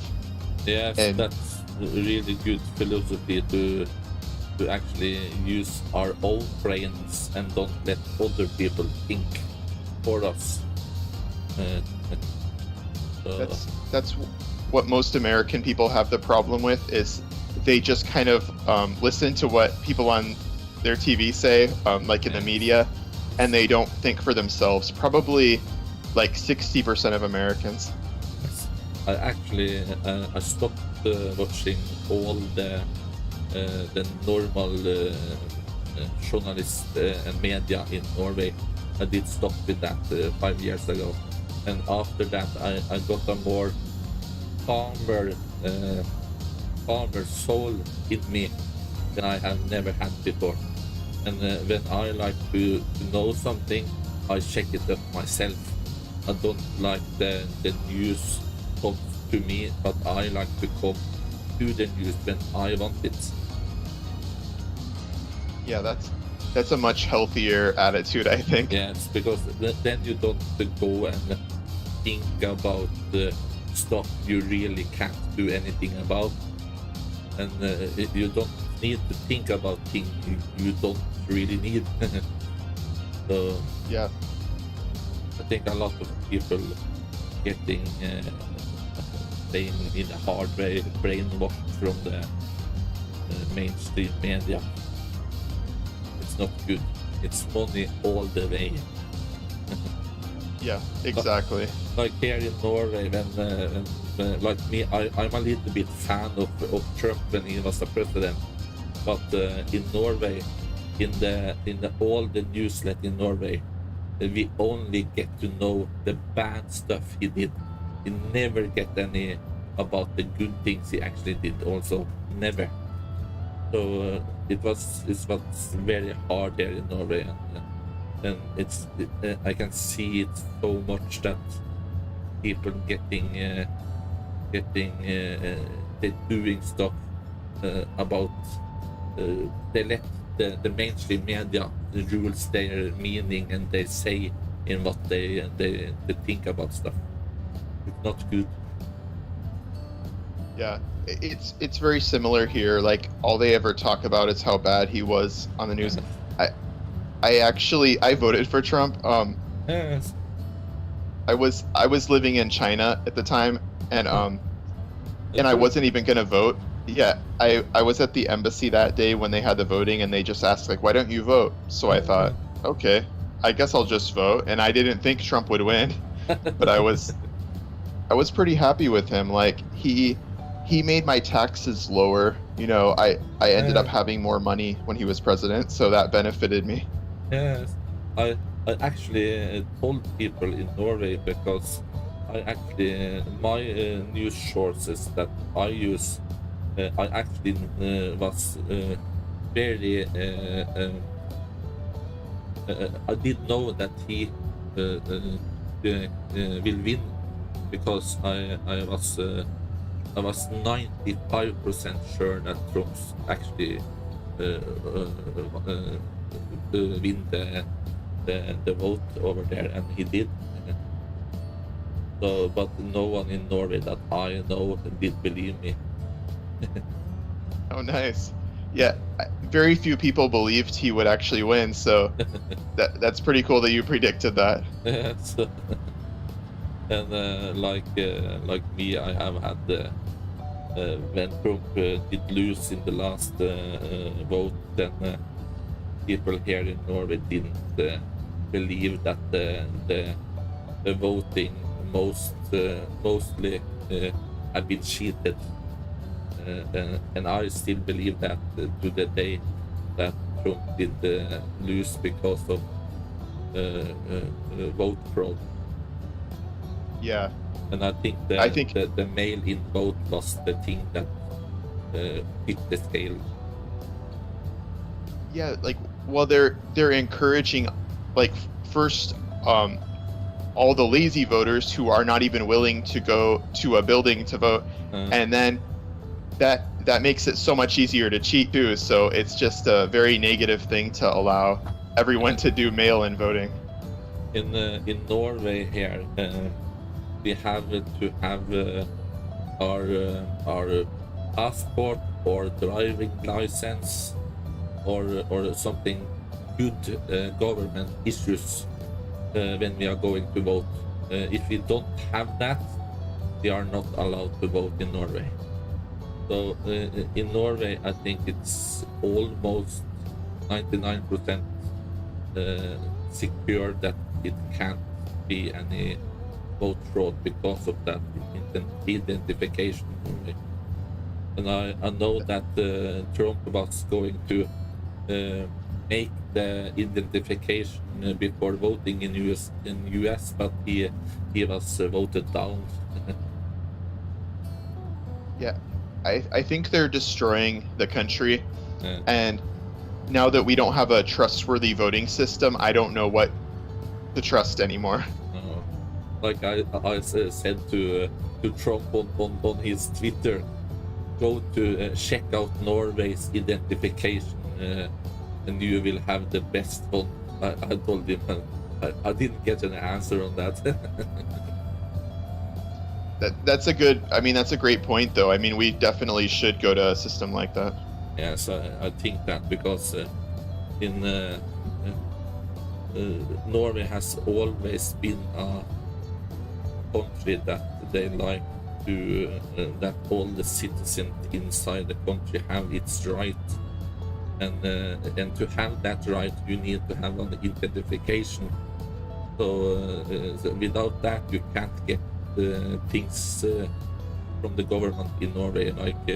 Yes, And that's a really good philosophy to actually use our own brains and don't let other people think for us. That's what most American people have the problem with, is they just kind of listen to what people on their TV say, like in the media, and they don't think for themselves. Probably like 60% of Americans. I actually I stopped watching all the normal journalists and media in Norway. I did stop with that 5 years ago, and after that I got a more calmer soul in me than I have never had before. And when I like to know something, I check it up myself. I don't like the news comes to me, but I like to come to the news when I want it. Yeah, that's a much healthier attitude, I think. Yes, because then you don't go and think about the stuff you really can't do anything about, and you don't need to think about things you don't really need. So yeah, I think a lot of people getting playing in a hard way, brainwashed from the mainstream media. It's not good. It's money all the way. Yeah, exactly. Like here in Norway, when like me, I'm a little bit fan of Trump when he was the president. But in Norway, in the all the newsletter in Norway, we only get to know the bad stuff he did. We never get any about the good things he actually did. Also, never. So it was very hard there in Norway, and I can see it so much that people they're doing stuff about they let the mainstream media rules their meaning, and they say in what they think about stuff. It's not good. Yeah, it's very similar here. Like, all they ever talk about is how bad he was on the news. I voted for Trump. Yes. I was living in China at the time, and I wasn't even gonna vote. Yeah, I was at the embassy that day when they had the voting, and they just asked, like, why don't you vote? So I thought, okay, I guess I'll just vote. And I didn't think Trump would win, but I was pretty happy with him. Like, he made my taxes lower. I ended up having more money when he was president, so that benefited me. Yes, I actually told people in Norway, because my news sources that I use, I actually was very I did know that he will win, because I was 95% sure that Trump's actually win the vote over there, and he did. So, but no one in Norway that I know did believe me. Oh, nice. Yeah, very few people believed he would actually win, so that's pretty cool that you predicted that. Yes. And like me, I have had when Trump did lose in the last vote, then people here in Norway didn't believe that the voting mostly had been cheated, and I still believe that to the day that Trump did lose because of vote fraud. Yeah. And I think the mail-in vote was the thing that hit the scale. Yeah, like, well, they're encouraging, like, first, all the lazy voters who are not even willing to go to a building to vote, and then that that makes it so much easier to cheat too. So it's just a very negative thing to allow everyone to do mail-in voting. In Norway here, we have to have our passport or driving license or something good government issues when we are going to vote. If we don't have that, we are not allowed to vote in Norway. So in Norway, I think it's almost 99% secure that it can't be any vote fraud because of that identification. And I know that Trump was going to make the identification before voting in US, but he was voted down. Yeah, I think they're destroying the country, and now that we don't have a trustworthy voting system, I don't know what to trust anymore. Like I said to Trump on his Twitter, go to check out Norway's identification and you will have the best one. I told him I didn't get an answer on that. That's a good, I mean, that's a great point though. I mean, we definitely should go to a system like that. Yes, I think that because in Norway has always been a country that they like to that all the citizens inside the country have its right, and to have that right you need to have an identification. So without that you can't get things from the government in Norway, like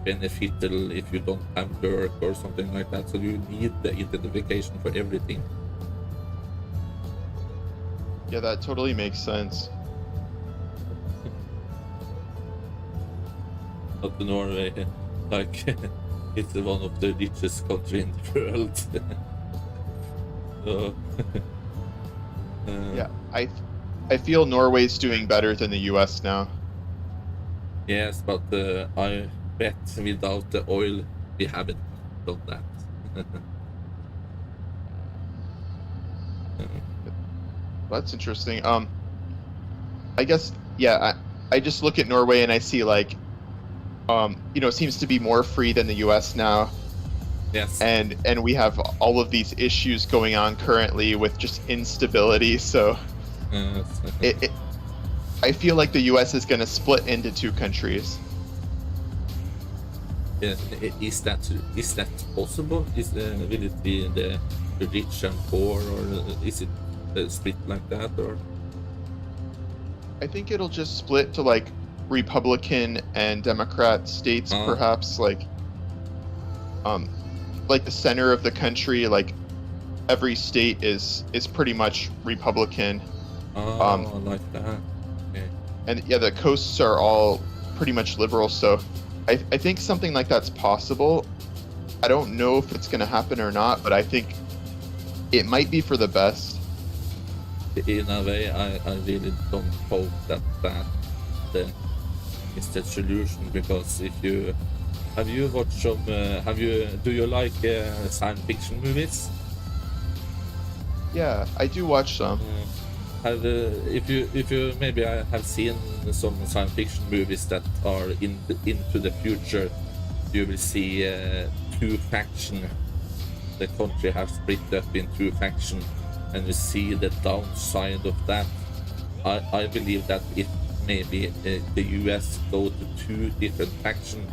beneficial if you don't have work or something like that. So you need the identification for everything. Yeah, that totally makes sense. But Norway, like, it's one of the richest countries in the world. So, yeah, I feel Norway's doing better than the US now. Yes, but I bet without the oil we haven't done that. That's interesting. I guess, yeah, I just look at Norway and I see like, you know, it seems to be more free than the US now. Yes. And we have all of these issues going on currently with just instability. So I feel like the US is going to split into two countries. Is that possible? Will it be the rich and poor, or is it split like that? Or I think it'll just split to like Republican and Democrat states, perhaps, like the center of the country, like every state is pretty much Republican. Like that. Okay. And yeah, the coasts are all pretty much liberal. So I think something like that's possible. I don't know if it's going to happen or not, but I think it might be for the best. In a way, I really don't hope that is the solution, because if you have you watched some do you like science fiction movies? Yeah, I do watch some. If you maybe I have seen some science fiction movies that are into the future, you will see two factions. The country has split up in two factions, and you see the downside of that. I believe that if maybe the US go to two different factions,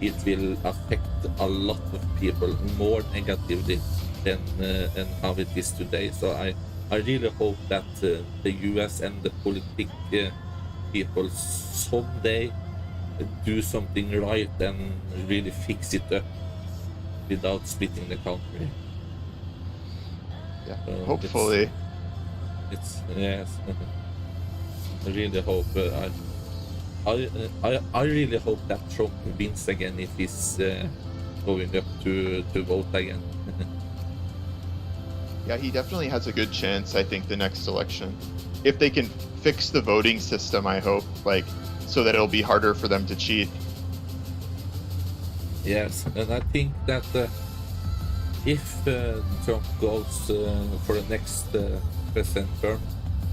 it will affect a lot of people more negatively than how it is today. So I really hope that the US and the political people someday do something right and really fix it up without splitting the country. Yeah, hopefully. It's yes. I really hope. I really hope that Trump wins again if he's going up to vote again. Yeah, he definitely has a good chance, I think, the next election. If they can fix the voting system, I hope, like, so that it'll be harder for them to cheat. Yes, and I think that if Trump goes for the next president term,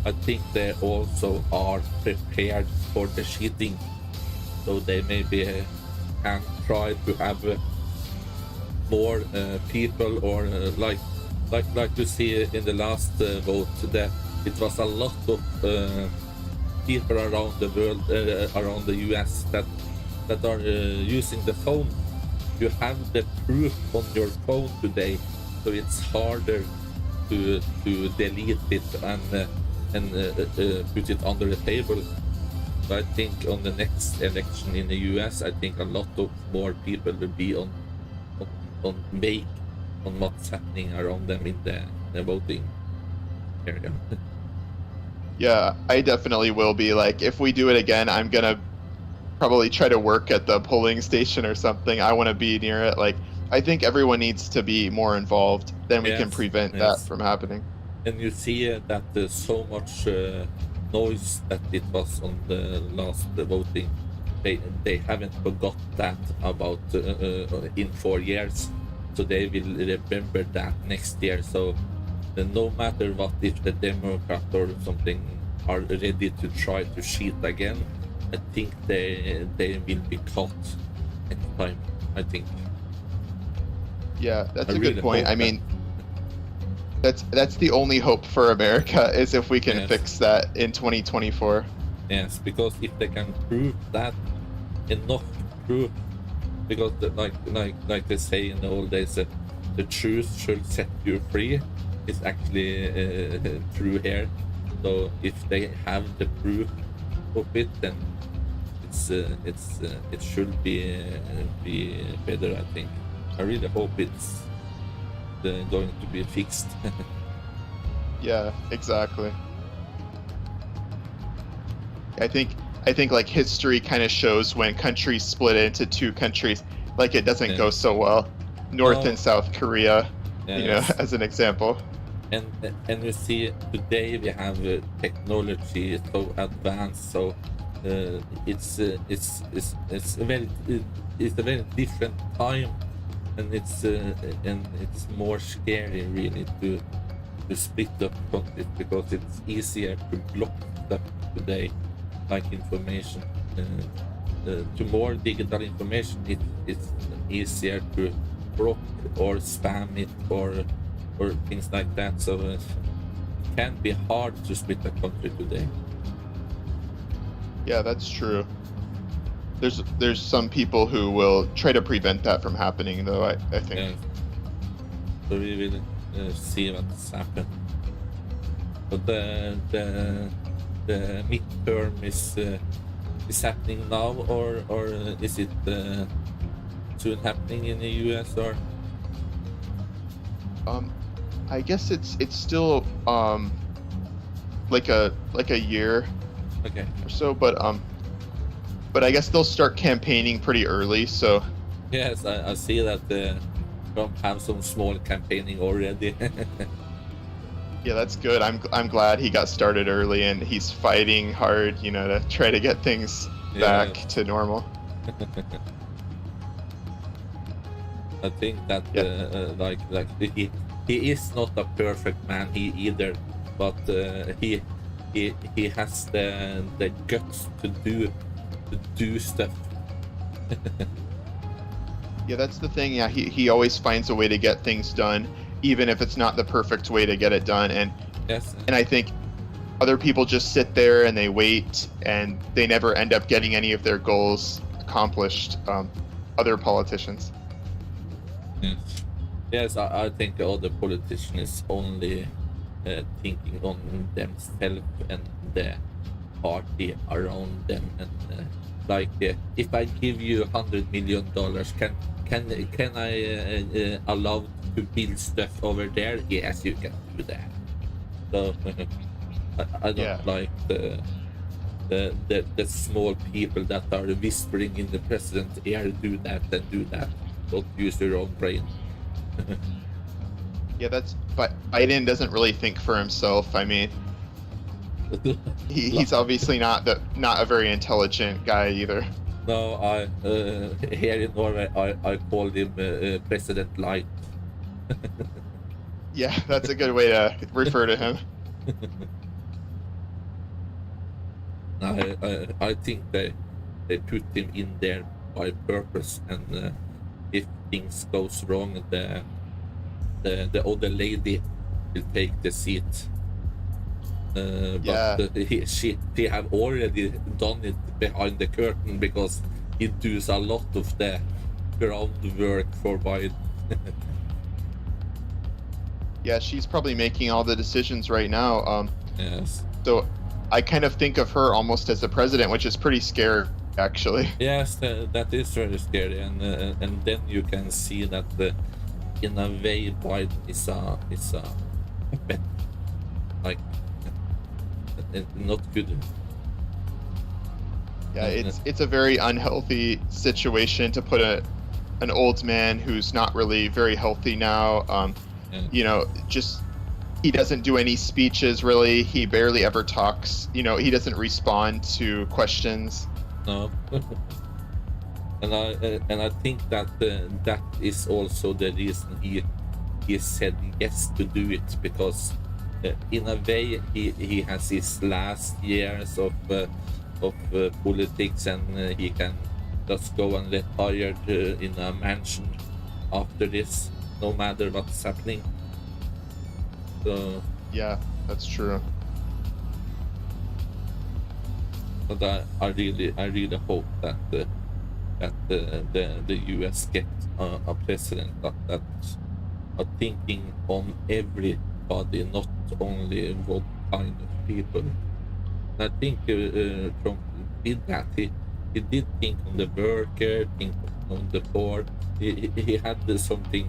I think they also are prepared for the cheating, so they maybe can try to have more people, or like you see in the last vote, that it was a lot of people around the world, around the US, that are using the phone. You have the proof on your phone today, so it's harder to delete it and put it under the table. So I think on the next election in the US, I think a lot of more people will be on what's happening around them in the voting area. Yeah, I definitely will be. Like, if we do it again, I'm gonna probably try to work at the polling station or something. I want to be near it. Like, I think everyone needs to be more involved. Then we can prevent that from happening. And you see that there's so much noise that it was on the last voting. They haven't forgot that about in 4 years, so they will remember that next year. So no matter what, if the Democrat or something are ready to try to cheat again, I think they will be caught next time, I think. Yeah, that's a good point. I mean, that's the only hope for America, is if we can fix that in 2024. Yes, because if they can prove that, enough proof, because like they say in the old days, the truth should set you free, is actually true here. So if they have the proof of it, then it should be better, I think. I really hope it's going to be fixed. Yeah, exactly. I think like history kind of shows when countries split into two countries, like it doesn't go so well. North and South Korea, you know, as an example. And we see today we have technology so advanced, so it's a very different time, and it's more scary really to split up countries, because it's easier to block stuff today, like information. To more digital information, it's easier to block or spam it or things like that. So it can be hard to split a country today. Yeah, that's true. There's some people who will try to prevent that from happening, though. I think. Yeah. So we will see what's happened. But the midterm is happening now, or is it soon happening in the US, or? I guess it's still like a year or so, but I guess they'll start campaigning pretty early, so. Yes, I see that Trump have some small campaigning already. Yeah, that's good. I'm glad he got started early, and he's fighting hard, you know, to try to get things back to normal. I think that like he is not a perfect man either, but he has the guts to do stuff. Yeah, that's the thing. Yeah, he always finds a way to get things done, even if it's not the perfect way to get it done. And I think other people just sit there and they wait, and they never end up getting any of their goals accomplished. Other politicians. Yes, I think all the politicians is only thinking on themselves and the party around them, and like if I give you $100 million, can I allow to build stuff over there? Yes, you can do that. So I don't like the small people that are whispering in the president's ear, do that and do that. Don't use your own brain. Yeah, but Biden doesn't really think for himself. I mean, he's obviously not a very intelligent guy either. No, here in Norway, I called him President Light. Yeah, that's a good way to refer to him. I think they put him in there by purpose, and if things goes wrong, the other lady will take the seat. Yeah. But she have already done it behind the curtain because he does a lot of the groundwork for Biden. Yeah, she's probably making all the decisions right now. Yes. So I kind of think of her almost as the president, which is pretty scary, actually. Yes, that is very scary, and then you can see that in a way Biden is a weapon, like not good. Yeah, it's a very unhealthy situation to put an old man who's not really very healthy now. You know, just he doesn't do any speeches really. He barely ever talks. You know, he doesn't respond to questions. No. and I think that that is also the reason he said yes to do it, because in a way he has his last years of politics, and he can just go and retire in a mansion after this, no matter what's happening. So yeah, that's true. But I really hope that the US get a president that's thinking on everybody, not only one kind of people. I think Trump did that. He did think on the worker, think on the poor. He had something,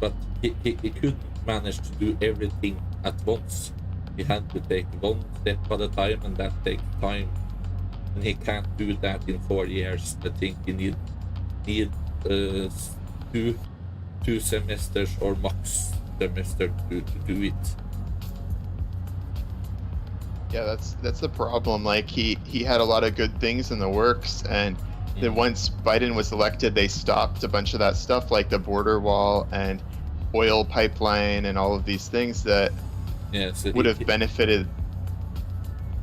but he couldn't manage to do everything at once. He had to take one step at a time, and that takes time. And he can't do that in 4 years. I think he need two semesters or max semester to do it. Yeah, that's the problem. Like he had a lot of good things in the works, and then once Biden was elected, they stopped a bunch of that stuff, like the border wall and oil pipeline and all of these things that would have benefited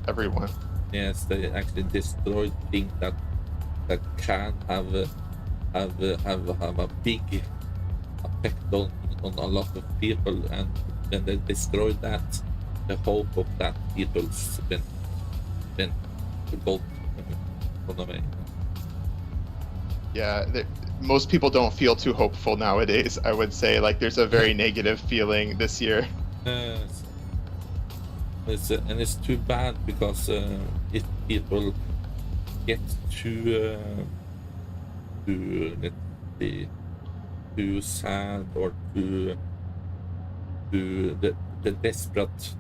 everyone. Yes, they actually destroyed things that can have a big effect on a lot of people, and when they destroyed that, the hope of that people's been gone away. Yeah, most people don't feel too hopeful nowadays. I would say, like, there's a very negative feeling this year. It's too bad, because if people get too let's say, too sad or too the desperate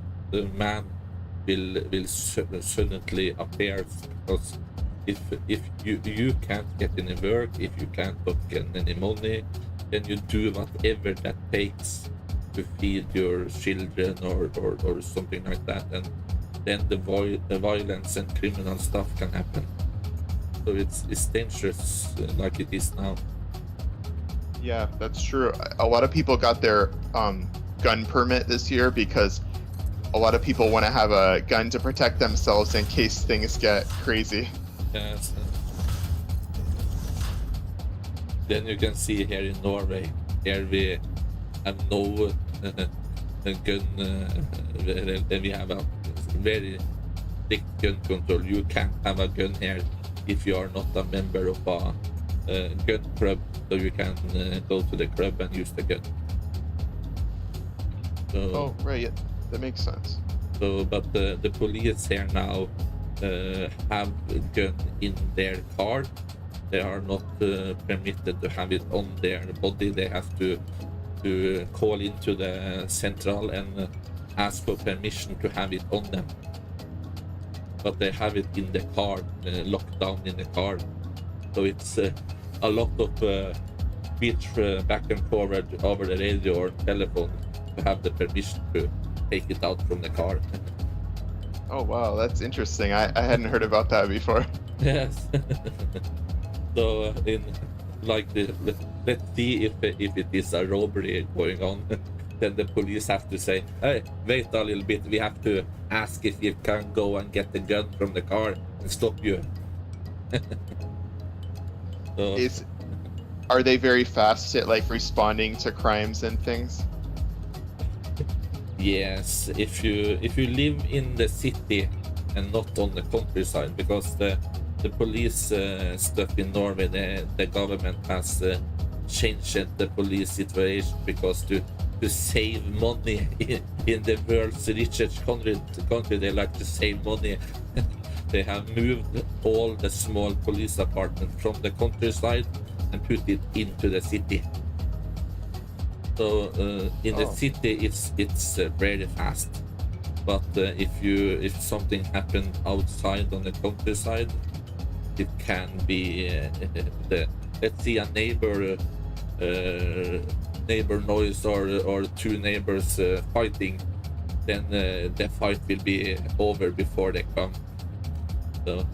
man will suddenly appear, because if you can't get any work, if you can't get any money, then you do whatever that takes to feed your children or something like that, and then the violence and criminal stuff can happen. So it's dangerous like it is now. Yeah, that's true. A lot of people got their gun permit this year because a lot of people want to have a gun to protect themselves in case things get crazy. Yes. Then you can see here in Norway, here we have no gun, we have a very strict gun control. You can't have a gun here if you are not a member of a gun club, so you can go to the club and use the gun. So, oh, right, yeah, that makes sense. So, but the police here now have a gun in their car. They are not permitted to have it on their body. They have to call into the central and ask for permission to have it on them. But they have it in the car, locked down in the car. So it's a lot of speech back and forward over the radio or telephone to have the permission to take it out from the car. Oh wow, that's interesting. I hadn't heard about that before. Yes. So in like let's see if it is a robbery going on, then the police have to say, hey, wait a little bit, we have to ask if you can go and get the gun from the car and stop you. So, Are they very fast at like responding to crimes and things? yes, if you live in the city and not on the countryside, because the police stuff in Norway, the government has changed the police situation because to save money in the world's richest country they like to save money. They have moved all the small police departments from the countryside and put it into the city. So in the city it's very fast, but if something happened outside on the countryside, it can be let's see a neighbor noise or two neighbors fighting, then the fight will be over before they come. So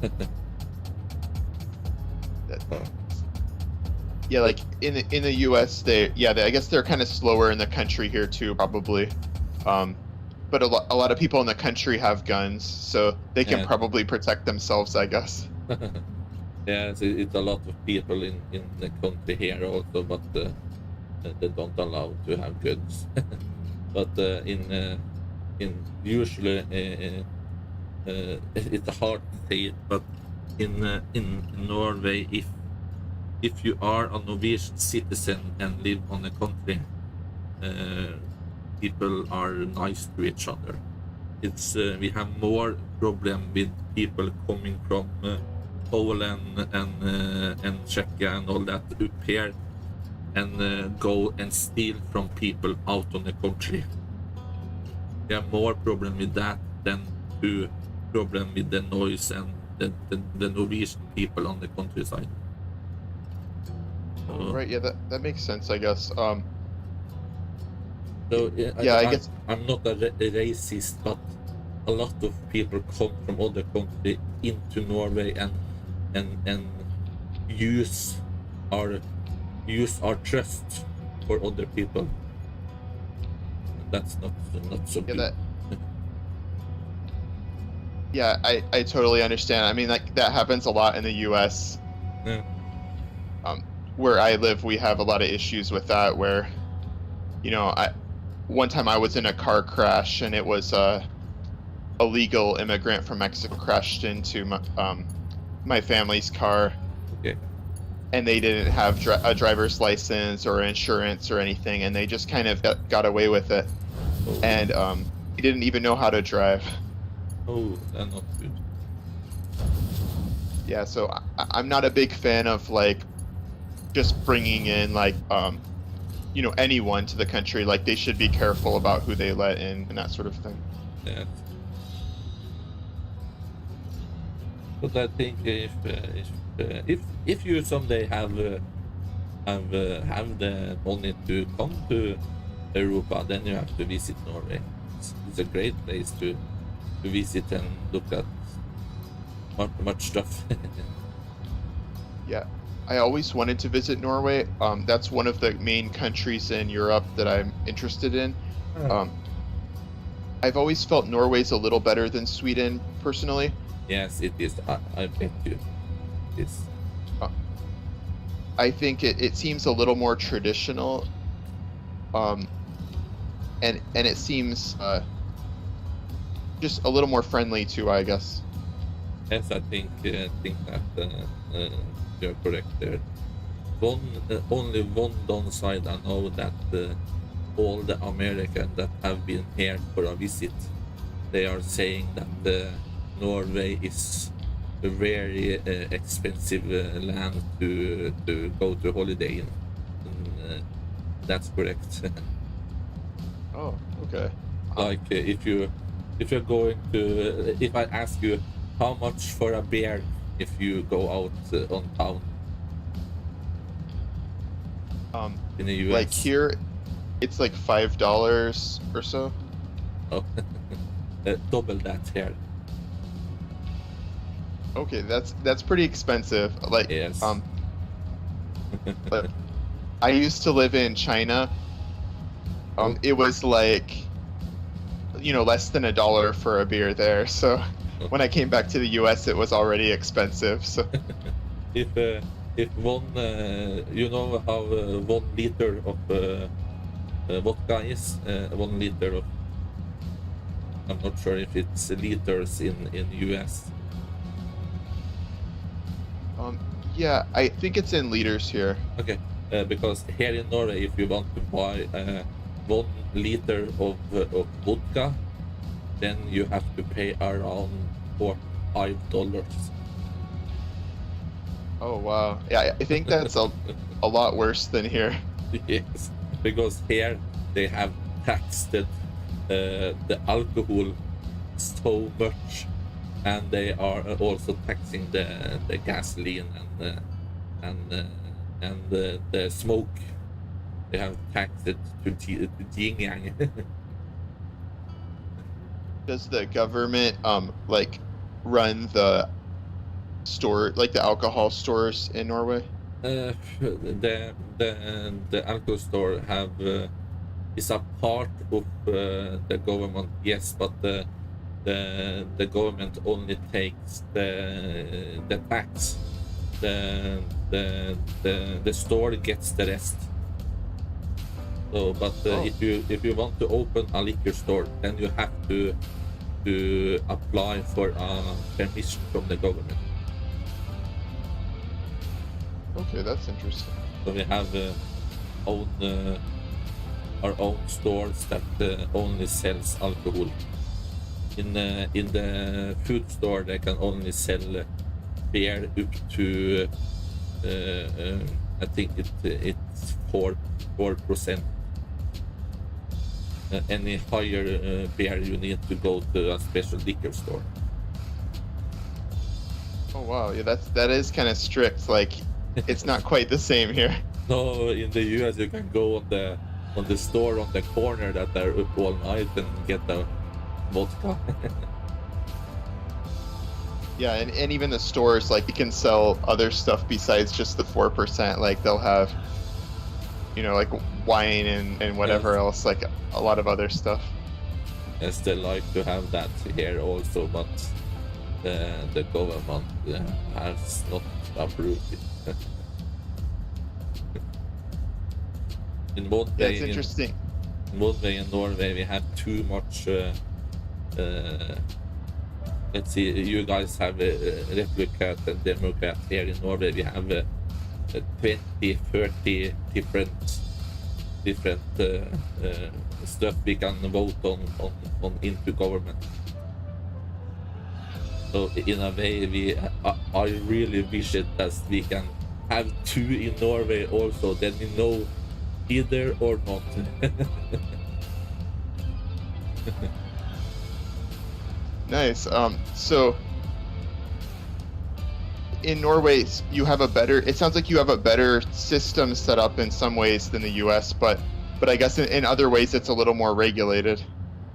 yeah, like in the US, I guess they're kind of slower in the country here too, probably. But a lot of people in the country have guns, so they can probably protect themselves, I guess. Yeah, it's a lot of people in the country here also, but they don't allow to have guns. But in usually it's hard to say it, but in Norway, if you are a Norwegian citizen and live on the country, people are nice to each other. It's we have more problem with people coming from Poland and Czechia and all that up here and go and steal from people out on the country. We have more problem with that than to problem with the noise and the Norwegian people on the countryside. Right, yeah, that makes sense, I guess. So I guess I'm not a racist, but a lot of people come from other countries into Norway and use our trust for other people. That's not so good. Yeah, I totally understand. I mean, like that happens a lot in the US. Yeah. Where I live, we have a lot of issues with that. Where, one time I was in a car crash, and it was a illegal immigrant from Mexico crashed into my family's car. Okay. And they didn't have a driver's license or insurance or anything, and they just kind of got away with it. Oh. And he didn't even know how to drive. Oh, that's not good. Yeah, so I'm not a big fan of like just bringing in like anyone to the country. Like they should be careful about who they let in and that sort of thing. Yeah. But I think if you someday have the money to come to Europa, then you have to visit Norway. It's a great place to visit and look at much stuff. Yeah, I always wanted to visit Norway. That's one of the main countries in Europe that I'm interested in. I've always felt Norway's a little better than Sweden, personally. Yes, it is. I bet you. It's. I think it seems a little more traditional. And it seems just a little more friendly too, I guess. Yes, I think that you're correct there. Only one downside I know that all the Americans that have been here for a visit, they are saying that Norway is a very expensive land to go to holiday in. And, that's correct. Oh, okay. Like if you're going to, if I ask you how much for a beer if you go out on town in the US? Like here, it's like $5 or so. Oh, double that here. Okay, that's pretty expensive. Like, Yes. but I used to live in China. It was like, less than $1 for a beer there. So when I came back to the US, it was already expensive. So If one, you know how 1 liter of vodka is 1 liter of. I'm not sure if it's liters in US. yeah, I think it's in liters here. Okay, because here in Norway, if you want to buy 1 liter of vodka, then you have to pay around $5. Oh wow, yeah, I think that's a lot worse than here. Yes, because here they have taxed the alcohol so much, and they are also taxing the gasoline and the smoke. They have taxed it to yin yang. Does the government like run the store, like the alcohol stores in Norway? The alcohol store have is a part of the government, yes, but the government only takes the tax. The store gets the rest. So, but if you want to open a liquor store, then you have to apply for a permission from the government. Okay, that's interesting. So we have our own stores that only sells alcohol. In the food store, they can only sell beer up to I think it's 4%. Any higher beer, you need to go to a special liquor store. Oh wow, yeah, that is kind of strict. Like, it's not quite the same here. No, in the US you can go on the store on the corner that are up all night and get the vodka. Yeah, and even the stores, like, you can sell other stuff besides just the 4%. Like, they'll have, like wine and whatever else, like a lot of other stuff. Yes, they like to have that here also, but the government has not approved it. In one way, That's interesting. In one way, in Norway, we have too much. Let's see, you guys have Republican and Democrat. Here in Norway, we have 20, 30 different stuff we can vote on into government. So in a way, I really wish it that we can have 2 in Norway also. Then we know either or not. Nice. So in Norway, it sounds like you have a better system set up in some ways than the US, but I guess in other ways it's a little more regulated.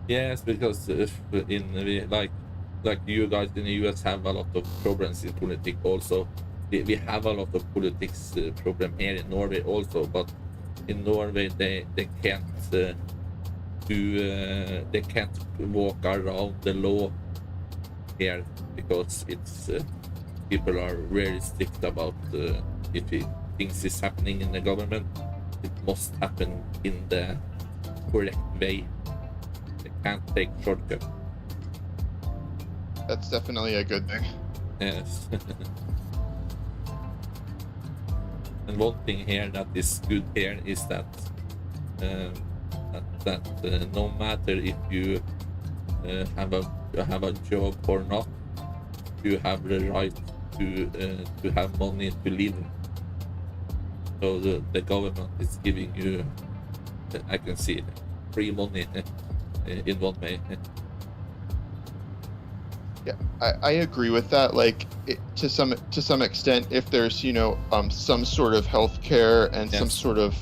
Yes, because like you guys in the US have a lot of problems in politics also. We have a lot of politics problem here in Norway also, but in Norway they can't they can't walk around the law here because it's people are very strict about if things is happening in the government, it must happen in the correct way. They can't take shortcut. That's definitely a good thing. Yes. And one thing here that is good here is that no matter if you have a job or not, you have the right to have money to live. So the government is giving you, I can see it, free money in one way. Yeah, I agree with that. Like, to some extent, if there's some sort of healthcare and some sort of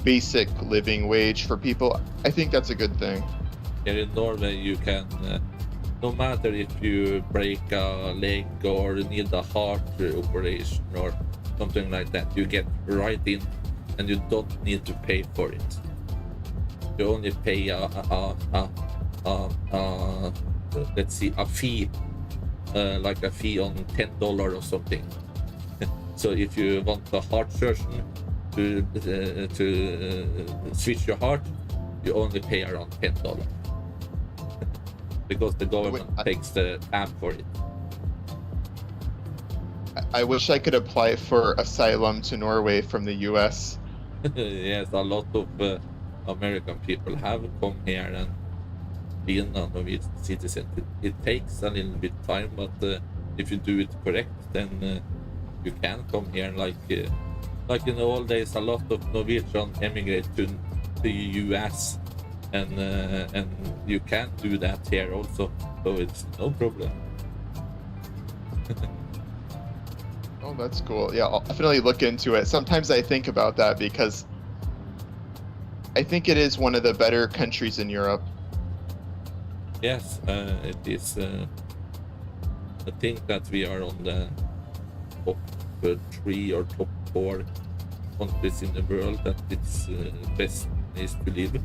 basic living wage for people, I think that's a good thing. Here in Norway, you can no matter if you break a leg or need a heart operation or something like that, you get right in and you don't need to pay for it. You only pay let's see, a fee, like a fee on $10 or something. So if you want a heart surgeon to switch your heart, you only pay around $10 because the government takes the tab for it. I wish I could apply for asylum to Norway from the US. Yes, a lot of American people have come here and been a Norwegian citizen. It takes a little bit time, but if you do it correct, then you can come here. Like in the old days, a lot of Norwegians emigrate to the US, and you can do that here also, so it's no problem. Oh, that's cool. Yeah, I'll definitely look into it. Sometimes I think about that because I think it is one of the better countries in Europe. Yes, it is. I think that we are on the top 3 or top 4 countries in the world that it's best place to live.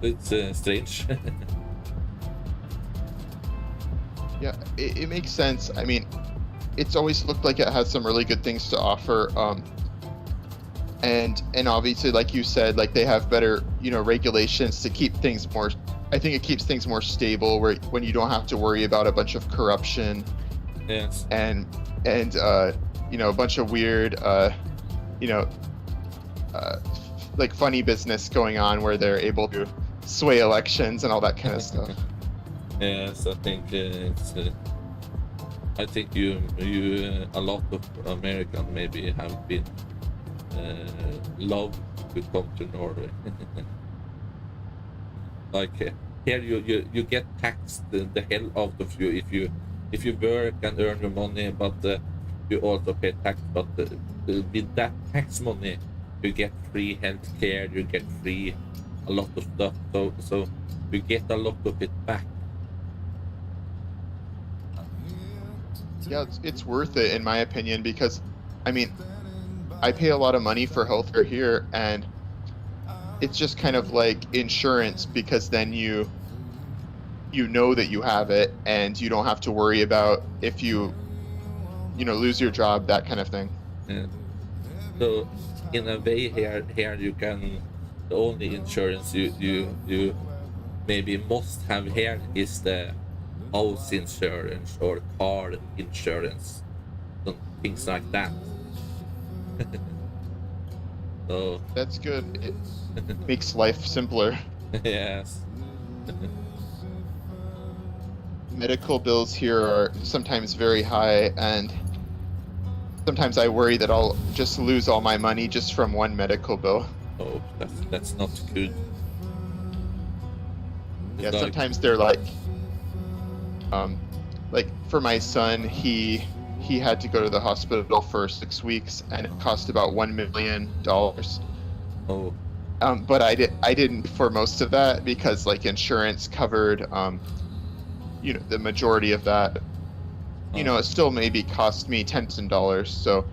It's strange. Yeah, it makes sense. I mean, it's always looked like it has some really good things to offer. And obviously, like you said, like they have better, regulations to keep things more. I think it keeps things more stable, when you don't have to worry about a bunch of corruption. Yes. And a bunch of weird, like funny business going on where they're able to sway elections and all that kind of stuff. Yes, I think it's. I think you a lot of Americans maybe have been loved to come to Norway. Like here you get taxed the hell out of you if you work and earn your money, but you also pay tax. But with that tax money, you get free healthcare, you get free a lot of stuff. So you get a lot of it back. Yeah, it's worth it in my opinion because, I mean, I pay a lot of money for healthcare here, and it's just kind of like insurance because then you know that you have it and you don't have to worry about if you lose your job, that kind of thing. Yeah. So in a way here you can, the only insurance you maybe must have here is the house insurance or car insurance, things like that. So that's good. It makes life simpler. Yes. Medical bills here are sometimes very high, and sometimes I worry that I'll just lose all my money just from one medical bill. Oh, that's not good. Yeah, sometimes they're like for my son, he had to go to the hospital for 6 weeks, and it cost about $1 million. Oh. But I didn't for most of that because like insurance covered the majority of that. It still maybe cost me tens of dollars, so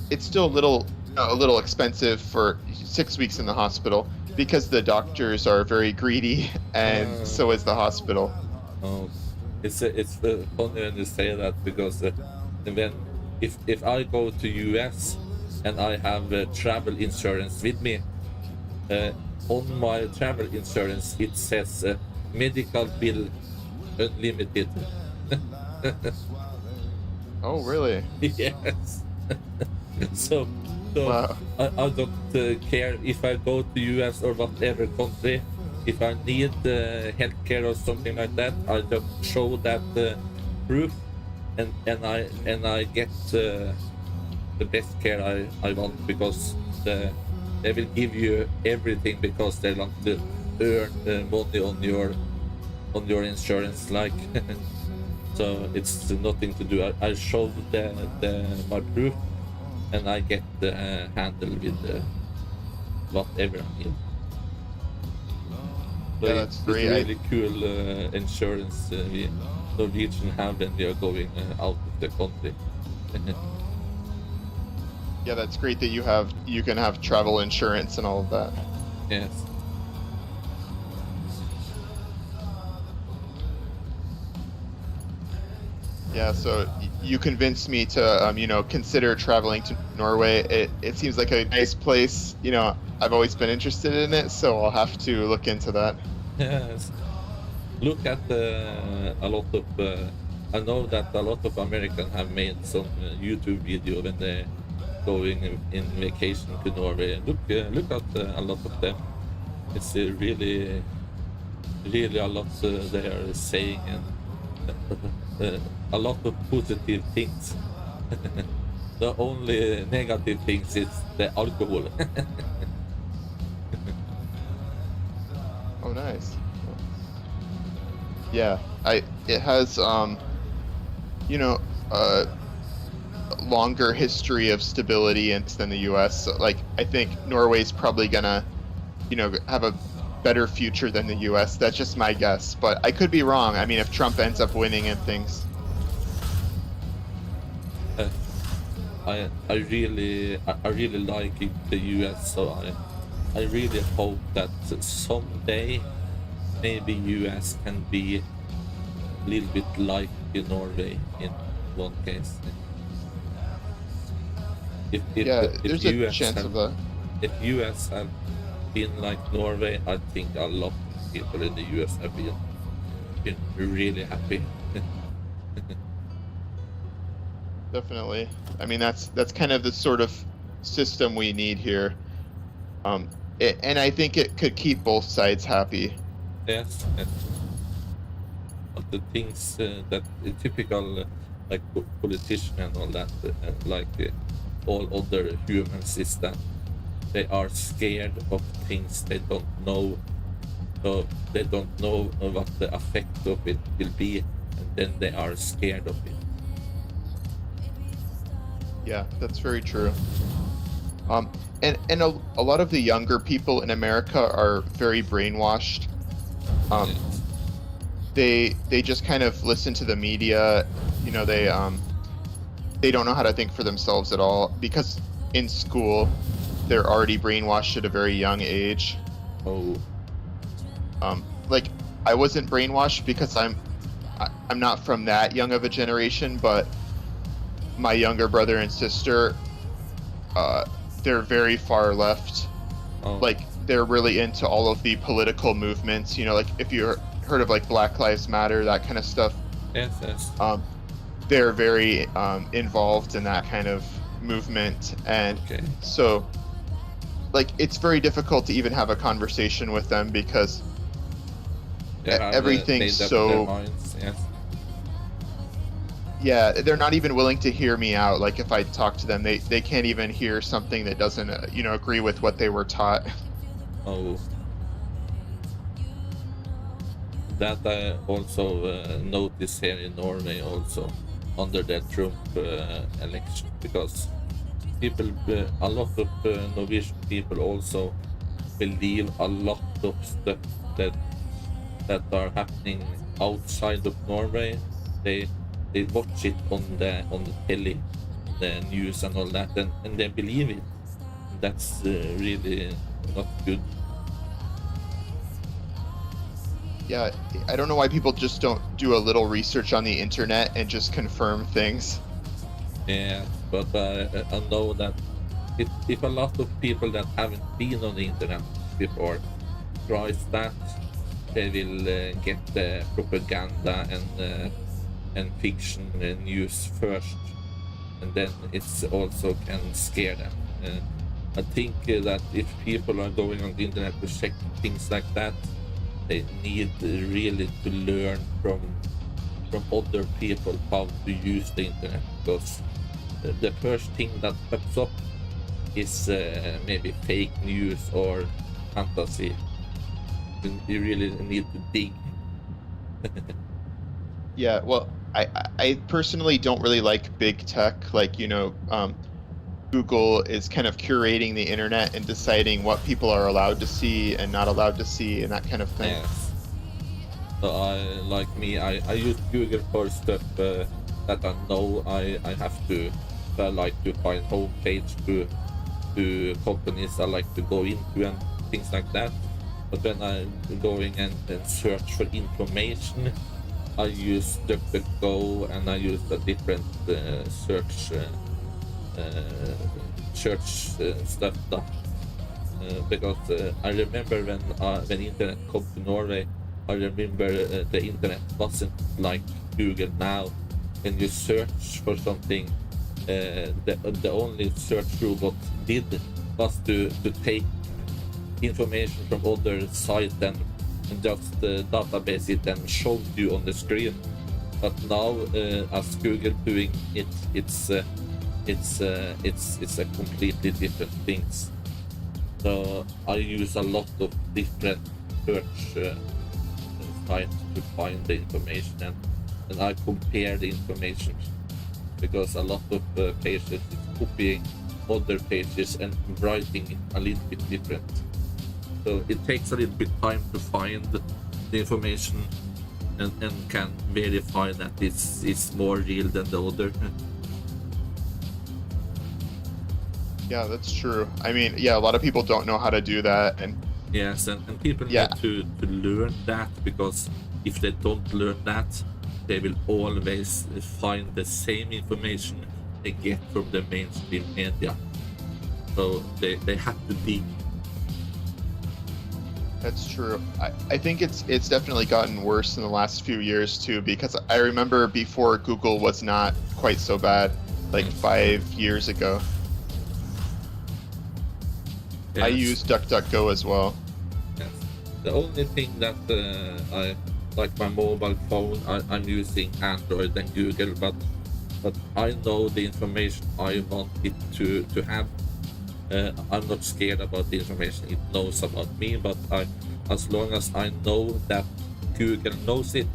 it's still a little expensive for 6 weeks in the hospital because the doctors are very greedy, and so is the hospital. Oh, it's funny when you say that because if I go to US and I have travel insurance with me, on my travel insurance it says medical bill unlimited. Oh, really? Yes. So wow. I don't care if I go to US or whatever country. If I need healthcare or something like that, I just show that proof, and I get the best care I want, because they will give you everything because they want to earn money on your insurance, like. So it's nothing to do. I show my proof, and I get the handle with whatever I need. Yeah, Yeah, that's it's great. really cool insurance we Norwegian have when we are going out of the country. Yeah, that's great that you can have travel insurance and all of that. Yes. Yeah, so you convinced me to consider traveling to Norway. It seems like a nice place. I've always been interested in it, so I'll have to look into that. Yes. Look at a lot of. I know that a lot of Americans have made some YouTube video when they going in vacation to Norway. Look at a lot of them. It's really a lot they are saying, and a lot of positive things. The only negative things is the alcohol. Oh, nice. Yeah, it has a longer history of stability than the U.S. So, like, I think Norway's probably gonna have a better future than the U.S. That's just my guess, but I could be wrong. I mean, if Trump ends up winning and things. I really like the US, so I really hope that someday maybe US can be a little bit like Norway in one case. If there's a US chance of that. If US have been like Norway, I think a lot of people in the US have been really happy. Definitely. I mean, that's kind of the sort of system we need here. And I think it could keep both sides happy. Yes. But the things that the typical like politician and all that, all other humans, is that they are scared of things they don't know. So they don't know what the effect of it will be, and then they are scared of it. Yeah, that's very true. And a lot of the younger people in America are very brainwashed. They just kind of listen to the media. They don't know how to think for themselves at all, because in school they're already brainwashed at a very young age. Oh. Like, I wasn't brainwashed because I'm not from that young of a generation, but my younger brother and sister, they're very far left. Oh. Like, they're really into all of the political movements, like if you heard of like Black Lives Matter, that kind of stuff. Yes. They're very involved in that kind of movement, and so like it's very difficult to even have a conversation with them because everything's so. Yes. Yeah, they're not even willing to hear me out. Like, if I talk to them, they can't even hear something that doesn't agree with what they were taught. Oh. That I also noticed here in Norway also under the Trump election, because a lot of Norwegian people also believe a lot of stuff that are happening outside of Norway. They watch it on the telly, the news and all that, and they believe it. That's really not good. Yeah, I don't know why people just don't do a little research on the internet and just confirm things. Yeah, but I know that if a lot of people that haven't been on the internet before tries that, they will get the propaganda and fiction news first, and then it's also can scare them. I think that if people are going on the internet to check things like that, they need really to learn from other people how to use the internet, because the first thing that pops up is maybe fake news or fantasy. You really need to dig. Yeah, well, I personally don't really like big tech, like, Google is kind of curating the internet and deciding what people are allowed to see and not allowed to see and that kind of thing. Yes. So I use Google for stuff that I know I have to. I like to find homepage to companies I like to go into and things like that. But when I'm going and search for information, I use DuckDuckGo and I use a different search stuff. Because I remember when internet came to Norway, I remember the internet wasn't like Google now. When you search for something, the only search robot did was to take information from other sites and just database it and show you on the screen. But now, as Google doing it, it's a completely different things. So I use a lot of different search sites to find the information, and I compare the information, because a lot of pages is copying other pages and writing it a little bit different. So it takes a little bit time to find the information and can verify that this is more real than the other. Yeah, that's true. I mean, yeah, a lot of people don't know how to do that, and yes, and people need to learn that, because if they don't learn that, they will always find the same information they get from the mainstream media. So they have to dig. That's true. I think it's definitely gotten worse in the last few years too, because I remember before Google was not quite so bad, like 5 years ago. Yes. I use DuckDuckGo as well. Yes. The only thing that I like my mobile phone, I'm using Android and Google, but I know the information I want it to have. I'm not scared about the information it knows about me, but as long as I know that Google knows it,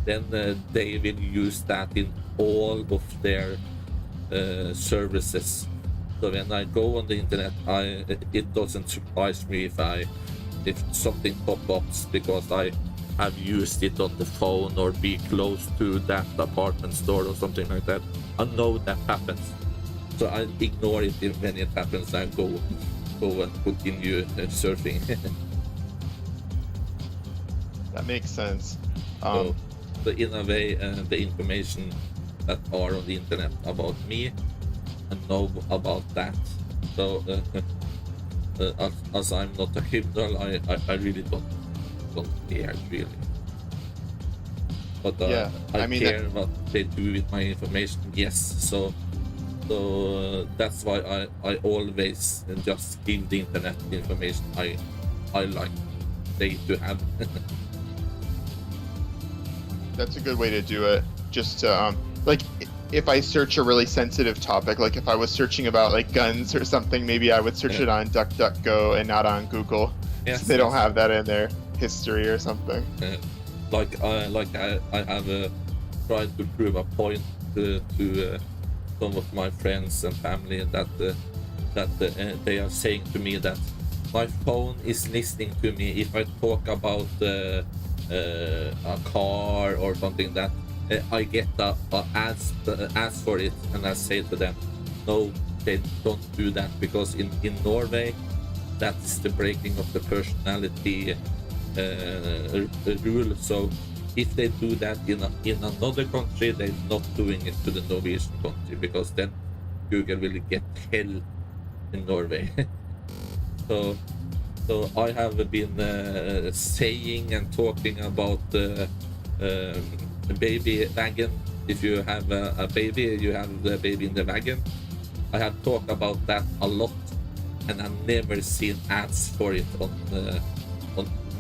then they will use that in all of their services. So when I go on the internet, it doesn't surprise me if something pops up, because I have used it on the phone or be close to that department store or something like that. I know that happens. So I ignore it when it happens. I go and continue surfing. That makes sense. So in a way, the information that are on the internet about me, I know about that. So as I'm not a criminal, I really don't care really. But I mean, care what they do with my information. Yes. So that's why I always just give the internet the information I like they to have. That's a good way to do it. Just like if I search a really sensitive topic, like if I was searching about like guns or something, maybe I would search it on DuckDuckGo and not on Google. Yes, so they don't have that in their history or something. Like I have tried to prove a point to some of my friends and family that they are saying to me that my phone is listening to me if I talk about a car or something, that I get ads for it, and I say to them, no, they don't do that, because in Norway that's the breaking of the personality rule. So if they do that in another country, they're not doing it to the Norwegian country, because then Google will get hell in Norway. So I have been saying and talking about the baby wagon. If you have a baby, you have the baby in the wagon. I have talked about that a lot, and I've never seen ads for it on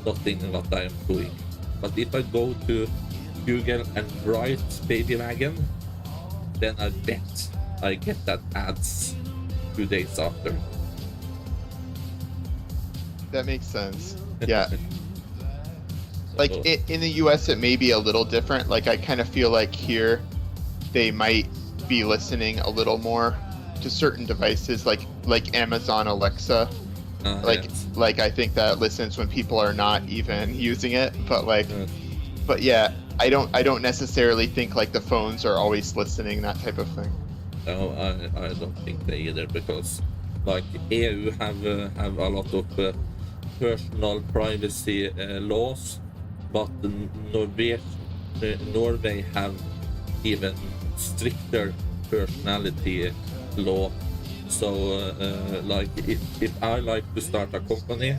nothing what I am doing. But if I go to Google and write baby wagon, then I bet I get that ads 2 days after. That makes sense. Yeah. Like in the US, it may be a little different. Like I kind of feel like here, they might be listening a little more to certain devices like Amazon Alexa. Yes. Like I think that listens when people are not even using it, but like but yeah, I don't necessarily think like the phones are always listening, that type of thing. No, I don't think they either, because like EU have a lot of personal privacy laws, but Norway have even stricter personality law. So like if I like to start a company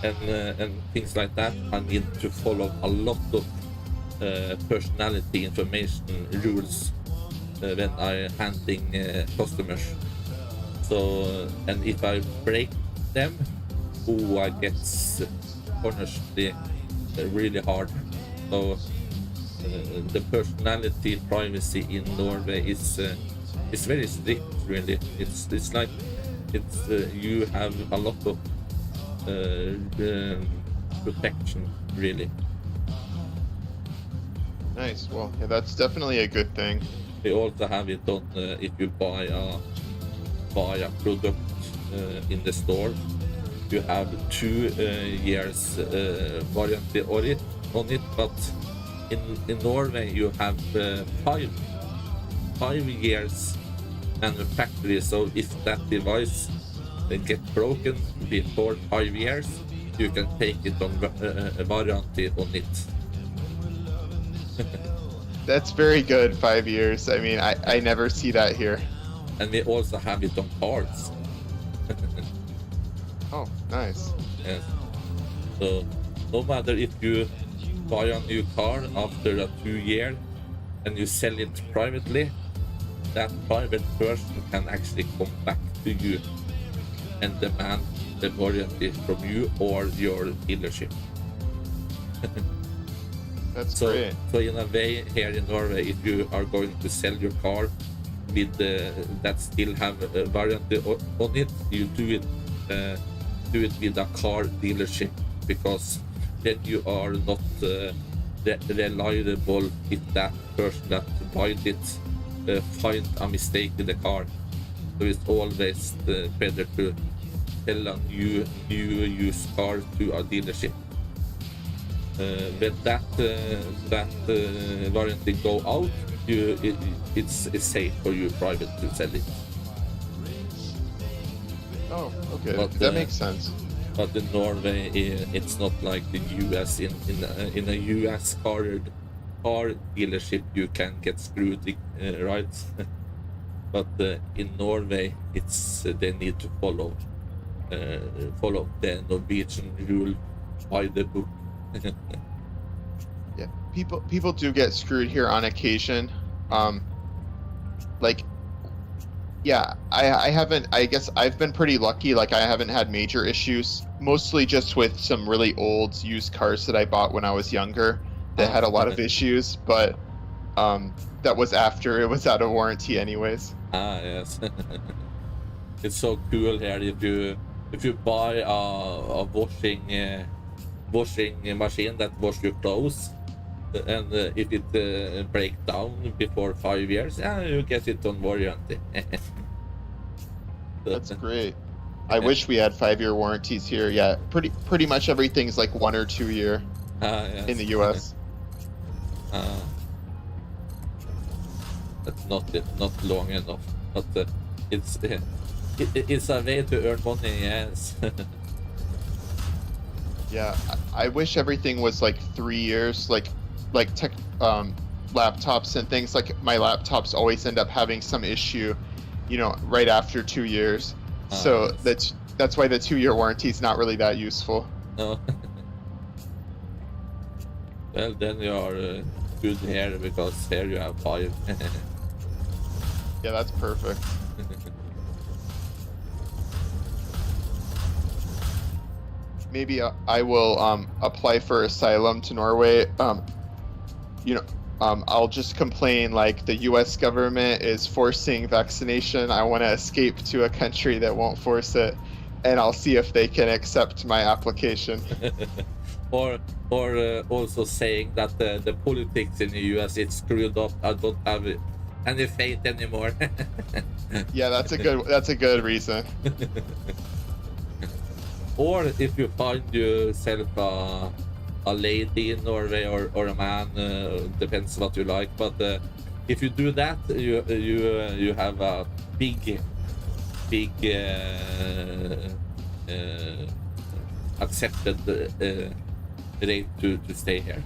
and things like that, I need to follow a lot of personality information rules when I handling customers. So and if I break them, I get punished really hard. So the personality privacy in Norway is very strict, really. It's like you have a lot of protection, really. Nice. Well, yeah, that's definitely a good thing. They also have it on if you buy a product in the store, you have 2 years warranty on it, but in Norway you have 5 years manufacturer. So if that device get broken before 5 years, you can take it on a warranty on it. That's very good, 5 years. I mean, I never see that here. And we also have it on parts. Oh, nice. Yes. So no matter if you buy a new car after a 2 year and you sell it privately, that private person can actually come back to you and demand the warranty from you or your dealership. That's so, great. So in a way, here in Norway, if you are going to sell your car with that still have a warranty on it, you do it with a car dealership, because then you are not reliable if that person that bought it find a mistake in the car. So it's always better to sell a new used car to a dealership. When that warranty go out, it's safe for you private to sell it. Oh, okay, but, that makes sense. But in Norway, it's not like the US. In a US car dealership, you can get screwed, right? But in Norway, it's they need to follow the Norwegian rule by the book. Yeah, people do get screwed here on occasion. Like, yeah, I guess I've been pretty lucky. Like, I haven't had major issues, mostly just with some really old used cars that I bought when I was younger that had a lot of issues, but that was after it was out of warranty anyways. Yes. It's so cool here if you buy a washing machine that wash your clothes, and if it break down before 5 years, you get it on warranty. That's great. I wish we had 5-year warranties here. Yeah, pretty much everything's like 1 or 2 year Yes. in the US. That's not long enough, but it's a way to earn money. Yes. Yeah, I wish everything was like 3 years, like tech laptops and things. Like my laptops always end up having some issue, right after 2 years. So Yes. that's why the 2-year warranty is not really that useful. No. Well, then you are good here, because here you have 5. Yeah, that's perfect. Maybe I will apply for asylum to Norway. I'll just complain like the U.S. government is forcing vaccination. I want to escape to a country that won't force it, and I'll see if they can accept my application. or also saying that the politics in the US it's screwed up. I don't have any faith anymore. Yeah, that's a good reason. Or if you find yourself a lady in Norway or a man, depends what you like. But if you do that, you have a big accepted rate to stay here.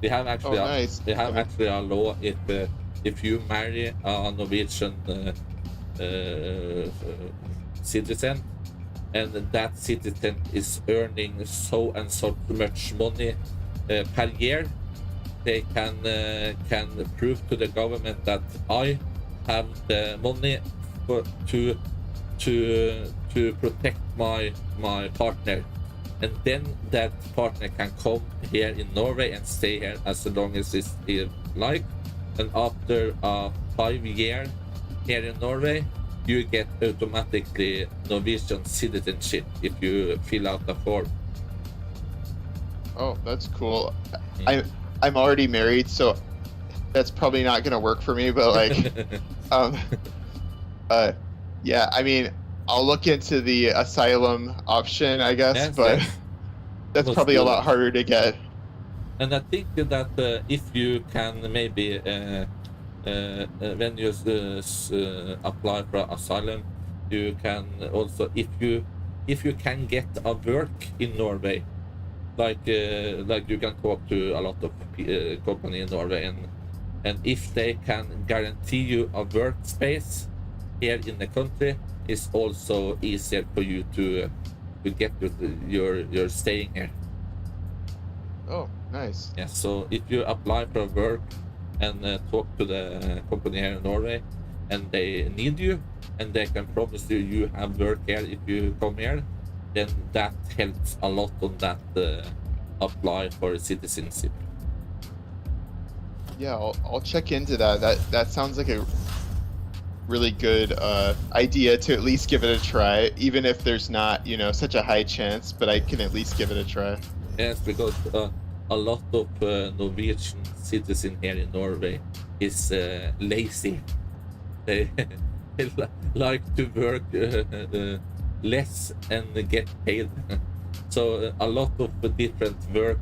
We have actually nice. actually a law if you marry a Norwegian citizen, and that citizen is earning so and so much money per year, they can prove to the government that I have the money to protect my partner, and then that partner can come here in Norway and stay here as long as he like, and after 5 years here in Norway, you get automatically Norwegian citizenship if you fill out the form. Oh, that's cool. I'm already married, so that's probably not gonna work for me. But like, yeah, I mean, I'll look into the asylum option, I guess, Yes, but that's probably a lot good. harder to get. And I think that if you can maybe when you apply for asylum, you can also, if you can get a work in Norway, like you can talk to a lot of company in Norway, and if they can guarantee you a workspace here in the country, it's also easier for you to get your staying here. Oh, nice. Yeah, so if you apply for work and talk to the company here in Norway, and they need you, and they can promise you have work here if you come here, then that helps a lot on that apply for citizenship. Yeah, I'll check into that. That sounds like a really good idea to at least give it a try, even if there's not, such a high chance, but I can at least give it a try. Yes, because a lot of Norwegian citizens here in Norway is lazy. They like to work less and get paid. So a lot of different work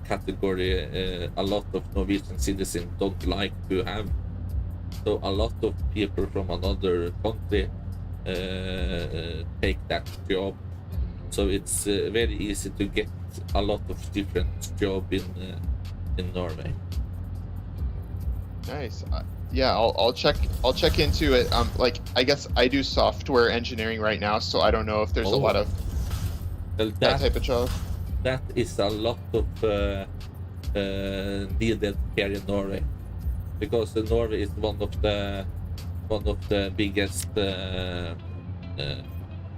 category, a lot of Norwegian citizens don't like to have. So a lot of people from another country take that job. So it's very easy to get a lot of different job in Norway. Nice. Yeah, I'll check into it. Like, I guess I do software engineering right now, so I don't know if there's a lot of that type of job. That is a lot of needed here in Norway, because Norway is one of the biggest.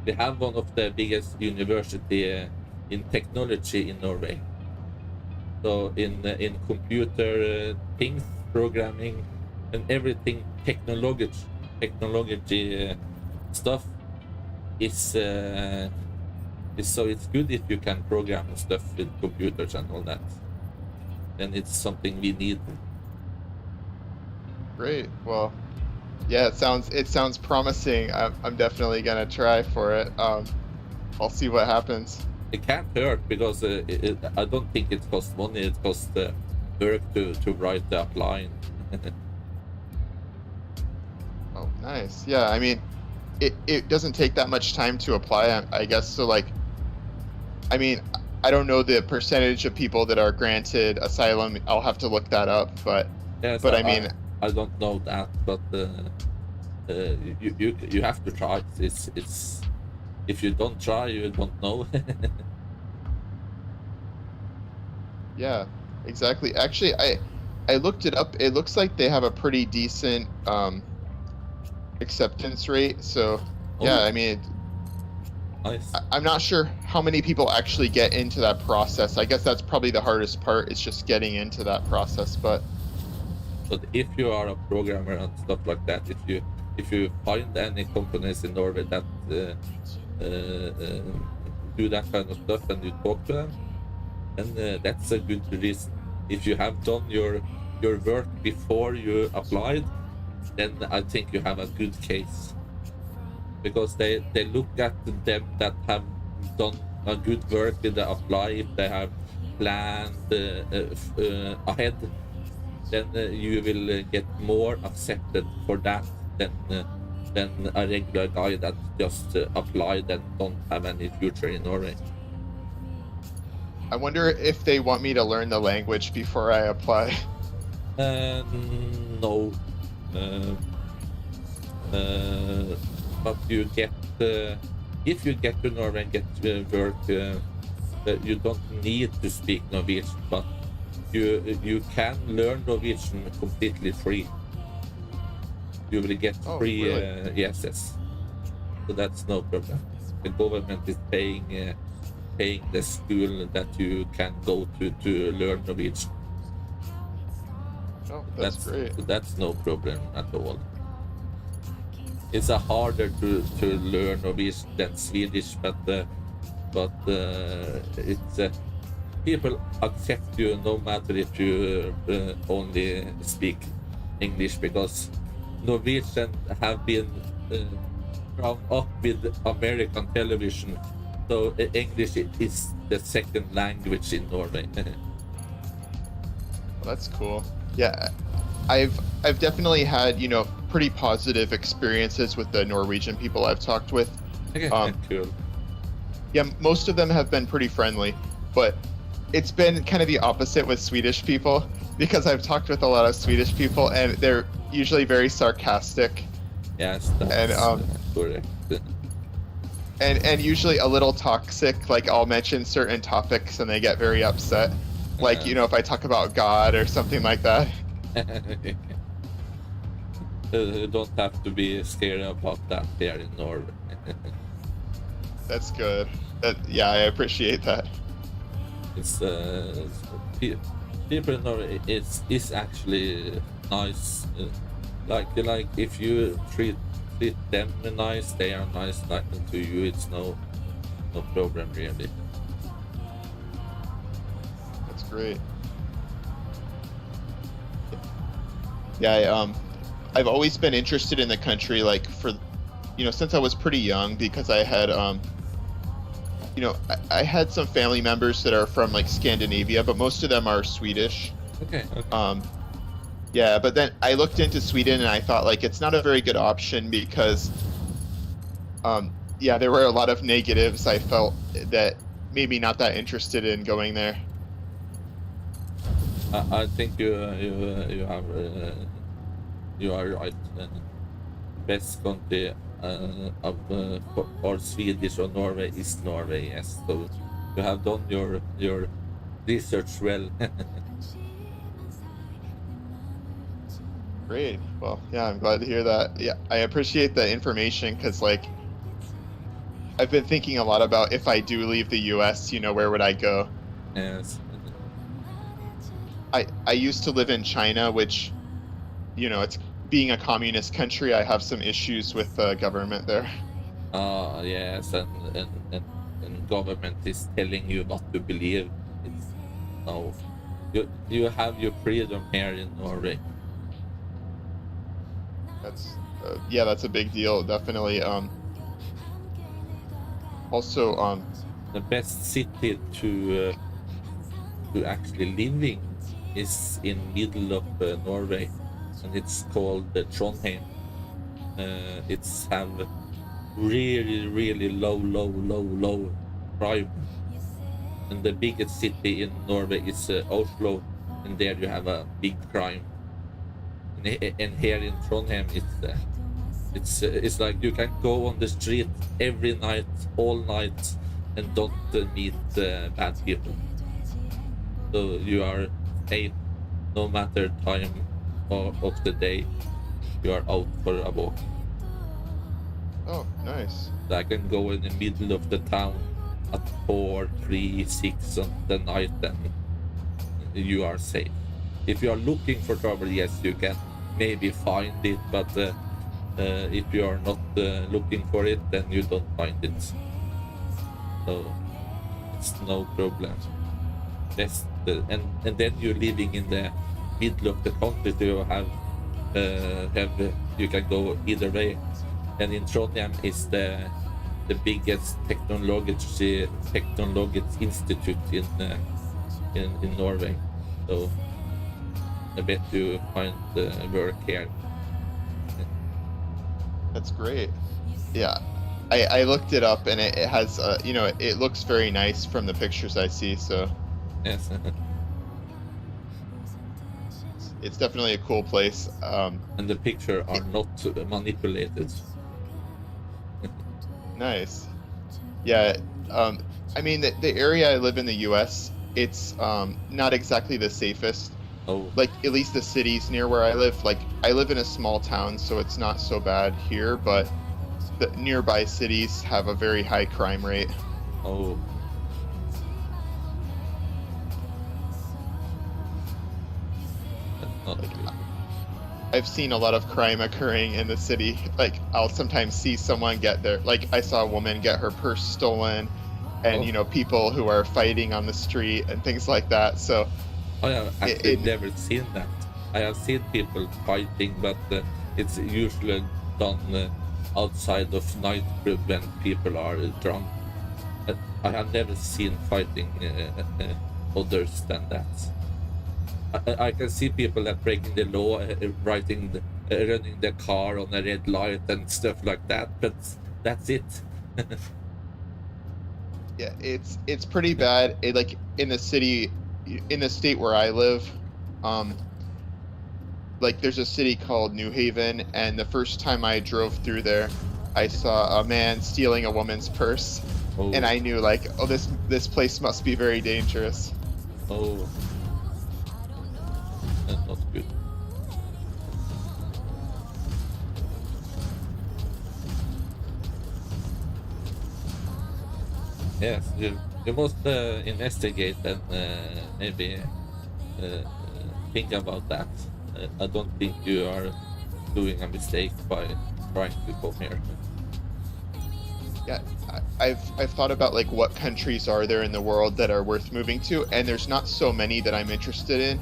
We have one of the biggest university in technology in Norway. So in computer things, programming, and everything technology stuff is so it's good if you can program stuff with computers and all that. And it's something we need. Great. Well, yeah, it sounds promising. I'm definitely gonna try for it. I'll see what happens. It can't hurt, because I don't think it costs money. It costs work to write the applying. Oh, nice. Yeah, I mean, it doesn't take that much time to apply, I guess. So, like, I mean, I don't know the percentage of people that are granted asylum. I'll have to look that up. But yes, I mean, I don't know that, but you have to try. It's if you don't try, you don't know. Yeah, exactly. Actually, I looked it up. It looks like they have a pretty decent acceptance rate. So yeah, I mean, nice. I'm not sure how many people actually get into that process. I guess that's probably the hardest part. It's just getting into that process. But if you are a programmer and stuff like that, if you find any companies in Norway that do that kind of stuff and you talk to them, and that's a good reason. If you have done your your work before you applied, then I think you have a good case. Because they look at them that have done a good work with the apply, if they have planned ahead, then you will get more accepted for that than a regular guy that just applied and don't have any future in Norway. I wonder if they want me to learn the language before I apply. No. But you get if you get to Norway and get work, you don't need to speak Norwegian, but you can learn Norwegian completely free. You will get free really? yes. So that's no problem. The government is paying the school that you can go to learn Norwegian. Oh, that's great. So that's no problem at all. It's harder to learn Norwegian than Swedish, but it's people accept you no matter if you only speak English, because Norwegian have been grown up with American television, so English is the second language in Norway. Well, that's cool. Yeah, I've definitely had, you know, pretty positive experiences with the Norwegian people I've talked with. Okay, cool. Yeah, most of them have been pretty friendly, but it's been kind of the opposite with Swedish people, because I've talked with a lot of Swedish people and they're usually very sarcastic. Yes, that's correct. And usually a little toxic. Like, I'll mention certain topics and they get very upset. Like, you know, if I talk about God or something like that. You don't have to be scared about that here in Norway. That's good. Yeah, I appreciate that. It's people in Norway is actually nice. Like if you treat them nice, they are nice to you. It's no problem really. That's great. Yeah, I've always been interested in the country, like, for, you know, since I was pretty young, because I had you know, I had some family members that are from, like, Scandinavia, but most of them are Swedish. Okay. Yeah, but then I looked into Sweden and I thought, like, it's not a very good option because, yeah, there were a lot of negatives. I felt that made me not that interested in going there. I think you are right. Best country of or Swedish or Norway is Norway. Yes, so you have done your research well. Great. Well, yeah, I'm glad to hear that. Yeah, I appreciate the information because, like, I've been thinking a lot about if I do leave the U.S., you know, where would I go? Yes. I used to live in China, which, you know, it's being a communist country. I have some issues with the government there. Yes, and government is telling you what to believe. It's no, you have your freedom here in Norway. That's yeah, that's a big deal, definitely. Also, the best city to actually living is in middle of Norway, and it's called Trondheim. It's have really low crime, and the biggest city in Norway is Oslo, and there you have a big crime. And here in Trondheim, it's like you can go on the street every night, all night, and don't meet bad people. So you are safe no matter time of the day. You are out for a walk. Oh, nice. So I can go in the middle of the town at 4, 3, 6 on the night, and you are safe. If you are looking for trouble, yes, you can maybe find it, but if you are not looking for it, then you don't find it. So it's no problem. That's and then you're living in the middle of the country to have you can go either way. And in Trondheim is the biggest technology institute in Norway. So I bet you find work here. That's great. Yeah, I looked it up and it has you know, it looks very nice from the pictures I see. So yes. It's definitely a cool place. And the picture are not manipulated. Nice. Yeah. I mean, the area I live in the U.S., it's not exactly the safest. Oh. Like, at least the cities near where I live. Like, I live in a small town, so it's not so bad here, but the nearby cities have a very high crime rate. Oh. I've seen a lot of crime occurring in the city. Like, I'll sometimes see someone get their, like, I saw a woman get her purse stolen, and, you know, people who are fighting on the street and things like that. So, I have actually never seen that. I have seen people fighting, but it's usually done outside of nightclub when people are drunk. I have never seen fighting others than that. I can see people that breaking the law, running the car on a red light and stuff like that, but that's it. Yeah, it's pretty bad. Like, in the city, in the state where I live, like, there's a city called New Haven, and the first time I drove through there, I saw a man stealing a woman's purse, and I knew, like, oh, this place must be very dangerous. Oh. That's not good. Yes, you must investigate and maybe think about that. I don't think you are doing a mistake by trying to come here. Yeah, I've thought about, like, what countries are there in the world that are worth moving to, and there's not so many that I'm interested in.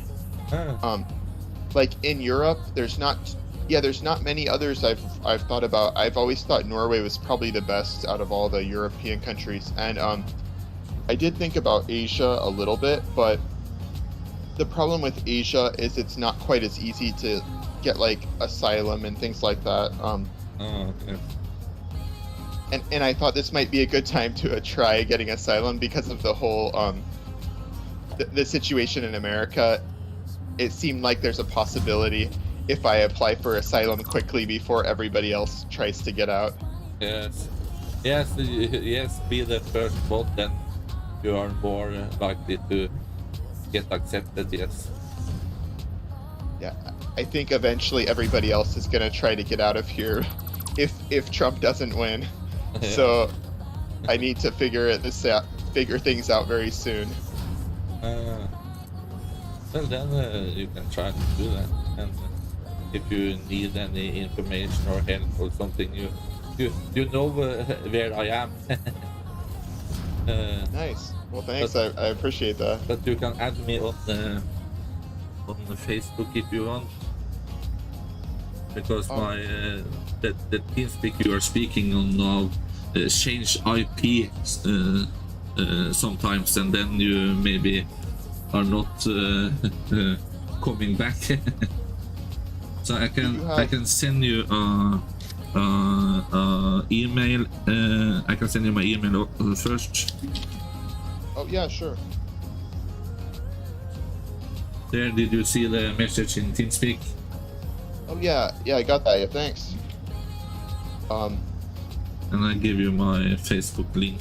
Like, in Europe, there's not many others I've thought about. I've always thought Norway was probably the best out of all the European countries, and I did think about Asia a little bit, but the problem with Asia is it's not quite as easy to get, like, asylum and things like that. Okay. And I thought this might be a good time to try getting asylum because of the whole the situation in America. It seemed like there's a possibility if I apply for asylum quickly before everybody else tries to get out. Yes, be the first vote, then you are more likely to get accepted, yes. Yeah, I think eventually everybody else is going to try to get out of here if Trump doesn't win. Yeah. So I need to figure things out very soon. Well, then you can try to do that, and if you need any information or help or something, you know where I am. Nice. Well, thanks. I appreciate that. But you can add me on the Facebook if you want, because my the TeamSpeak you are speaking on now change IP sometimes, and then you maybe are not coming back. So I can send you email. I can send you my email first. Oh yeah, sure. There, did you see the message in TeamSpeak? Oh yeah, I got that. Yeah, thanks. And I give you my Facebook link.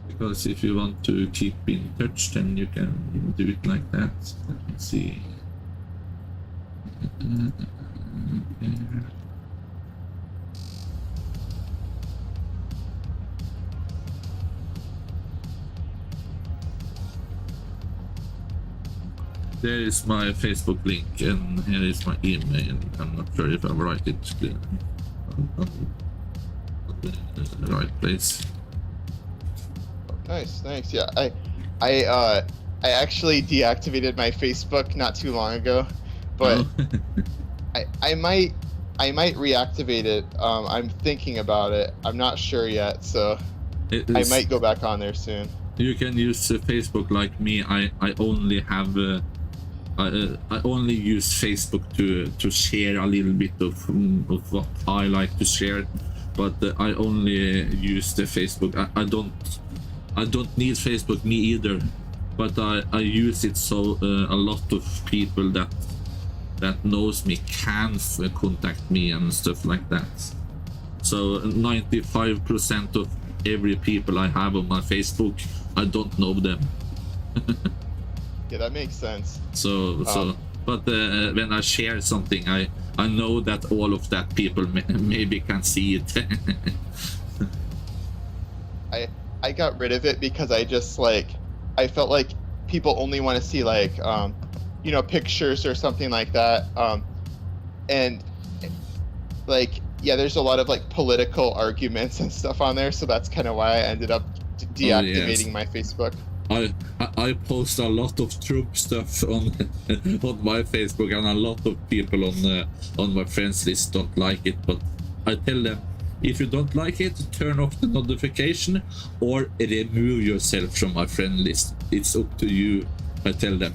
Because if you want to keep in touch, then you can do it like that. Let me see. There is my Facebook link, and here is my email. I'm not sure if I write it on the right place. Nice. Yeah, I actually deactivated my Facebook not too long ago, but I might reactivate it. I'm thinking about it. I'm not sure yet, so I might go back on there soon. You can use Facebook like me. I only have I only use Facebook to share a little bit of what I like to share, but I only use the Facebook. I don't need Facebook, me either, but I use it so a lot of people that knows me can contact me and stuff like that. So 95% of every people I have on my Facebook, I don't know them. Yeah, that makes sense. But when I share something, I know that all of that people maybe can see it. I got rid of it because I just I felt like people only want to see you know, pictures or something like that. And yeah, there's a lot of political arguments and stuff on there, so that's kind of why I ended up deactivating my Facebook. I post a lot of Trump stuff on my Facebook, and a lot of people on my friends list don't like it, but I tell them, if you don't like it, turn off the notification or remove yourself from my friend list. It's up to you, I tell them.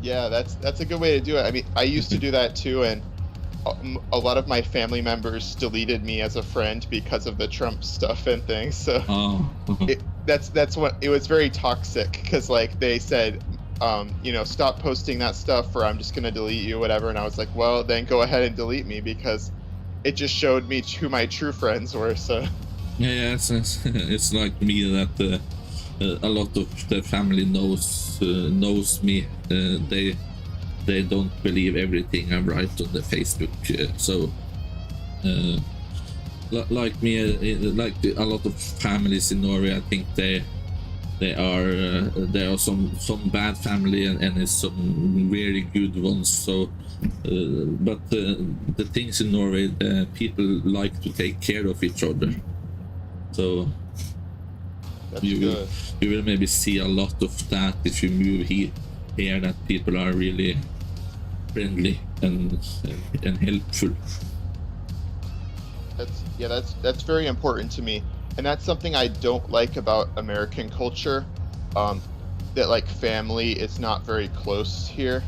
Yeah, that's a good way to do it. I mean, I used to do that too, and a lot of my family members deleted me as a friend because of the Trump stuff and things. So that's what it was, very toxic, because they said, you know, stop posting that stuff or I'm just gonna delete you, whatever. And I was like, well, then go ahead and delete me, because it just showed me who my true friends were. So yeah, it's like me that a lot of the family knows me. They don't believe everything I write on the Facebook. So like me, like a lot of families in Norway, I think there are some bad family and there's some very good ones. So but the things in Norway, people like to take care of each other. So you will maybe see a lot of that if you move here, that people are really friendly and helpful. That's very important to me, and that's something I don't like about American culture, that family is not very close here.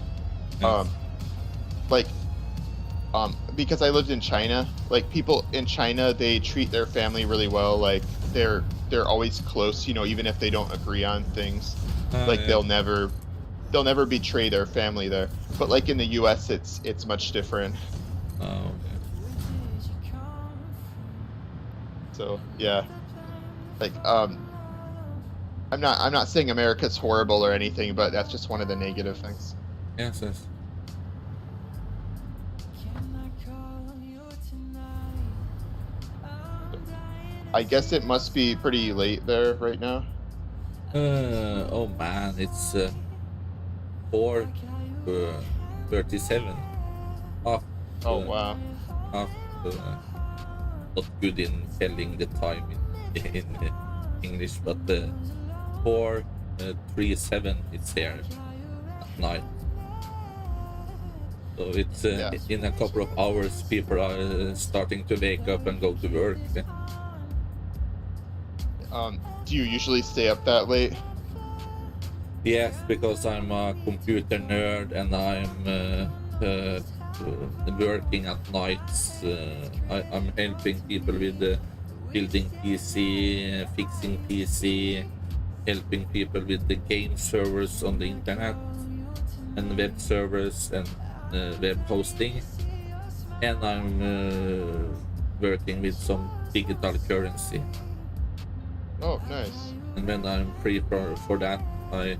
Because I lived in China, people in China, they treat their family really well. They're always close, you know, even if they don't agree on things. They'll never betray their family there. But in the US, it's much different. Oh, okay. So yeah, I'm not saying America's horrible or anything, but that's just one of the negative things. Yes. I guess it must be pretty late there right now. Oh man, it's 4:37. Oh wow. Not good in telling the time in English, but 4:37 it's here at night. So it's in a couple of hours people are starting to wake up and go to work. Do you usually stay up that late? Yes, because I'm a computer nerd and I'm working at nights. I'm helping people with building PC, fixing PC, helping people with the game servers on the internet and web servers and web hosting. And I'm working with some digital currency. Oh, nice. And when I'm free for that, I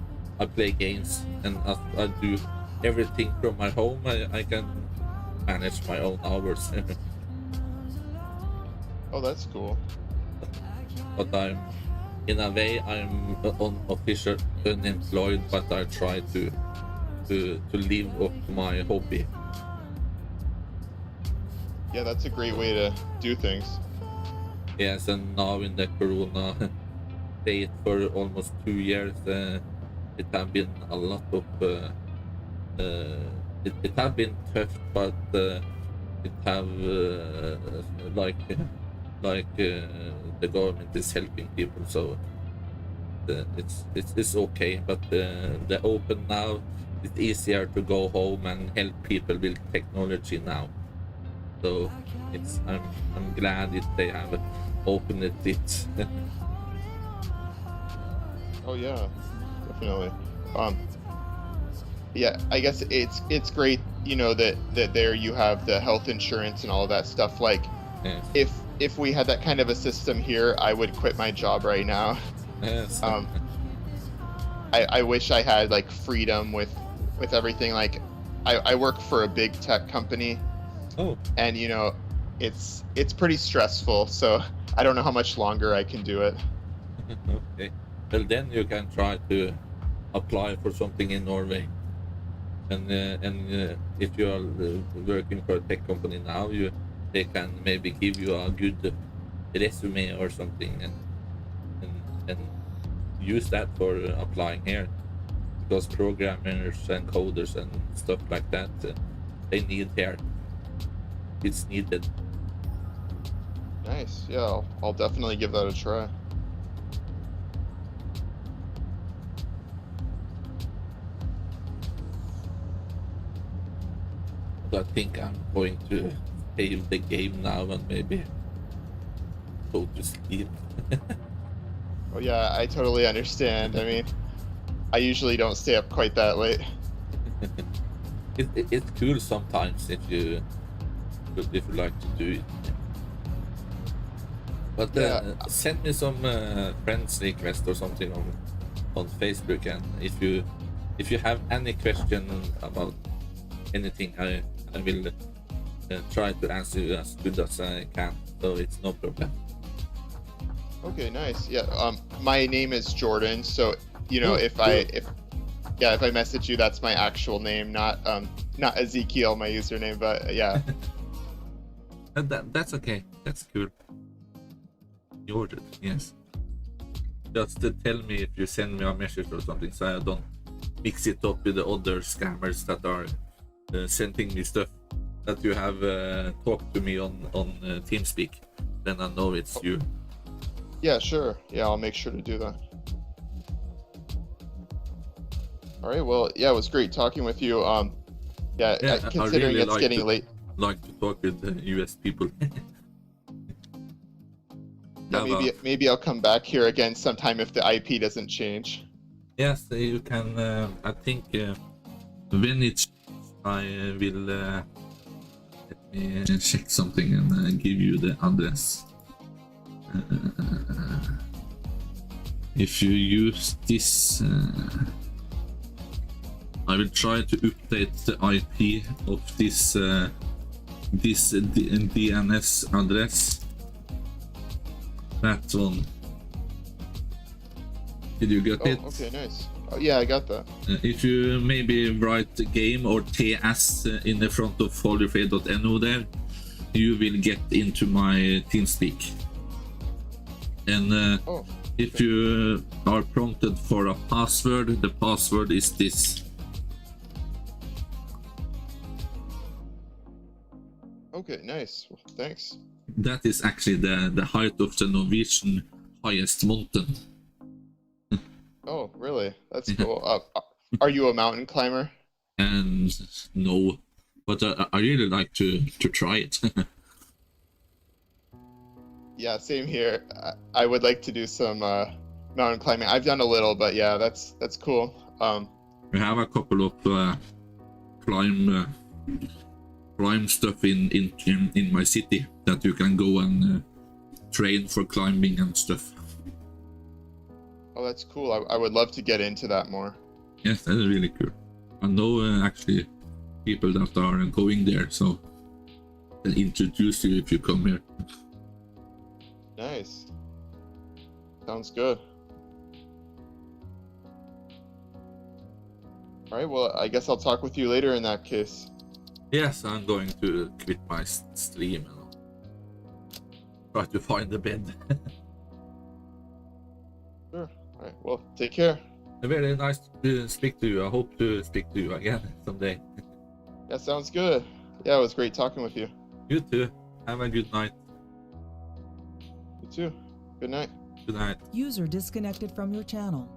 play games, and I do everything from my home. I can manage my own hours. Oh, that's cool. But in a way, I'm unofficial unemployed, but I try to live up my hobby. Yeah, that's a great way to do things. Yes, and now in the corona stayed for almost 2 years. It have been a lot of it have been tough, but it have the government is helping people, so it's okay. But the open now, it's easier to go home and help people with technology now. So I'm glad that they have opened it. Oh yeah, definitely. Yeah, I guess it's great, you know, that there you have the health insurance and all that stuff. Like, Yes. if we had that kind of a system here, I would quit my job right now. Yes. I wish I had like freedom with everything. Like, I work for a big tech company. Oh. And you know, it's pretty stressful. So I don't know how much longer I can do it. Okay. Well, then you can try to apply for something in Norway. And if you are working for a tech company now, they can maybe give you a good resume or something, and use that for applying here, because programmers and coders and stuff like that, they need here. It's needed. Nice. Yeah, I'll definitely give that a try. I think I'm going to save the game now and maybe go to sleep. Oh yeah, I totally understand. I mean, I usually don't stay up quite that late. It's cool sometimes if you like to do it. But send me some friends request or something on Facebook, and if you have any question about anything, I will try to answer you as good as I can, so it's no problem. Okay, nice. Yeah, my name is Jordan, so you know, if I message you, that's my actual name, not Ezekiel, my username, but yeah. That's okay. That's cool. Jordan, yes. Just tell me if you send me a message or something, so I don't mix it up with the other scammers that are sending me stuff that you have talked to me on TeamSpeak. Then I know it's you. Yeah, sure. Yeah, I'll make sure to do that. All right. Well, yeah, it was great talking with you. Considering it's getting late. Like to talk with US people. Yeah, maybe I'll come back here again sometime if the IP doesn't change. Yes, you can. I think when it's, I will let me check something and give you the address. If you use this, I will try to update the IP of this DNS address. That one. Did you get it? Okay, nice. Oh, yeah, I got that. If you maybe write game or TS in the front of HolyFrey.no there, you will get into my TeamSpeak. And if you are prompted for a password, the password is this. Okay, nice. Well, thanks. That is actually the height of the Norwegian highest mountain. Oh, really? That's cool. Are you a mountain climber? And no, but I really like to try it. Yeah, same here. I would like to do some mountain climbing. I've done a little, but yeah, that's cool. We have a couple of climb stuff in my city that you can go and train for climbing and stuff. Oh, that's cool. I would love to get into that more. Yes, that is really cool. I know actually people that are going there, so I'll introduce you if you come here. Nice. Sounds good. All right, well, I guess I'll talk with you later in that case. Yes, I'm going to quit my stream and try to find the bed. Sure. All right. Well, take care. Very nice to speak to you. I hope to speak to you again someday. That sounds good. Yeah, it was great talking with you. You too. Have a good night. You too. Good night. Good night. User disconnected from your channel.